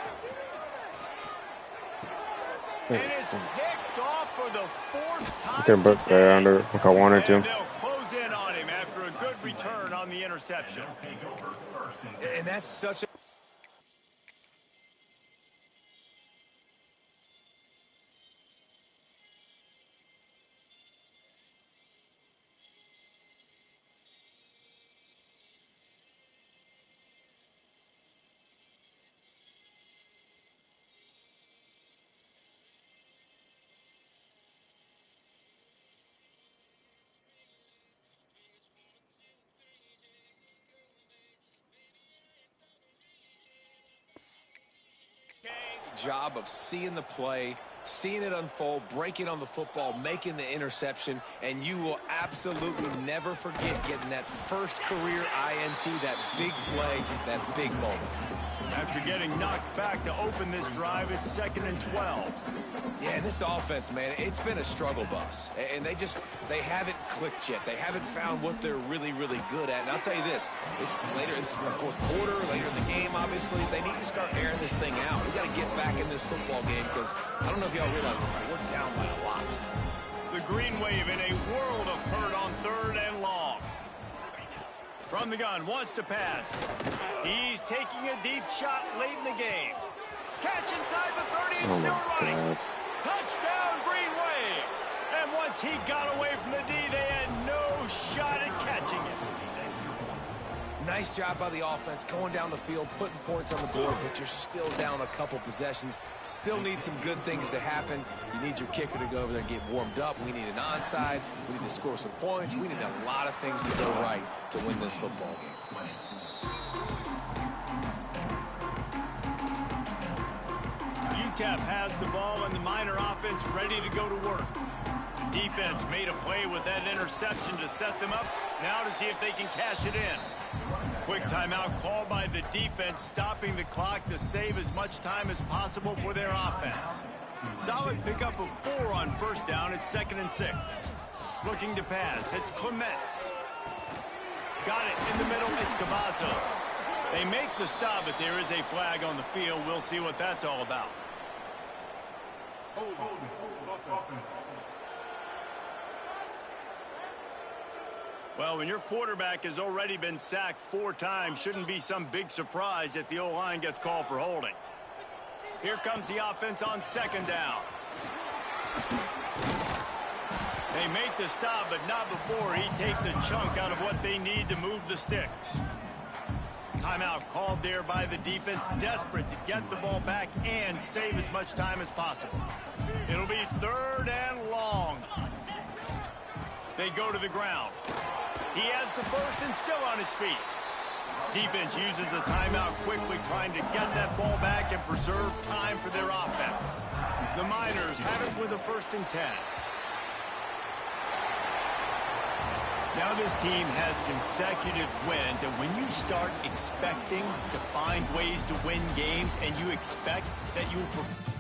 And it's picked off for the fourth time. I can put that under if I wanted to. And they'll close in on him after a good return on the interception. And that's such a... job of seeing the play, seeing it unfold, breaking on the football, making the interception, and you will absolutely never forget getting that first career INT, that big play, that big moment. After getting knocked back to open this drive, it's 2nd and 12. Yeah, and this offense, man, it's been a struggle bus. And they haven't clicked yet. They haven't found what they're really, really good at. And I'll tell you this, it's later, it's the fourth quarter, later in the game, obviously. They need to start airing this thing out. We got to get back in this football game because I don't know if y'all realize this, but we're down by a lot. The Green Wave in a world of hurt on 3rd and long. From the gun, wants to pass. He's taking a deep shot late in the game. Catch inside the 30 and still running. Touchdown, Green Wave. And once he got away from the D, they had no shot at catching it. Nice job by the offense, going down the field, putting points on the board, but you're still down a couple possessions. Still need some good things to happen. You need your kicker to go over there and get warmed up. We need an onside. We need to score some points. We need a lot of things to go right to win this football game. UTEP has the ball and the Miner offense ready to go to work. The defense made a play with that interception to set them up. Now to see if they can cash it in. Quick timeout called by the defense, stopping the clock to save as much time as possible for their offense. Solid pickup of 4 on first down. It's 2nd and 6. Looking to pass. It's Clements. Got it in the middle. It's Cavazos. They make the stop, but there is a flag on the field. We'll see what that's all about. Well, when your quarterback has already been sacked 4 times, shouldn't be some big surprise if the O-line gets called for holding. Here comes the offense on 2nd down. They make the stop, but not before he takes a chunk out of what they need to move the sticks. Timeout called there by the defense, desperate to get the ball back and save as much time as possible. It'll be 3rd and long. They go to the ground. He has the first and still on his feet. Defense uses a timeout quickly, trying to get that ball back and preserve time for their offense. The Miners have it with a 1st and 10. Now this team has consecutive wins, and when you start expecting to find ways to win games and you expect that you will perform,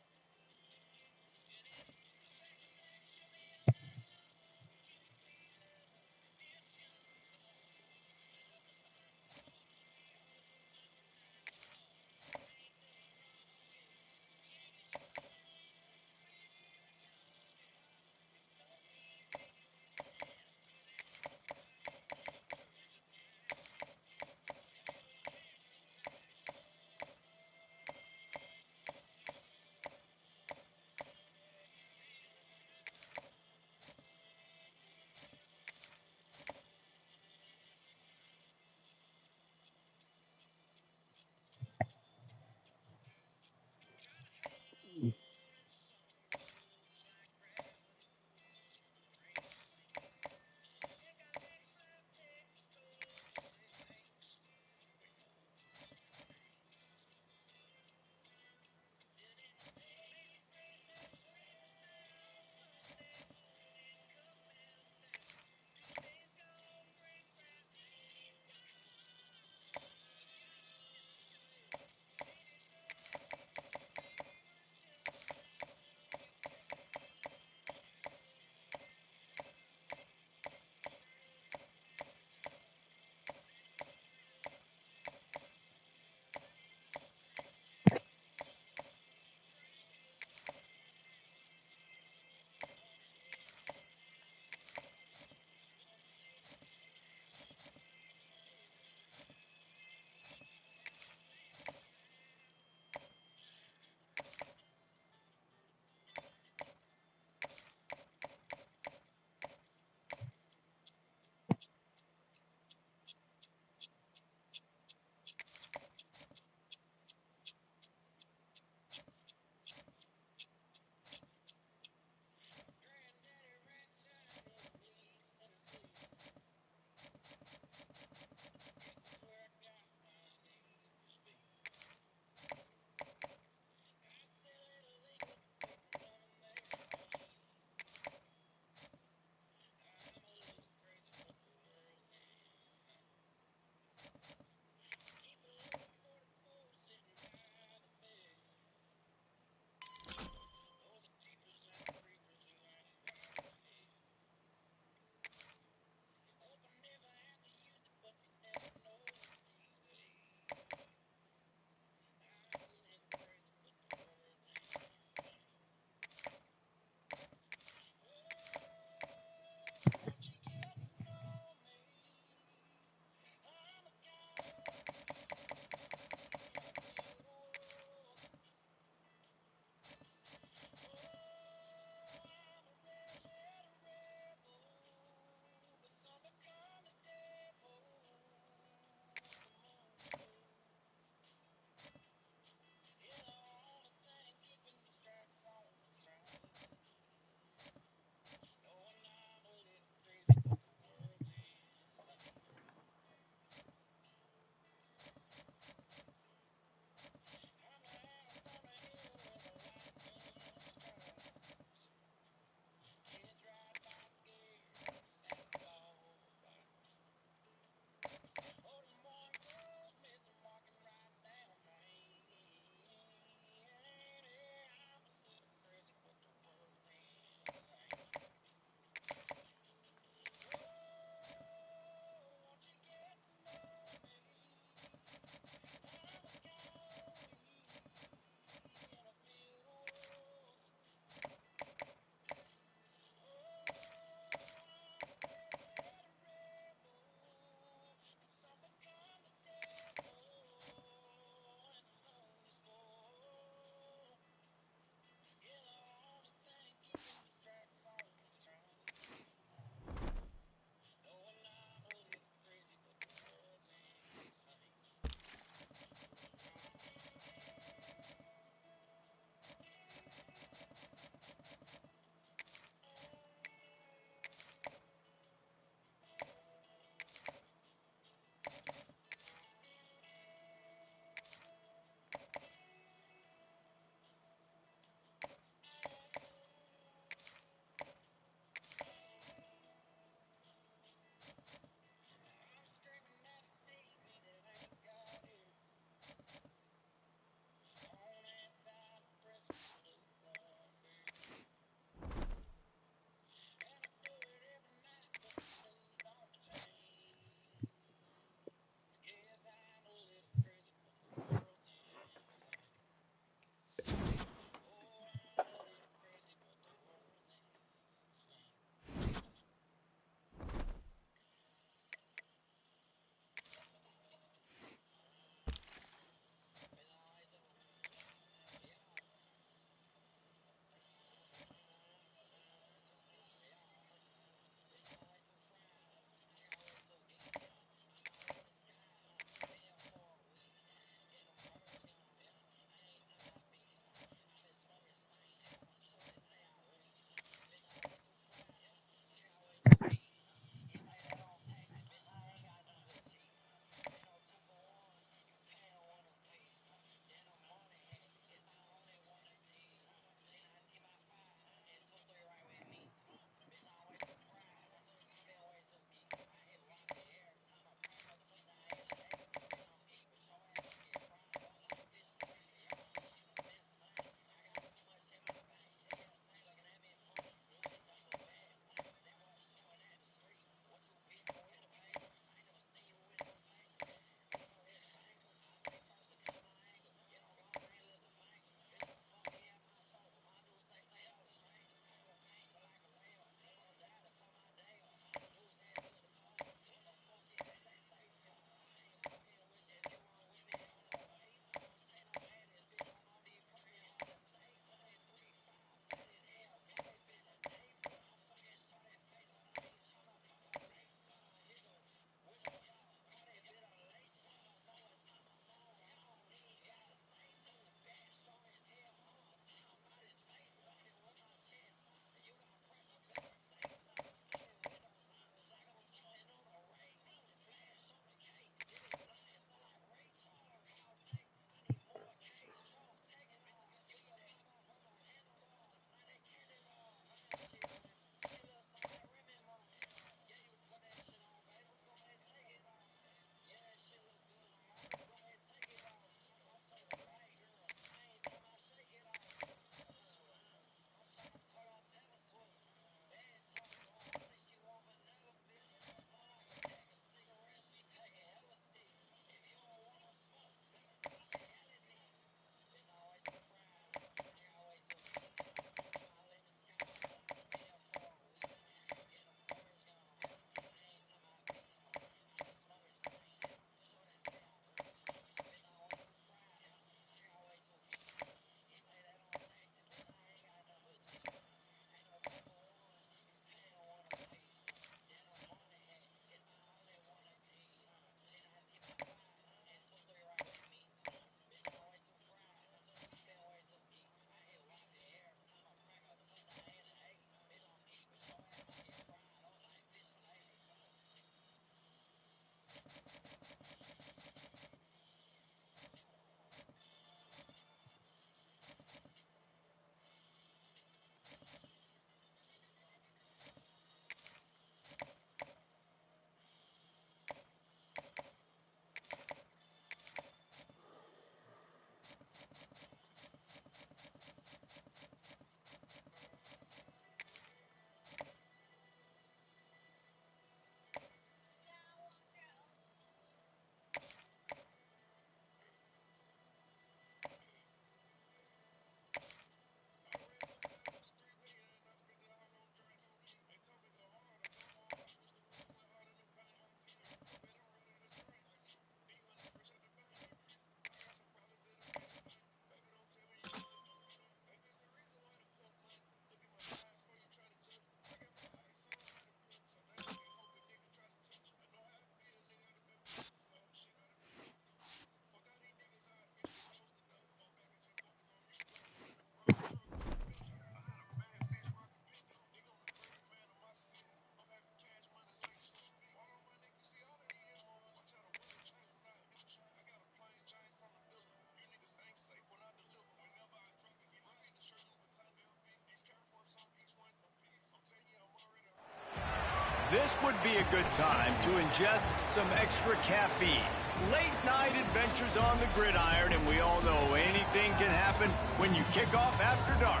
This would be a good time to ingest some extra caffeine. Late night adventures on the gridiron, and we all know anything can happen when you kick off after dark.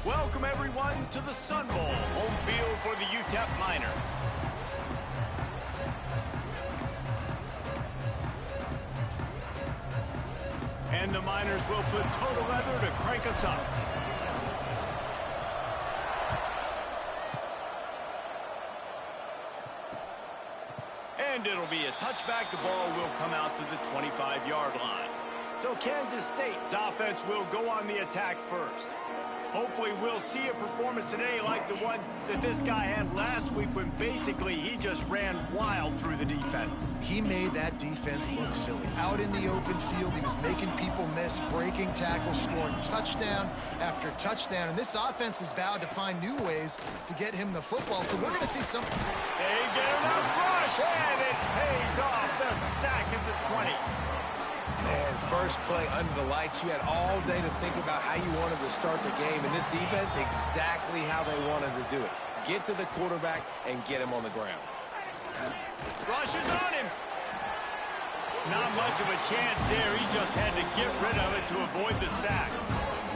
Welcome everyone to the Sun Bowl, home field for the UTEP Miners. And the Miners will put total leather to crank us up. And it'll be a touchback. The ball will come out to the 25-yard line. So Kansas State's offense will go on the attack first. Hopefully we'll see a performance today like the one that this guy had last week when basically he just ran wild through the defense. He made that defense look silly. Out in the open field, he was making people miss, breaking tackles, scoring touchdown after touchdown. And this offense has vowed to find new ways to get him the football. So we're going to see something. They get enough rush, and it pays off. The sack at the 20. Man, first play under the lights. You had all day to think about how you wanted to start the game. And this defense, exactly how they wanted to do it. Get to the quarterback and get him on the ground. Rush is on him. Not much of a chance there. He just had to get rid of it to avoid the sack.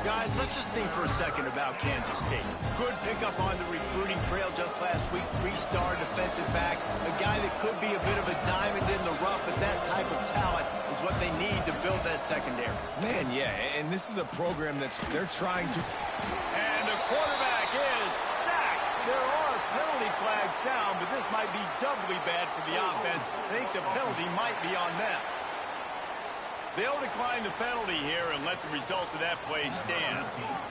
Guys, let's just think for a second about Kansas State. Good pickup on the recruiting trail just last week. 3-star defensive back. A guy that could be a bit of a diamond in the rough, but that type of talent is what they need to build that secondary. Man, yeah, and this is a program they're trying to... And the quarterback is sacked. There are penalty flags down, but this might be doubly bad for the offense. I think the penalty might be on them. They'll decline the penalty here and let the result of that play stand.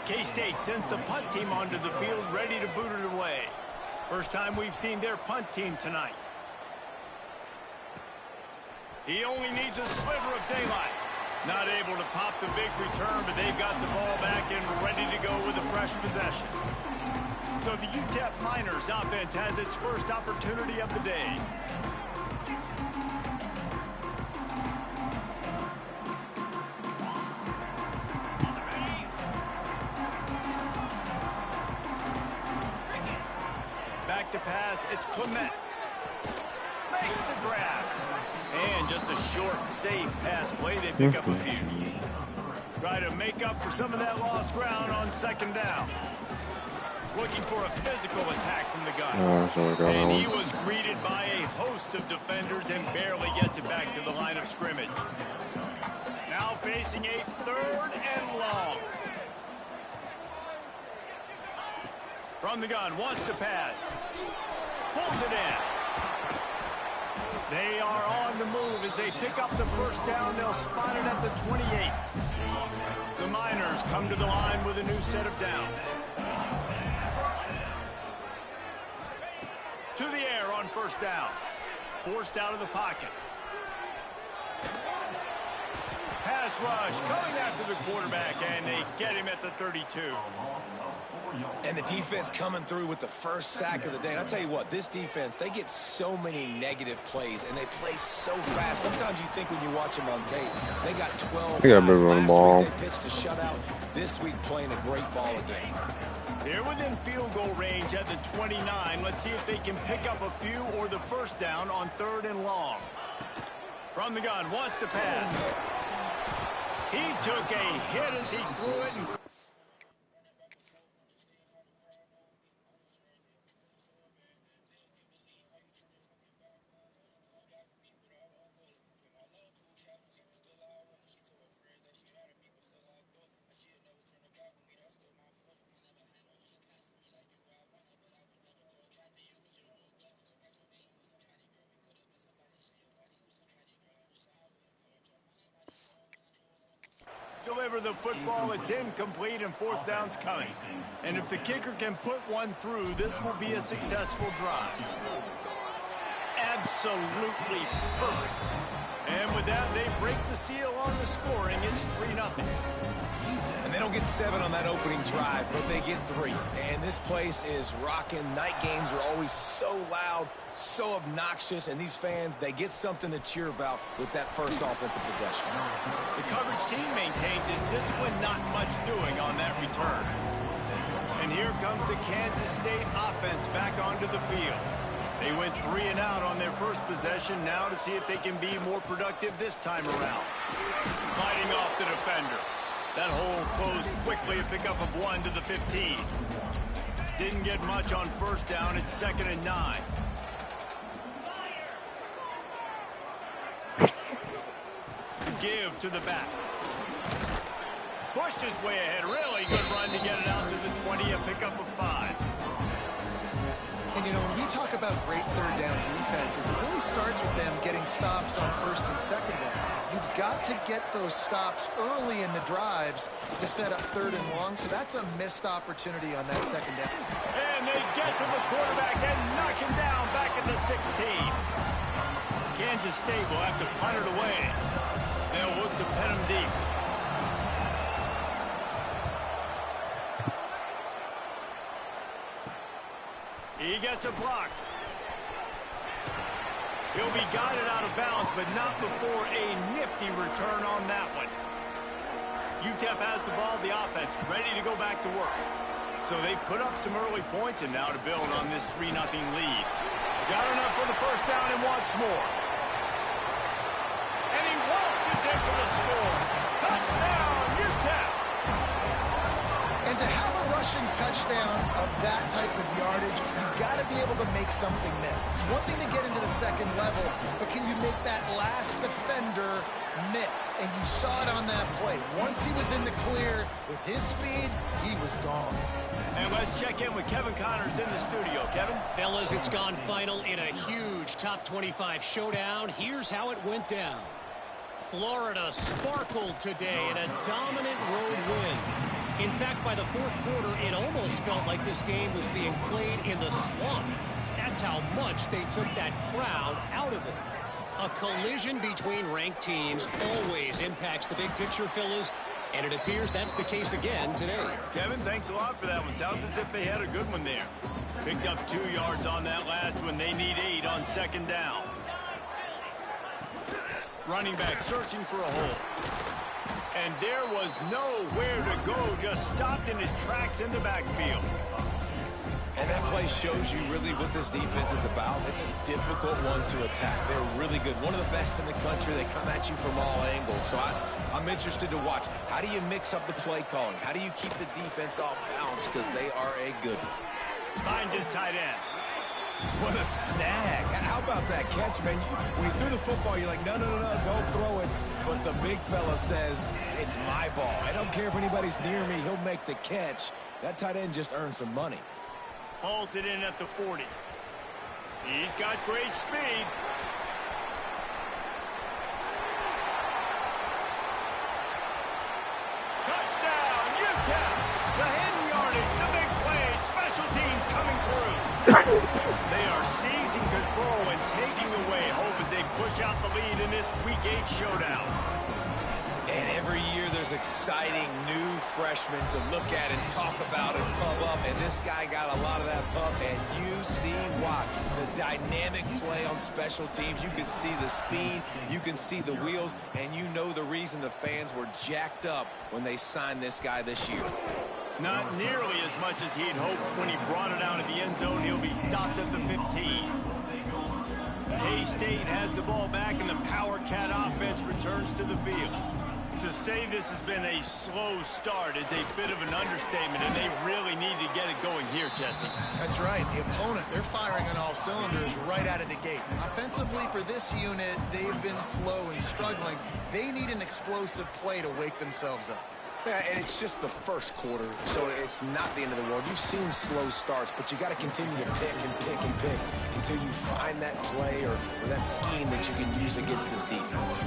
K-State sends the punt team onto the field, ready to boot it away. First time we've seen their punt team tonight. He only needs a sliver of daylight. Not able to pop the big return, but they've got the ball back and ready to go with a fresh possession. So the UTEP Miners offense has its first opportunity of the day. Back to pass, it's Clements. Makes the grab. And just a short, safe pass play. They pick up a few. Try to make up for some of that lost ground on second down. Looking for a physical attack from the gun. And he was greeted by a host of defenders and barely gets it back to the line of scrimmage. Now facing a 3rd and long. From the gun, wants to pass. Pulls it in. They are on the move as they pick up the first down. They'll spot it at the 28. The Miners come to the line with a new set of downs. To the air on first down. Forced out of the pocket. Pass rush coming after the quarterback, and they get him at the 32. And the defense coming through with the first sack of the day. And I'll tell you what, this defense, they get so many negative plays, and they play so fast. Sometimes you think when you watch them on tape, they got 12 They got guys. move on the ball. Last week they pitched a shutout. This week playing a great ball again. They're within field goal range at the 29. Let's see if they can pick up a few or the first down on 3rd and long. From the gun, wants to pass. He took a hit as he threw it. And deliver the football. It's incomplete and 4th down's coming. And if the kicker can put one through, this will be a successful drive. Absolutely perfect. And with that, they break the seal on the scoring. It's 3-0. And they don't get 7 on that opening drive, but they get 3. And this place is rocking. Night games are always so loud, so obnoxious, and these fans, they get something to cheer about with that first offensive possession. The coverage team maintains his discipline, not much doing on that return. And here comes the Kansas State offense back onto the field. They went 3 and out on their first possession, now to see if they can be more productive this time around. Fighting off the defender. That hole closed quickly, a pickup of 1 to the 15. Didn't get much on first down. It's 2nd and 9. Give to the back. Pushed his way ahead. Really good run to get it out to the 20, a pickup of 5. And, you know, when we talk about great third down defenses, it really starts with them getting stops on first and second down. You've got to get those stops early in the drives to set up 3rd and long, so that's a missed opportunity on that second down. And they get to the quarterback and knock him down back at the 16. Kansas State will have to punt it away. They'll look to pin him deep. He gets a block. He'll be guided out of bounds, but not before a nifty return on that one. UTEP has the ball, the offense ready to go back to work. So they've put up some early points and now to build on this 3-0 lead. Got enough for the first down and wants more. And he waltzes in for the score. Touchdown, UTEP! And to have a rushing touchdown of that type of yardage, you've got to be able to make something miss. It's one thing to get into the second level, but can you make that last defender miss? And you saw it on that play. Once he was in the clear with his speed, he was gone. And let's check in with Kevin Connors in the studio. Kevin? Fellas, it's gone final in a huge top 25 showdown. Here's how it went down. Florida sparkled today in a dominant road win. In fact, by the fourth quarter, it almost felt like this game was being played in the swamp. That's how much they took that crowd out of it. A collision between ranked teams always impacts the big picture, fellas, and it appears that's the case again today. Kevin, thanks a lot for that one. Sounds as if they had a good one there. Picked up 2 yards on that last one. They need 8 on second down. Running back searching for a hole. And there was nowhere to go, just stopped in his tracks in the backfield. And that play shows you really what this defense is about. It's a difficult one to attack. They're really good. One of the best in the country. They come at you from all angles. So I'm interested to watch. How do you mix up the play calling? How do you keep the defense off balance? Because they are a good one. Finds his tight end. What a snag. How about that catch, man? When he threw the football, you're like, no, don't throw it. But the big fella says, it's my ball. I don't care if anybody's near me. He'll make the catch. That tight end just earned some money. Hauls it in at the 40. He's got great speed. Touchdown, UTEP! The hidden yardage, the big play, special teams coming through. They are seizing control and taking away hope as they push out the lead in this Week 8 showdown. And every year there's exciting new freshmen to look at and talk about and pump up. And this guy got a lot of that pump. And you see why. The dynamic play on special teams. You can see the speed. You can see the wheels. And you know the reason the fans were jacked up when they signed this guy this year. Not nearly as much as he'd hoped when he brought it out of the end zone. He'll be stopped at the 15. K-State has the ball back and the Power Cat offense returns to the field. To say this has been a slow start is a bit of an understatement, and they really need to get it going here, Jesse. That's right. The opponent, they're firing on all cylinders right out of the gate. Offensively, for this unit, they've been slow and struggling. They need an explosive play to wake themselves up. Yeah, and it's just the first quarter, so it's not the end of the world. You've seen slow starts, but you got to continue to pick and pick and pick until you find that play or that scheme that you can use against this defense.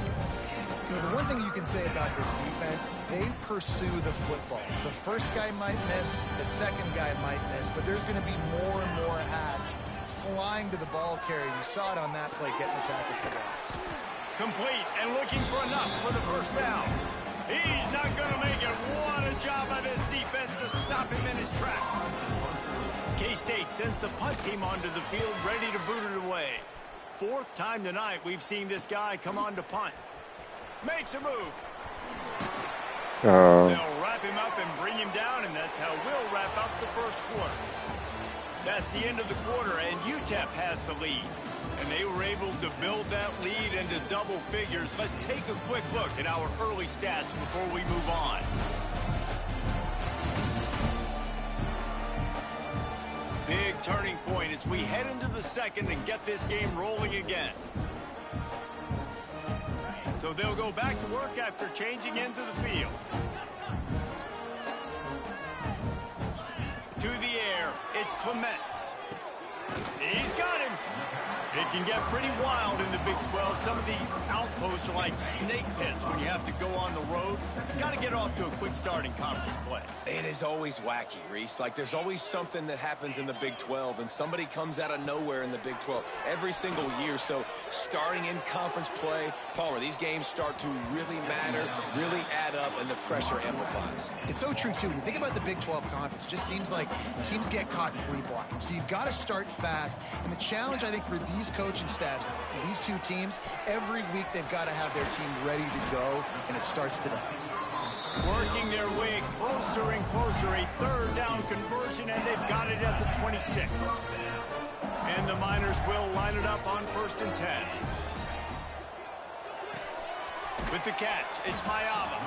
You know, the one thing you can say about this defense, they pursue the football. The first guy might miss, the second guy might miss, but there's going to be more and more hats flying to the ball carrier. You saw it on that play, getting the tackle for loss. Complete and looking for enough for the first down. He's not going to make it. What a job by this defense to stop him in his tracks. K-State sends the punt team onto the field, ready to boot it away. Fourth time tonight we've seen this guy come on to punt. Makes a move. They'll wrap him up and bring him down, and that's how we'll wrap up the first quarter. That's the end of the quarter, and UTEP has the lead. And they were able to build that lead into double figures. Let's take a quick look at our early stats before we move on. Big turning point as we head into the second and get this game rolling again. So they'll go back to work after changing into the field. To the air, it's Clements. He's got him. It can get pretty wild in the Big 12. Some of these outposts are like snake pits when you have to go on the road. Got to get off to a quick start in conference play. It is always wacky, Reese. Like, there's always something that happens in the Big 12, and somebody comes out of nowhere in the Big 12 every single year. So starting in conference play, Palmer, these games start to really matter, really add up, and the pressure amplifies. It's so true, too. When you think about the Big 12 conference, it just seems like teams get caught sleepwalking. So you've got to start fast. And the challenge, I think, for these coaching staffs, these two teams, every week they've got to have their team ready to go, and it starts today. Working their way closer and closer, a third down conversion, and they've got it at the 26. And the Miners will line it up on 1st and 10. With the catch, it's Mayaba.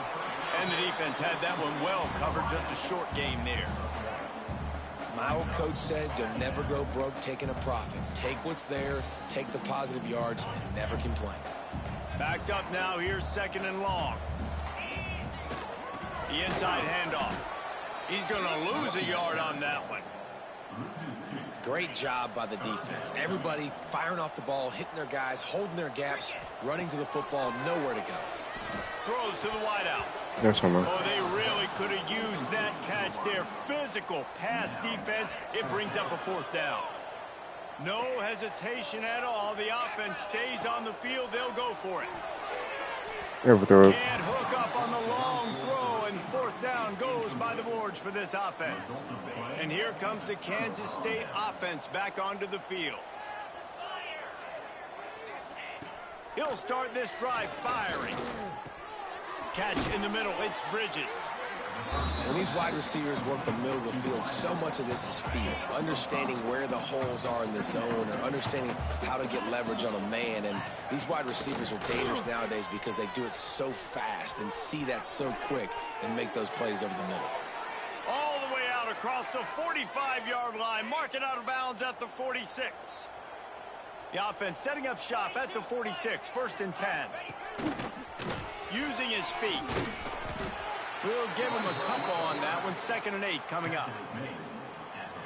And the defense had that one well covered, just a short game there. My old coach said you'll never go broke taking a profit. Take what's there, take the positive yards, and never complain. Backed up now, here's 2nd and long. The inside handoff. He's going to lose a yard on that one. Great job by the defense. Everybody firing off the ball, hitting their guys, holding their gaps, running to the football, nowhere to go. Throws to the wideout. That's Homer. Oh, they really could have used that catch there. Physical pass defense. It brings up a 4th down. No hesitation at all. The offense stays on the field. They'll go for it. Can't hook up on the long throw, and 4th down goes by the boards for this offense. And here comes the Kansas State offense back onto the field. He'll start this drive firing. Catch in the middle, it's Bridges. When these wide receivers work the middle of the field, so much of this is feel. Understanding where the holes are in the zone, or understanding how to get leverage on a man. And these wide receivers are dangerous nowadays because they do it so fast and see that so quick and make those plays over the middle. All the way out across the 45-yard line. Mark it out of bounds at the 46. The offense setting up shop at the 46. 1st and 10. Using his feet. We'll give him a couple on that one. 2nd and 8 coming up.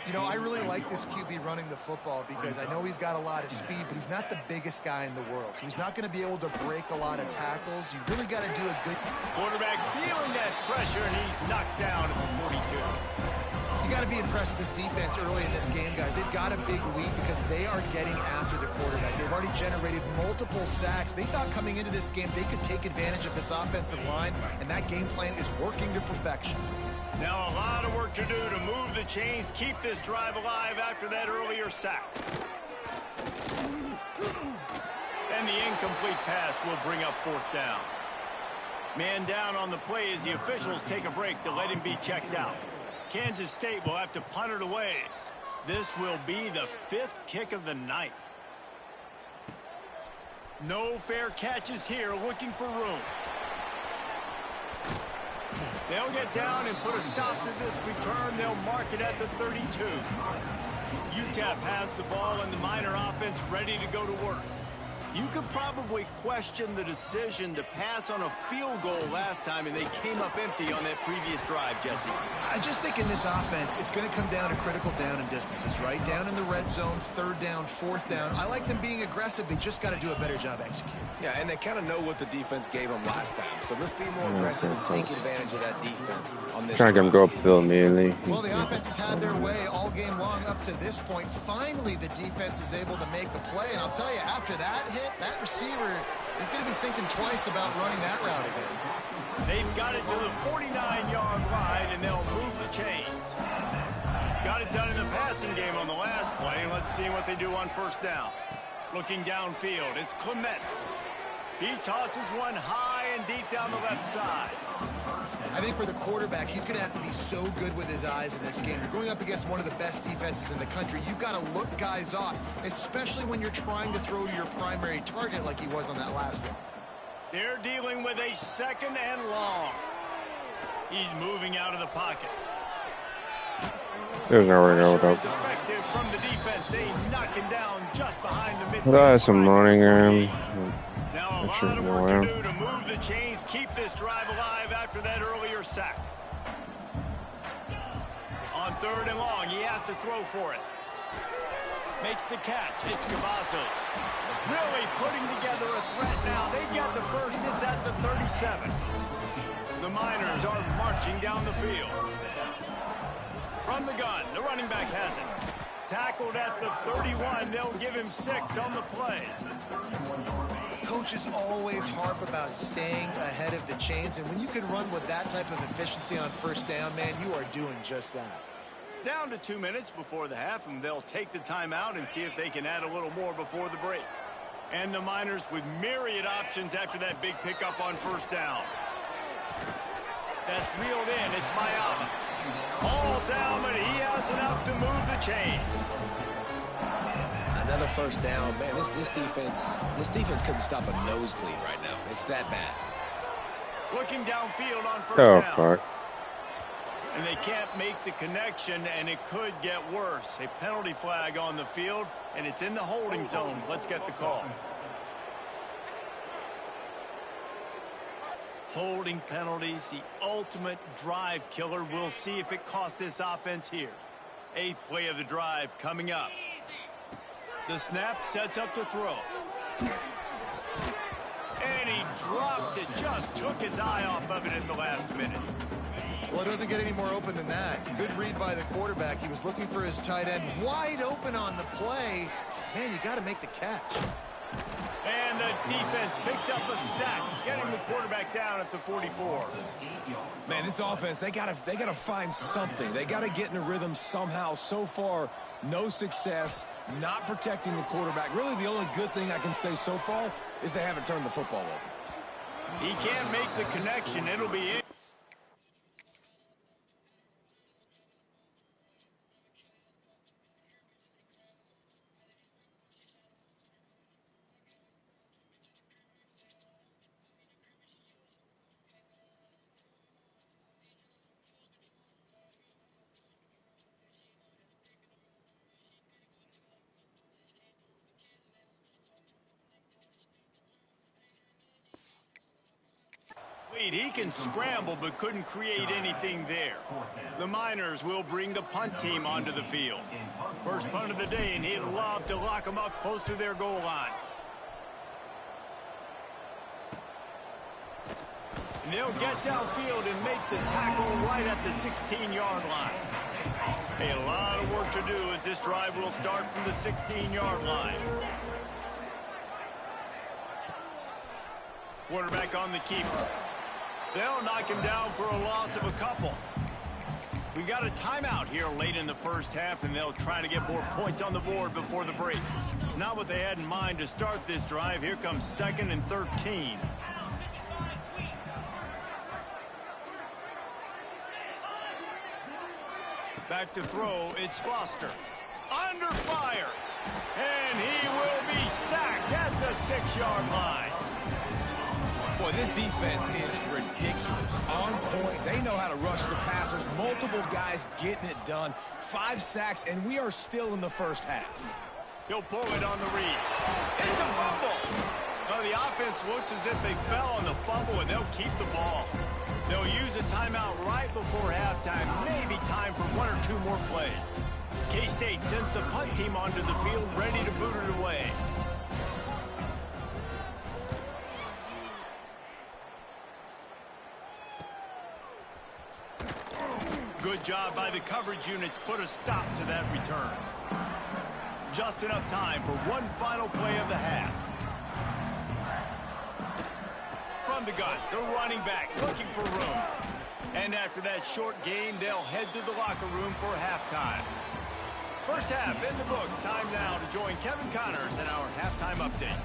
You know, I really like this QB running the football because I know he's got a lot of speed, but he's not the biggest guy in the world. So he's not going to be able to break a lot of tackles. You really got to do a good... Quarterback feeling that pressure, and he's knocked down at the 42. You got to be impressed with this defense early in this game, guys. They've got a big lead because they are getting after the quarterback. They've already generated multiple sacks. They thought coming into this game they could take advantage of this offensive line, and that game plan is working to perfection. Now a lot of work to do to move the chains, keep this drive alive after that earlier sack. And the incomplete pass will bring up 4th down. Man down on the play as the officials take a break to let him be checked out. Kansas State will have to punt it away. This will be the 5th kick of the night. No fair catches here, looking for room. They'll get down and put a stop to this return. They'll mark it at the 32. UTEP has the ball and the Miner offense ready to go to work. You could probably question the decision to pass on a field goal last time, and they came up empty on that previous drive, Jesse. I just think in this offense, it's going to come down to critical down and distances, right? Down in the red zone, 3rd down, 4th down. I like them being aggressive. They just got to do a better job executing. Yeah, and they kind of know what the defense gave them last time. So let's be more aggressive and take advantage of that defense on this Trying to get him go upfield immediately. Well, the offense has had their way all game long up to this point. Finally, the defense is able to make a play. And I'll tell you, after that hit, that receiver is going to be thinking twice about running that route again. They've got it to the 49-yard line, and they'll move the chains. Got it done in the passing game on the last play. Let's see what they do on 1st down. Looking downfield, it's Clements. He tosses one high and deep down the left side. I think for the quarterback, he's going to have to be so good with his eyes in this game. You're going up against one of the best defenses in the country. You've got to look guys off, especially when you're trying to throw to your primary target like he was on that last one. They're dealing with a 2nd and long. He's moving out of the pocket. There's nowhere to go with Pressure is that. effective from the defense. They knock him down just behind the midfield. That's some running game. Now a lot of work to do to move the chains, keep this drive alive after that earlier sack. On 3rd and long, he has to throw for it. Makes the catch. It's Cavazos. Really putting together a threat now. They get the first. It's at the 37. The Miners are marching down the field. From the gun, the running back has it. Tackled at the 31. They'll give him 6 on the play. Coaches always harp about staying ahead of the chains, and when you can run with that type of efficiency on 1st down, man, you are doing just that. Down to 2 minutes before the half, and they'll take the timeout and see if they can add a little more before the break. And the Miners with myriad options after that big pickup on 1st down. That's reeled in. It's Mayama. All down, but he has enough to move the chains. Another 1st down. Man, this defense couldn't stop a nosebleed right now. It's that bad. Looking downfield on 1st Oh, down. fuck. And they can't make the connection, and it could get worse. A penalty flag on the field, and it's in the holding zone. Let's get the call. Holding penalties, the ultimate drive killer. We'll see if it costs this offense here. 8th play of the drive coming up. The snap sets up to throw. And he drops it. Just took his eye off of it in the last minute. Well, it doesn't get any more open than that. Good read by the quarterback. He was looking for his tight end wide open on the play. Man, you got to make the catch. And the defense picks up a sack, getting the quarterback down at the 44. Man, this offense, they gotta find something. They gotta get in a rhythm somehow. So far, no success, not protecting the quarterback. Really, the only good thing I can say so far is they haven't turned the football over. He can't make the connection. It'll be in. He can scramble but couldn't create anything there. The Miners will bring the punt team onto the field. First punt of the day, and he'd love to lock them up close to their goal line. And they'll get downfield and make the tackle right at the 16-yard line. A lot of work to do as this drive will start from the 16-yard line. Quarterback on the keeper. They'll knock him down for a loss of a couple. We got a timeout here late in the first half, and they'll try to get more points on the board before the break. Not what they had in mind to start this drive. Here comes 2nd and 13. Back to throw, it's Foster. Under fire. And he will be sacked at the 6-yard line. Boy, this defense is ridiculous. On point. They know how to rush the passers. Multiple guys getting it done. 5 sacks, and we are still in the first half. He'll pull it on the read. It's a fumble. Well, the offense looks as if they fell on the fumble, and they'll keep the ball. They'll use a timeout right before halftime. Maybe time for 1 or 2 more plays. K-State sends the punt team onto the field, ready to boot it away. Good job by the coverage unit to put a stop to that return. Just enough time for one final play of the half. From the gun, the running back looking for room. And after that short game, they'll head to the locker room for halftime. First half in the books. Time now to join Kevin Connors in our halftime update.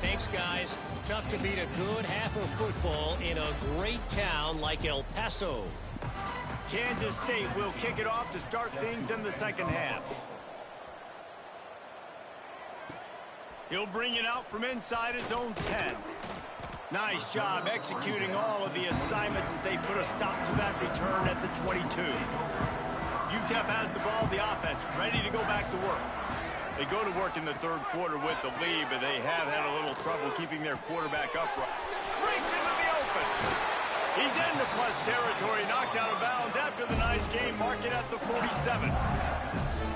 Thanks, guys. Tough to beat a good half of football in a great town like El Paso. Kansas State will kick it off to start things in the second half. He'll bring it out from inside his own 10. Nice job executing all of the assignments as they put a stop to that return at the 22. UTEP has the ball, the offense, ready to go back to work. They go to work in the third quarter with the lead, but they have had a little trouble keeping their quarterback upright. Breaks into the open. He's into plus territory, knocked out of bounds after the nice game, marking at the 47.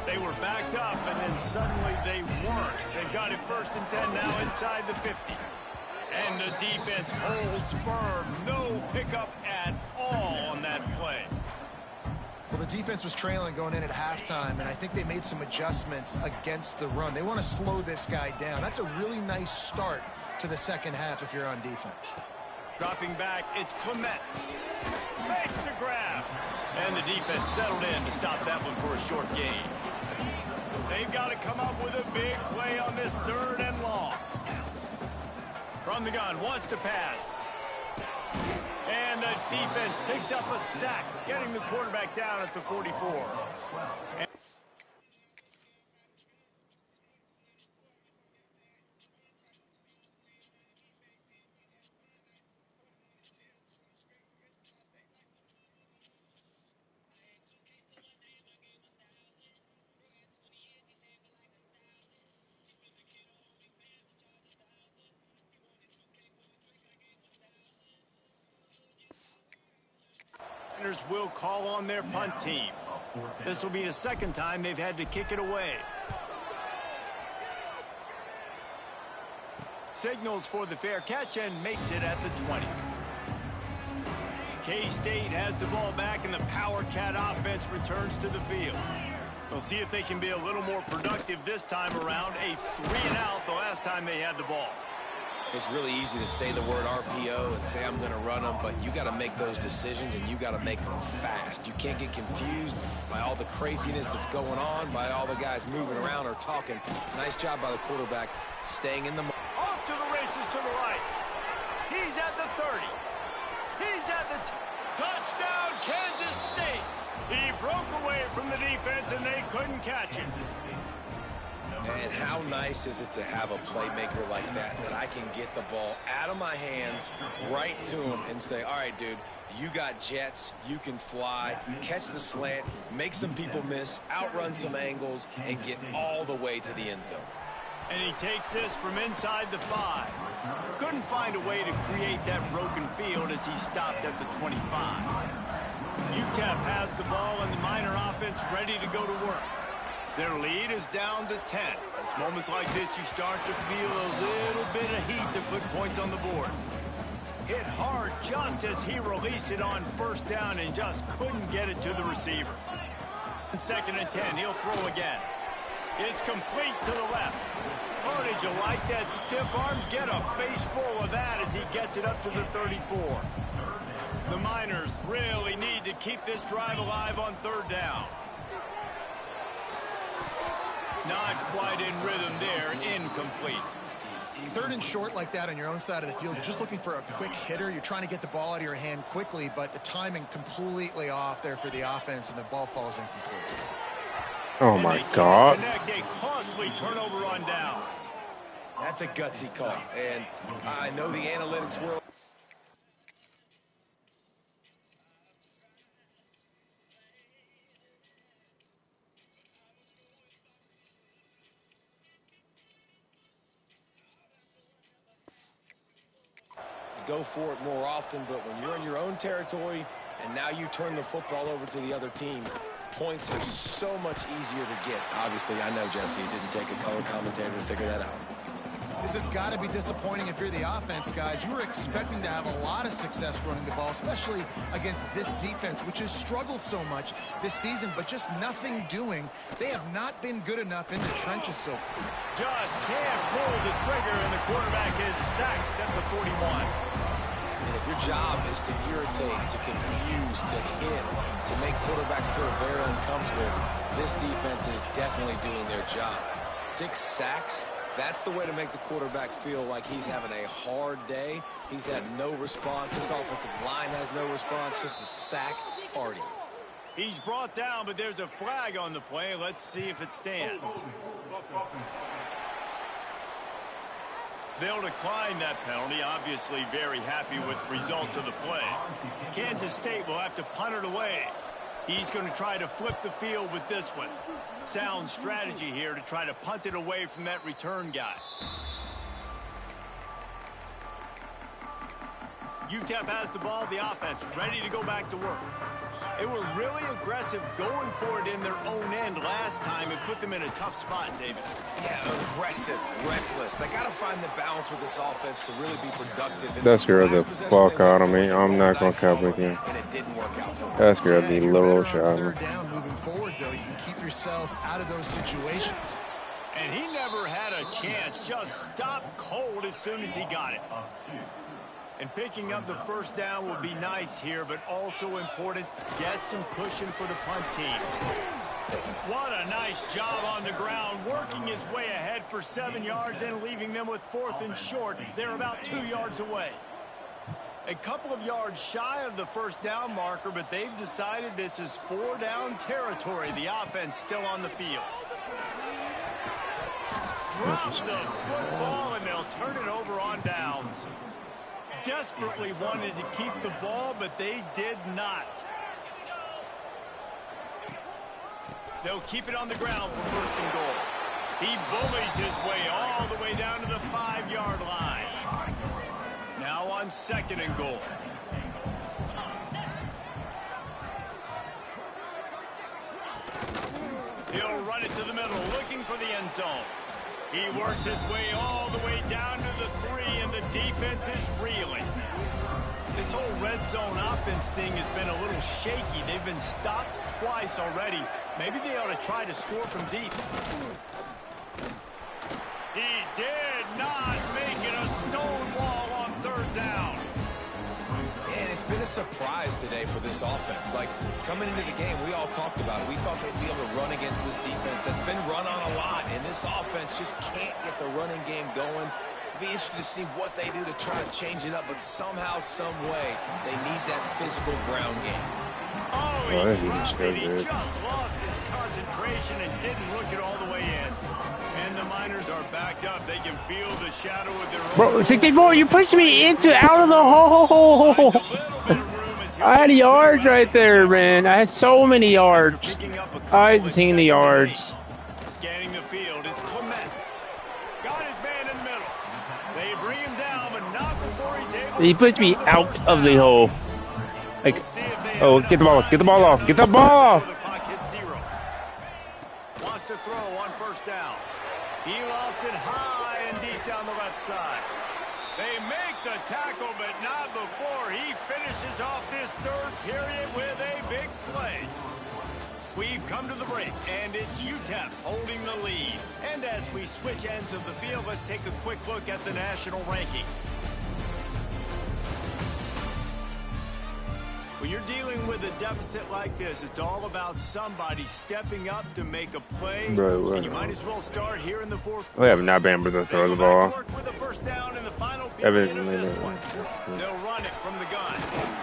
They were backed up, and then suddenly they weren't. They've got it 1st and 10 now inside the 50. And the defense holds firm. No pickup at all on that play. Well, the defense was trailing going in at halftime, and I think they made some adjustments against the run. They want to slow this guy down. That's a really nice start to the second half if you're on defense. Dropping back, it's Clements. Makes the grab. And the defense settled in to stop that one for a short gain. They've got to come up with a big play on this 3rd and long. From the gun, wants to pass. And the defense picks up a sack, getting the quarterback down at the 44. Will call on their punt team. This will be the second time they've had to kick it away. Signals for the fair catch and makes it at the 20. K-State has the ball back and the Power Cat offense returns to the field. We'll see if they can be a little more productive this time around. A 3-and-out the last time they had the ball. It's really easy to say the word RPO and say I'm going to run them, but you got to make those decisions and you got to make them fast. You can't get confused by all the craziness that's going on, by all the guys moving around or talking. Nice job by the quarterback staying in the... Off to the races to the right. He's at the 30. He's at the... Touchdown, Kansas State. He broke away from the defense and they couldn't catch him. And how nice is it to have a playmaker like that I can get the ball out of my hands right to him and say, all right, dude, you got jets, you can fly, catch the slant, make some people miss, outrun some angles, and get all the way to the end zone. And he takes this from inside the 5. Couldn't find a way to create that broken field as he stopped at the 25. UTEP has the ball and the Miner offense ready to go to work. Their lead is down to 10. It's moments like this you start to feel a little bit of heat to put points on the board. Hit hard just as he released it on 1st down and just couldn't get it to the receiver. 2nd and 10, he'll throw again. It's complete to the left. Oh, did you like that stiff arm? Get a face full of that as he gets it up to the 34. The Miners really need to keep this drive alive on 3rd down. Not quite in rhythm there, incomplete. 3rd and short like that on your own side of the field, you're just looking for a quick hitter. You're trying to get the ball out of your hand quickly, but the timing completely off there for the offense, and the ball falls incomplete. Oh, my God. Connect a costly turnover on downs. That's a gutsy call, and I know the analytics world. Go for it more often, but when you're in your own territory and now you turn the football over to the other team, points are so much easier to get. Obviously, I know, Jesse, it didn't take a color commentator to figure that out. This has got to be disappointing if you're the offense, guys. You were expecting to have a lot of success running the ball, especially against this defense, which has struggled so much this season, but just nothing doing. They have not been good enough in the trenches so far. Just can't pull the trigger, and the quarterback is sacked at the 41. And if your job is to irritate, to confuse, to hit, to make quarterbacks feel very uncomfortable, this defense is definitely doing their job. 6 sacks That's the way to make the quarterback feel like he's having a hard day. He's had no response. This offensive line has no response. Just a sack party. He's brought down, but there's a flag on the play. Let's see if it stands. They'll decline that penalty. Obviously very happy with the results of the play. Kansas State will have to punt it away. He's going to try to flip the field with this one. Sound strategy here to try to punt it away from that return guy. UTEP has the ball, the offense ready to go back to work. They were really aggressive going for it in their own end last time. It put them in a tough spot, David. Yeah, aggressive, reckless. They got to find the balance with this offense to really be productive. That's good. The ball caught on me. I'm not going to cover again. And it didn't work out for them. That's good. The little shot. Third down moving forward, though, you can keep yourself out of those situations. And he never had a chance. Just stopped cold as soon as he got it. And picking up the first down will be nice here, but also important, get some cushion for the punt team. What a nice job on the ground, working his way ahead for 7 yards and leaving them with 4th and short. They're about 2 yards away. A couple of yards shy of the first down marker, but they've decided this is 4-down territory. The offense still on the field. Drop the football, and they'll turn it over on downs. Desperately wanted to keep the ball, but they did not. They'll keep it on the ground for 1st and goal. He bullies his way all the way down to the 5-yard line. Now on 2nd and goal. He'll run it to the middle, looking for the end zone. He works his way all the way down to the 3, and the defense is reeling. This whole red zone offense thing has been a little shaky. They've been stopped twice already. Maybe they ought to try to score from deep. He did not make it a stonewall on 3rd down. And it's been a surprise today for this offense. Like, coming into the game, we all talked about it. We thought they'd be able to run against this defense that's been run on a lot, and this offense just can't get the running game going. It'll be interesting to see what they do to try to change it up, but somehow, some way, they need that physical ground game. Oh, he dropped it. He just lost his concentration and didn't look it all the way in. And the Miners are backed up. They can feel the shadow of their own. Bro, 64, you pushed me out of the hole. I had yards right there, man. I had so many yards. I seen the yards. Scanning the field, it's Clements. Got his man in the middle. They bring him down, but not before he's able. He pushed me out of the hole. Like, oh, get the ball off. Get the ball off. Get the ball off. The clock hits 0. Wants to throw on 1st down. He lofts it high and deep down the left side. They make the tackle, but not before he finishes off this 3rd period with a big play. We've come to the break, and it's UTEP holding the lead. And as we switch ends of the field, let's take a quick look at the national rankings. When you're dealing with a deficit like this, it's all about somebody stepping up to make a play. Bro, and you might as well start here in the 4th quarter. We have not been able to throw the ball. With a 1st down in the final period of this one. They'll run it from the gun.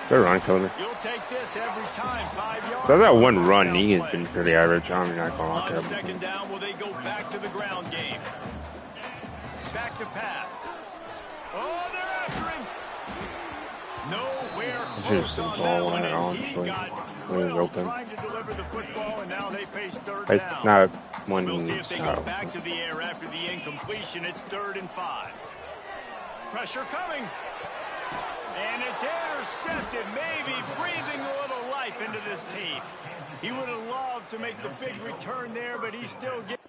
They're run killer. You'll take this every time, 5 yards. So that one run, he has been pretty average. I'm not going On to 2nd down, will they go back to the ground game? Back to pass. Oh, they're after him. Nowhere close on that one as he got drilled trying to deliver the football, and now they face 3rd down. Not one. We'll see if they go back to the air after the incompletion. It's 3rd and 5. Pressure coming. And it's intercepted, maybe breathing a little life into this team. He would have loved to make the big return there, but he still gets...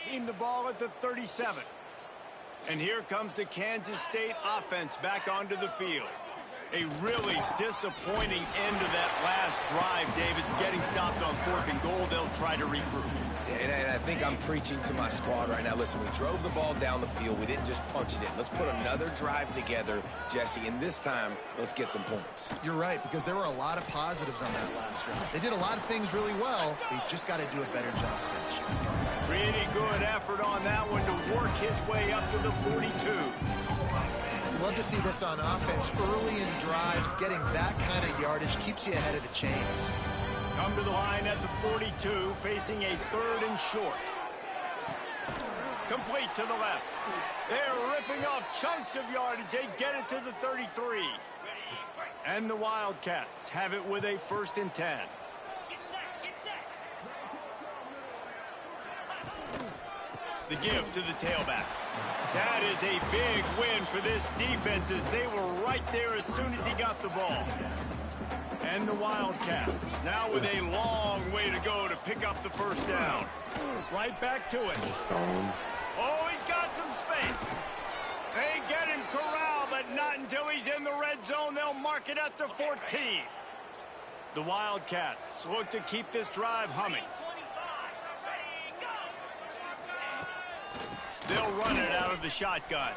Team the ball at the 37. And here comes the Kansas State offense back onto the field. A really disappointing end to that last drive, David. Getting stopped on 4th and goal, they'll try to regroup. And I think I'm preaching to my squad right now. Listen, we drove the ball down the field. We didn't just punch it in. Let's put another drive together, Jesse, and this time, let's get some points. You're right, because there were a lot of positives on that last drive. They did a lot of things really well. They just got to do a better job finishing. Pretty good effort on that one to work his way up to the 42. Love to see this on offense. Early in drives, getting that kind of yardage keeps you ahead of the chains. Come to the line at the 42, facing a 3rd and short. Complete to the left. They're ripping off chunks of yardage. They get it to the 33. And the Wildcats have it with a 1st and 10. The give to the tailback. That is a big win for this defense as they were right there as soon as he got the ball. And the Wildcats now with a long way to go to pick up the 1st down. Right back to it. Oh, he's got some space. They get him corralled, but not until he's in the red zone. They'll mark it at the 14. The Wildcats look to keep this drive humming. They'll run it out of the shotgun.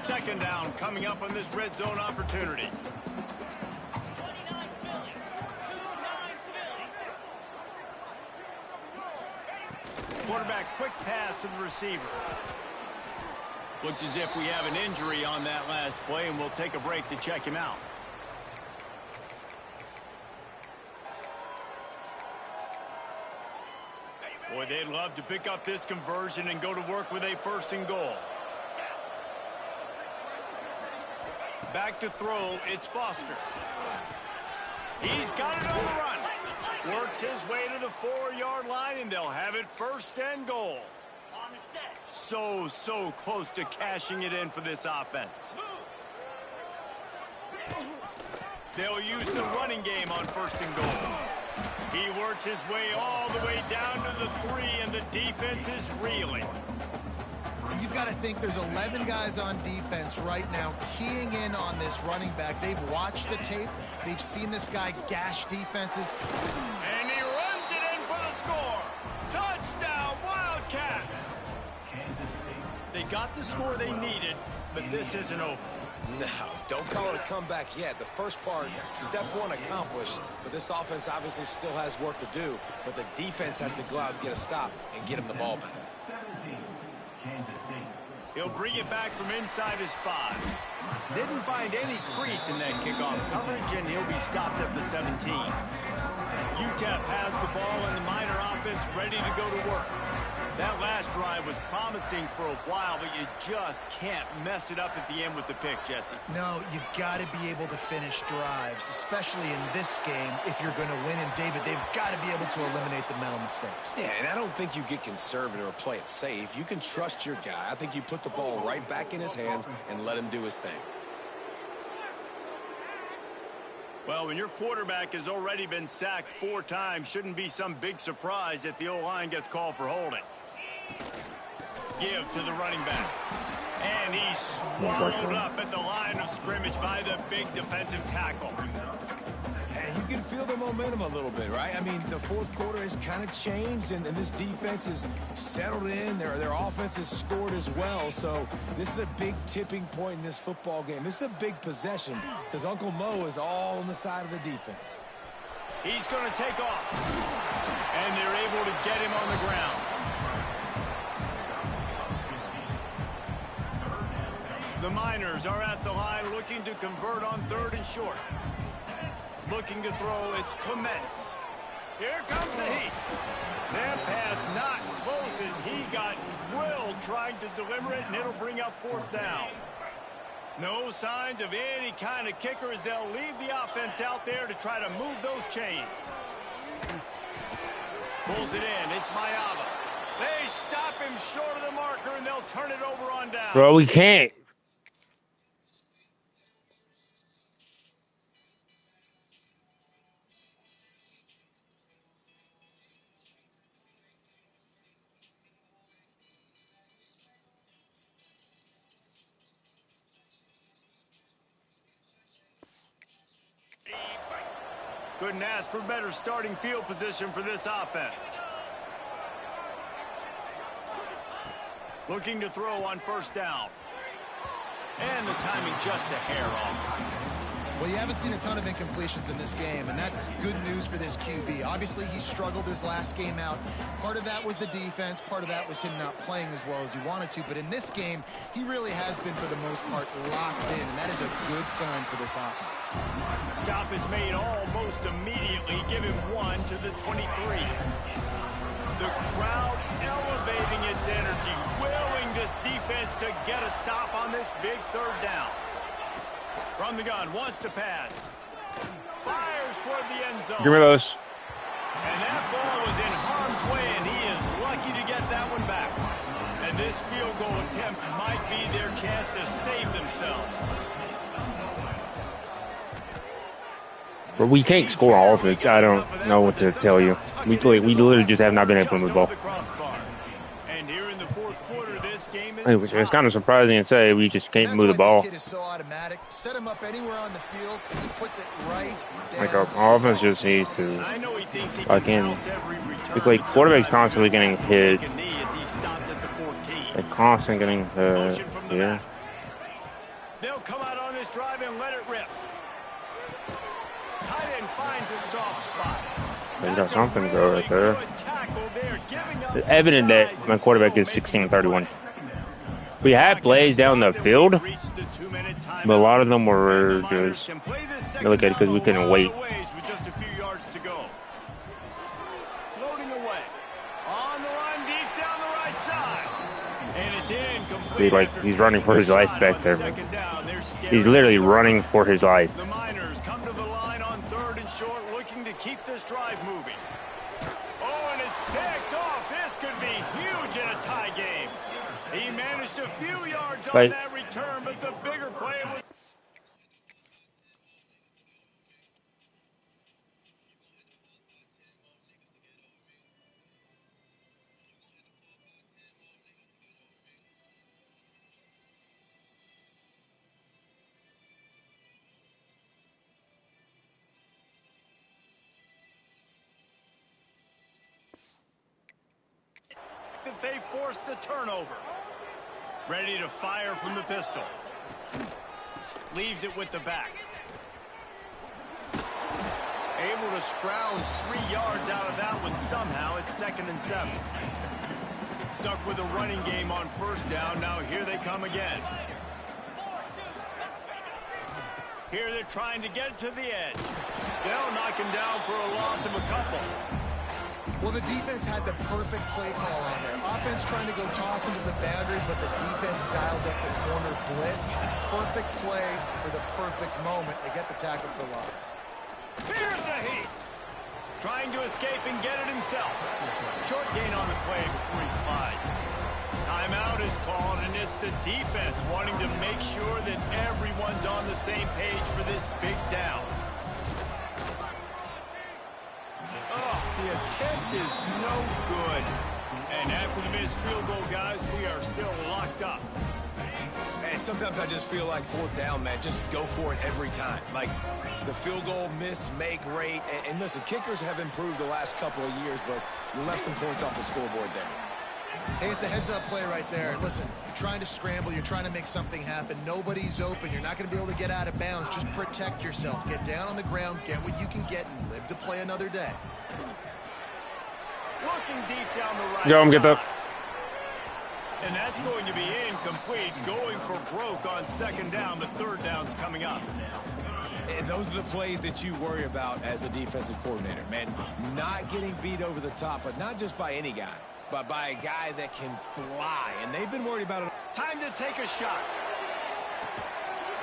Second down coming up on this red zone opportunity. Quarterback quick pass to the receiver. Looks as if we have an injury on that last play, and we'll take a break to check him out. Boy, they'd love to pick up this conversion and go to work with a 1st and goal. Back to throw, it's Foster. He's got it on the run. Works his way to the 4-yard line, and they'll have it 1st and goal. So close to cashing it in for this offense. They'll use the running game on 1st and goal. He works his way all the way down to the 3, and the defense is reeling. You've got to think there's 11 guys on defense right now keying in on this running back. They've watched the tape. They've seen this guy gash defenses. And he runs it in for the score. Touchdown, Wildcats. They got the score they needed, but this isn't over. No, don't call it a comeback yet. The first part, step 1 accomplished, but this offense obviously still has work to do, but the defense has to go out and get a stop and get him the ball back. He'll bring it back from inside his 5. Didn't find any crease in that kickoff coverage, and he'll be stopped at the 17. UTEP has the ball, and the Miner offense ready to go to work. That last drive was promising for a while, but you just can't mess it up at the end with the pick, Jesse. No, you got to be able to finish drives, especially in this game if you're going to win. And, David, they've got to be able to eliminate the mental mistakes. Yeah, and I don't think you get conservative or play it safe. You can trust your guy. I think you put the ball right back in his hands and let him do his thing. Well, when your quarterback has already been sacked 4 times, shouldn't be some big surprise if the O-line gets called for holding. Give to the running back. And he's swallowed up at the line of scrimmage by the big defensive tackle. And you can feel the momentum a little bit, right? I mean, the 4th quarter has kind of changed, and this defense is settled in. Their offense has scored as well. So this is a big tipping point in this football game. This is a big possession because Uncle Mo is all on the side of the defense. He's going to take off. And they're able to get him on the ground. The Miners are at the line looking to convert on 3rd and short. Looking to throw, it's Clements. Here comes the heat. That pass not close as he got drilled trying to deliver it, and it'll bring up 4th down. No signs of any kind of kicker as they'll leave the offense out there to try to move those chains. Pulls it in. It's Mayava. They stop him short of the marker, and they'll turn it over on down. Bro, we can't. Couldn't ask for better starting field position for this offense. Looking to throw on first down. And the timing just a hair off. Well, you haven't seen a ton of incompletions in this game, and that's good news for this QB. Obviously, he struggled his last game out. Part of that was the defense. Part of that was him not playing as well as he wanted to. But in this game, he really has been, for the most part, locked in, and that is a good sign for this offense. Stop is made almost immediately. Give him 1 to the 23. The crowd elevating its energy, willing this defense to get a stop on this big third down. From the gun, wants to pass. Fires toward the end zone. Give me those. And that ball was in harm's way, and he is lucky to get that one back. And this field goal attempt might be their chance to save themselves. But we can't score on offense. I don't know what to tell you. We literally just have not been able to move the ball. And here in the fourth quarter, this game is Anyway, it's kind of surprising to say we just can't move the ball. This kid is so automatic. Set him up anywhere on the field, and he puts it right down. Like our offense just needs to. I know he thinks he Again, house every return. it's like quarterback's constantly getting hit. Take a knee as he stopped at the 14. They're constantly getting Motion from the yeah. back. They'll come out on this drive and let it rip. Tight end finds a soft spot. They got something to go right there. It's evident that my quarterback is 16-31. We had plays down the field, but a lot of them were just really good because we couldn't wait. Just a few yards to go. Floating away. On the run deep down the right side. And it's incomplete. He's running for his life back there. He's literally running for his life. The Miners come to the line on third and short, looking to keep this drive moving. Oh, and it's picked off. This could be huge in a tie game. He managed a few yards on that return, but the bigger play was... if they force the turnover. Ready to fire from the pistol. Leaves it with the back. Able to scrounge 3 yards out of that one somehow. It's 2nd and 7. Stuck with a running game on first down. Now here they come again. Here they're trying to get to the edge. They'll knock him down for a loss of a couple. Well, the defense had the perfect play call on there. Offense trying to go toss into the boundary, but the defense dialed up the corner blitz. Perfect play for the perfect moment. They get the tackle for loss. Here's the heat. Trying to escape and get it himself. Short gain on the play before he slides. Timeout is called, and it's the defense wanting to make sure that everyone's on the same page for this big down. Oh, the attempt is no good. And after the missed field goal, guys, we are still locked up. Man, sometimes I just feel like fourth down, man. Just go for it every time. Like the field goal miss, make rate. And listen, kickers have improved the last couple of years, but you left some points off the scoreboard there. Hey, it's a heads-up play right there. Listen, you're trying to scramble. You're trying to make something happen. Nobody's open. You're not going to be able to get out of bounds. Just protect yourself. Get down on the ground, get what you can get, and live to play another day. Looking deep down the right Go and get side. that. And that's going to be incomplete. Going for broke on second down. The third down's coming up. And those are the plays that you worry about as a defensive coordinator, man. Not getting beat over the top, but not just by any guy, but by a guy that can fly. And they've been worried about it. Time to take a shot.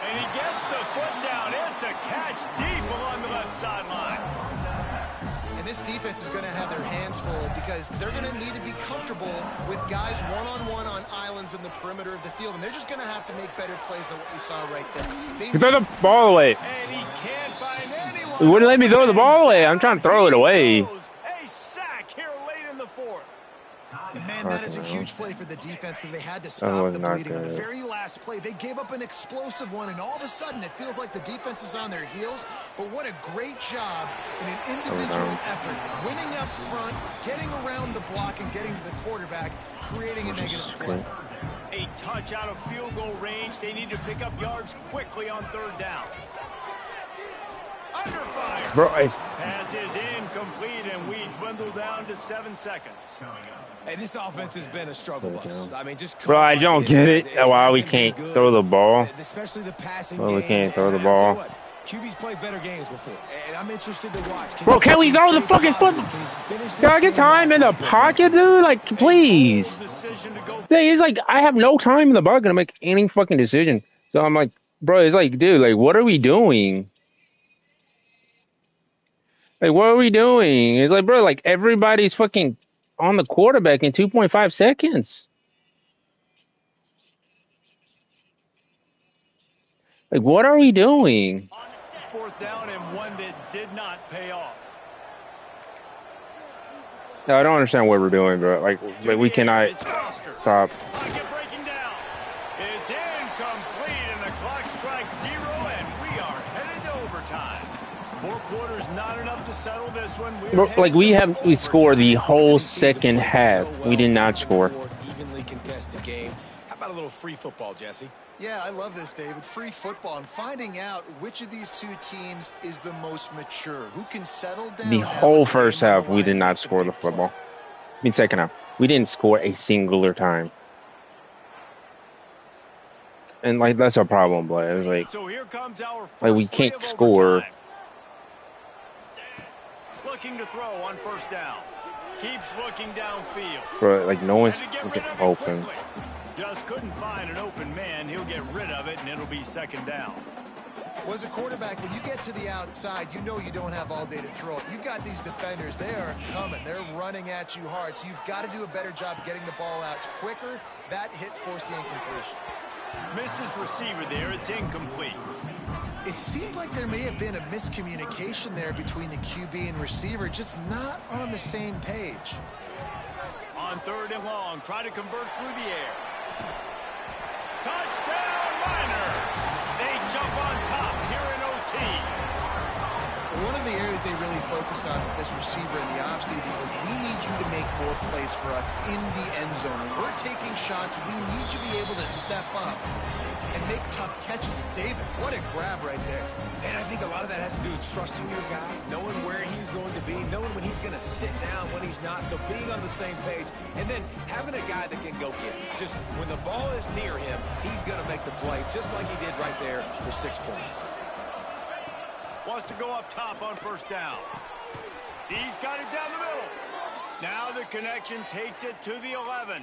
And he gets the foot down. It's a catch deep along the left sideline. And this defense is going to have their hands full because they're going to need to be comfortable with guys one-on-one on islands in the perimeter of the field. And they're just going to have to make better plays than what we saw right there. Throw the ball away. And he can't find anyone. He wouldn't let me throw the ball away. I'm trying to throw it away. A sack here late in the fourth. And man, And that is a huge play for the defense because they had to That stop was the not bleeding. On the good. very last play, they gave up an explosive one, and all of a sudden it feels like the defense is on their heels. But what a great job in an individual effort, winning up front, getting around the block, and getting to the quarterback, creating a negative play. A touch out of field goal range. They need to pick up yards quickly on third down. Under fire. Bro, Pass is incomplete, and we dwindle down to 7 seconds. Hey, this offense has been a struggle bus. I mean, just bro, I don't get it. Why we can't throw the ball. Especially the passing Well, we game. can't throw the And I'll tell you ball. what, QB's played better games before, and I'm interested to watch. Bro, can we go to the fucking football? Can I get time in the pocket, dude? Like, please. Thing is, like, I have no time in the pocket to make any fucking decision. So I'm like, bro, it's like, dude, like, what are we doing? Like, what are we doing? It's like, bro, like, everybody's fucking on the quarterback in 2.5 seconds. Like, what are we doing? Fourth down and one that did not pay off. No, I don't understand what we're doing, bro. Like we cannot stop. Pocket breaking down. It's incomplete, and the clock strikes 0, and we are headed to overtime. 4 quarters not enough to settle this one. Bro, like we scored the whole second half. We did not score. Evenly contested game. How about a little free football, Jesse? Yeah, I love this, David. Free football. I'm finding out which of these two teams is the most mature. Who can settle down? The whole first half, we did not score the football. I mean, second half, we didn't score a singular time. And, like, that's our problem, but it was like, so here comes our like we can't score. Looking to throw on first down. Keeps looking downfield. Bro, like, no one's open. Just couldn't find an open man. He'll get rid of it, and it'll be second down. Well, as a quarterback, when you get to the outside, you know you don't have all day to throw it. You've got these defenders. They are coming. They're running at you hard. So you've got to do a better job getting the ball out quicker. That hit forced the incompletion. Missed his receiver there. It's incomplete. It seemed like there may have been a miscommunication there between the QB and receiver, just not on the same page. On third and long, try to convert through the air. Touchdown, Niners! They jump on top here in OT. One of the areas they really focused on with this receiver in the offseason was we need you to make more plays for us in the end zone. When we're taking shots, we need you to be able to step up and make tough catches. And David, what a grab right there. And I think a lot of that has to do with trusting your guy, knowing where he's going to be, knowing when he's going to sit down, when he's not. So being on the same page, and then having a guy that can go get it. Just when the ball is near him, he's going to make the play, just like he did right there for 6 points. Wants to go up top on first down. He's got it down the middle. Now the connection takes it to the 11.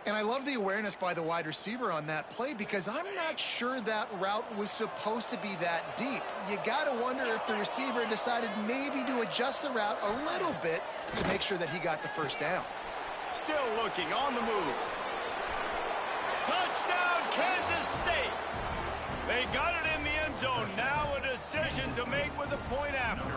And I love the awareness by the wide receiver on that play because I'm not sure that route was supposed to be that deep. You got to wonder if the receiver decided maybe to adjust the route a little bit to make sure that he got the first down. Still looking on the move. Touchdown, Kansas State. They got it in the end zone. Now a decision to make with a point after.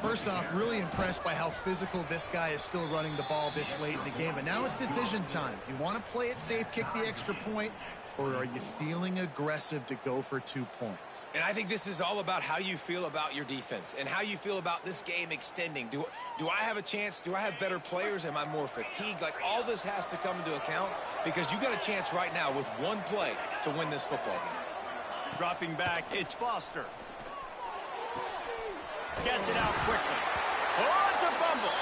First off, really impressed by how physical this guy is still running the ball this late in the game. But now it's decision time. You want to play it safe, kick the extra point, or are you feeling aggressive to go for 2 points? And I think this is all about how you feel about your defense and how you feel about this game extending. Do I have a chance? Do I have better players? Am I more fatigued? Like, all this has to come into account because you got a chance right now with one play to win this football game. Dropping back, it's Foster. Gets it out quickly. Oh, it's a fumble.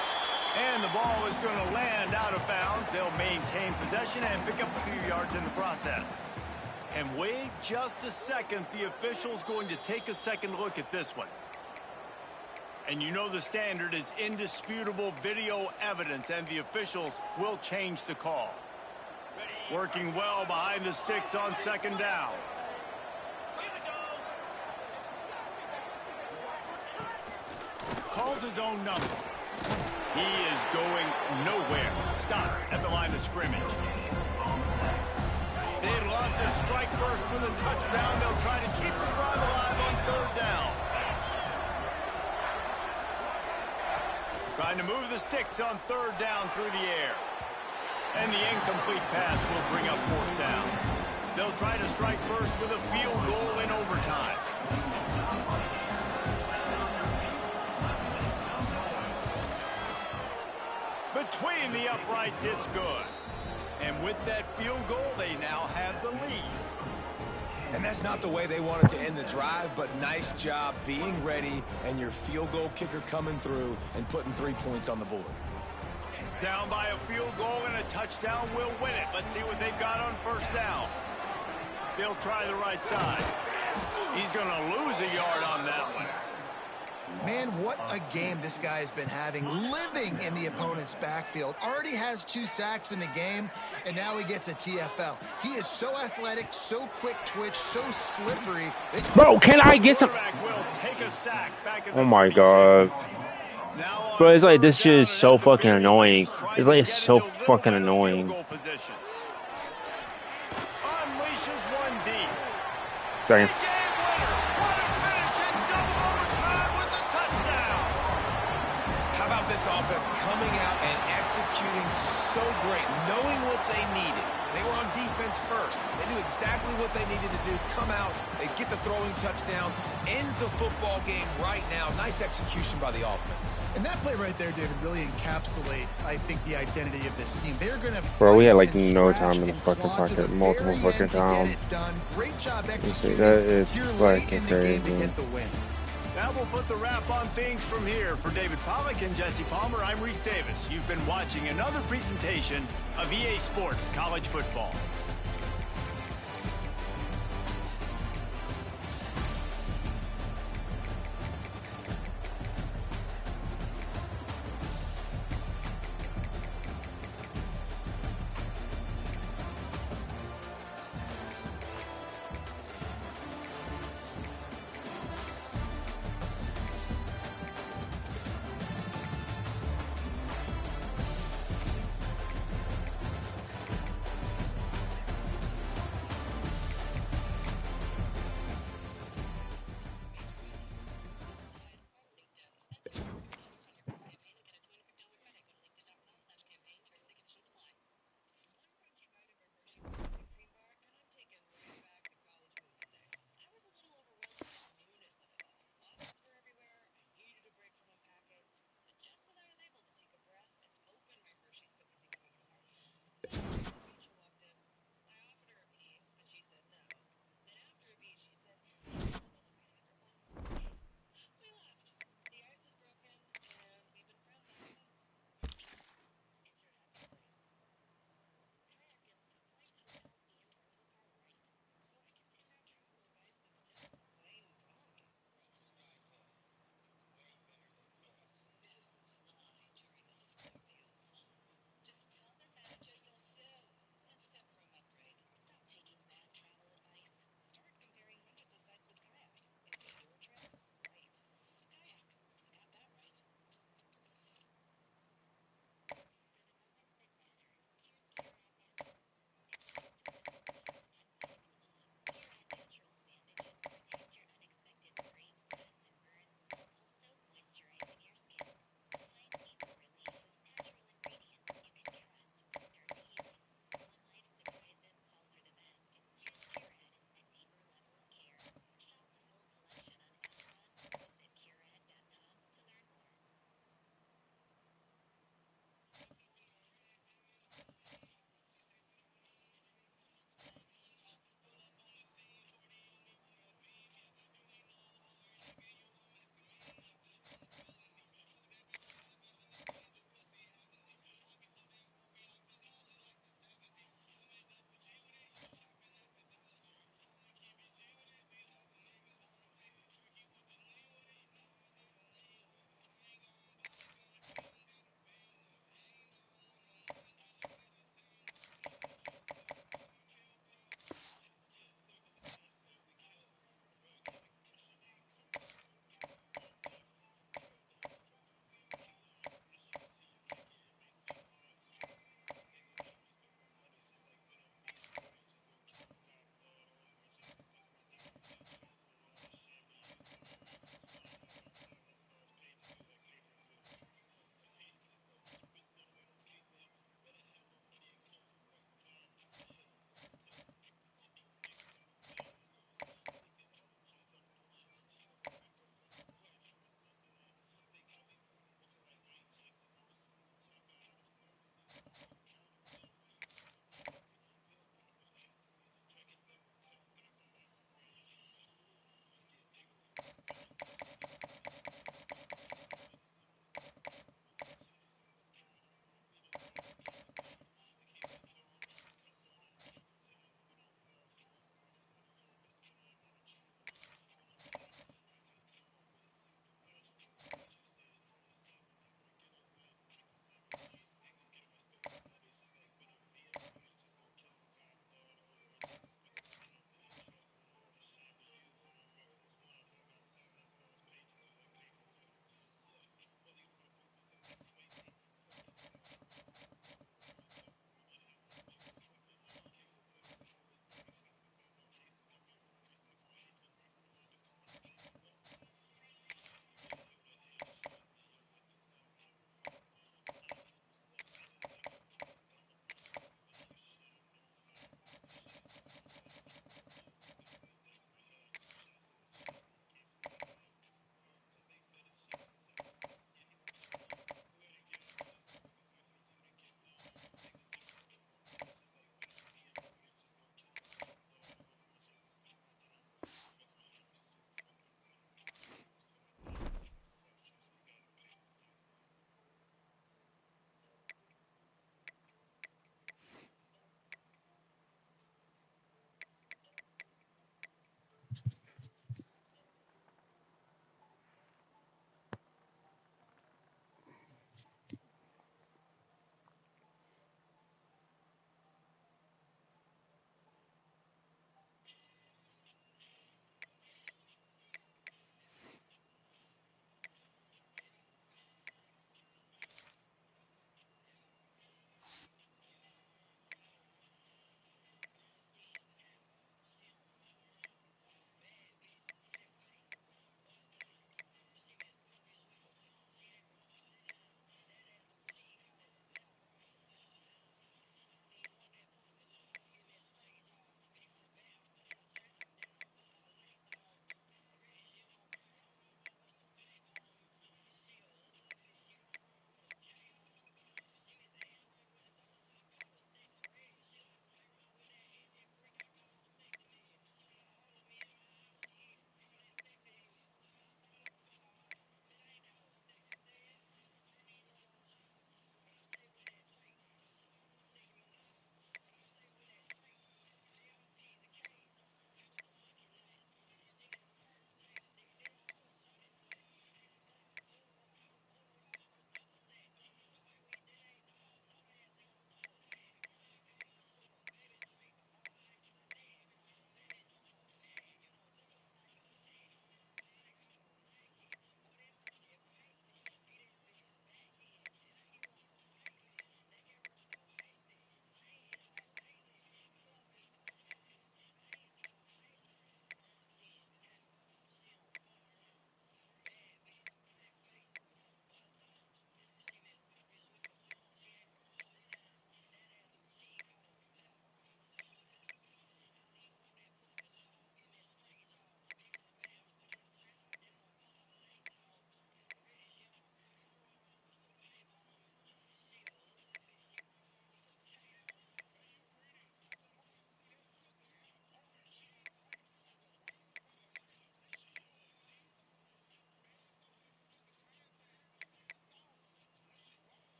And the ball is going to land out of bounds. They'll maintain possession and pick up a few yards in the process. And wait just a second. The official's going to take a second look at this one. And you know the standard is indisputable video evidence, and the officials will change the call. Working well behind the sticks on second down. Calls his own number. He is going nowhere. Stop at the line of scrimmage. They'd love to strike first with a touchdown. They'll try to keep the drive alive on third down. Trying to move the sticks on third down through the air. And the incomplete pass will bring up fourth down. They'll try to strike first with a field goal in overtime. Between the uprights, it's good. And with that field goal, they now have the lead. And that's not the way they wanted to end the drive, but nice job being ready and your field goal kicker coming through and putting 3 points on the board. Down by a field goal and a touchdown will win it. Let's see what they've got on first down. They'll try the right side. He's going to lose a yard on that one. Man, what a game this guy has been having, living in the opponent's backfield. Already has 2 sacks in the game, and now he gets a TFL. He is so athletic, so quick twitch, so slippery. Bro, can I get some? Oh my god. Bro, it's like this shit is so fucking annoying. It's like it's so fucking annoying. Second. Offense coming out and executing so great, knowing what they needed. They were on defense first. They knew exactly what they needed to do. Come out, they get the throwing touchdown, ends the football game right now. Nice execution by the offense. And that play right there, David, really encapsulates, I think, the identity of this team. They're going to Bro, we had like no time in the fucking pocket, multiple fucking times. Great job executing. That is fucking crazy. Now we'll put the wrap on things from here. For David Pollack and Jesse Palmer, I'm Reese Davis. You've been watching another presentation of EA Sports College Football.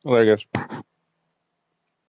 Well, there it goes.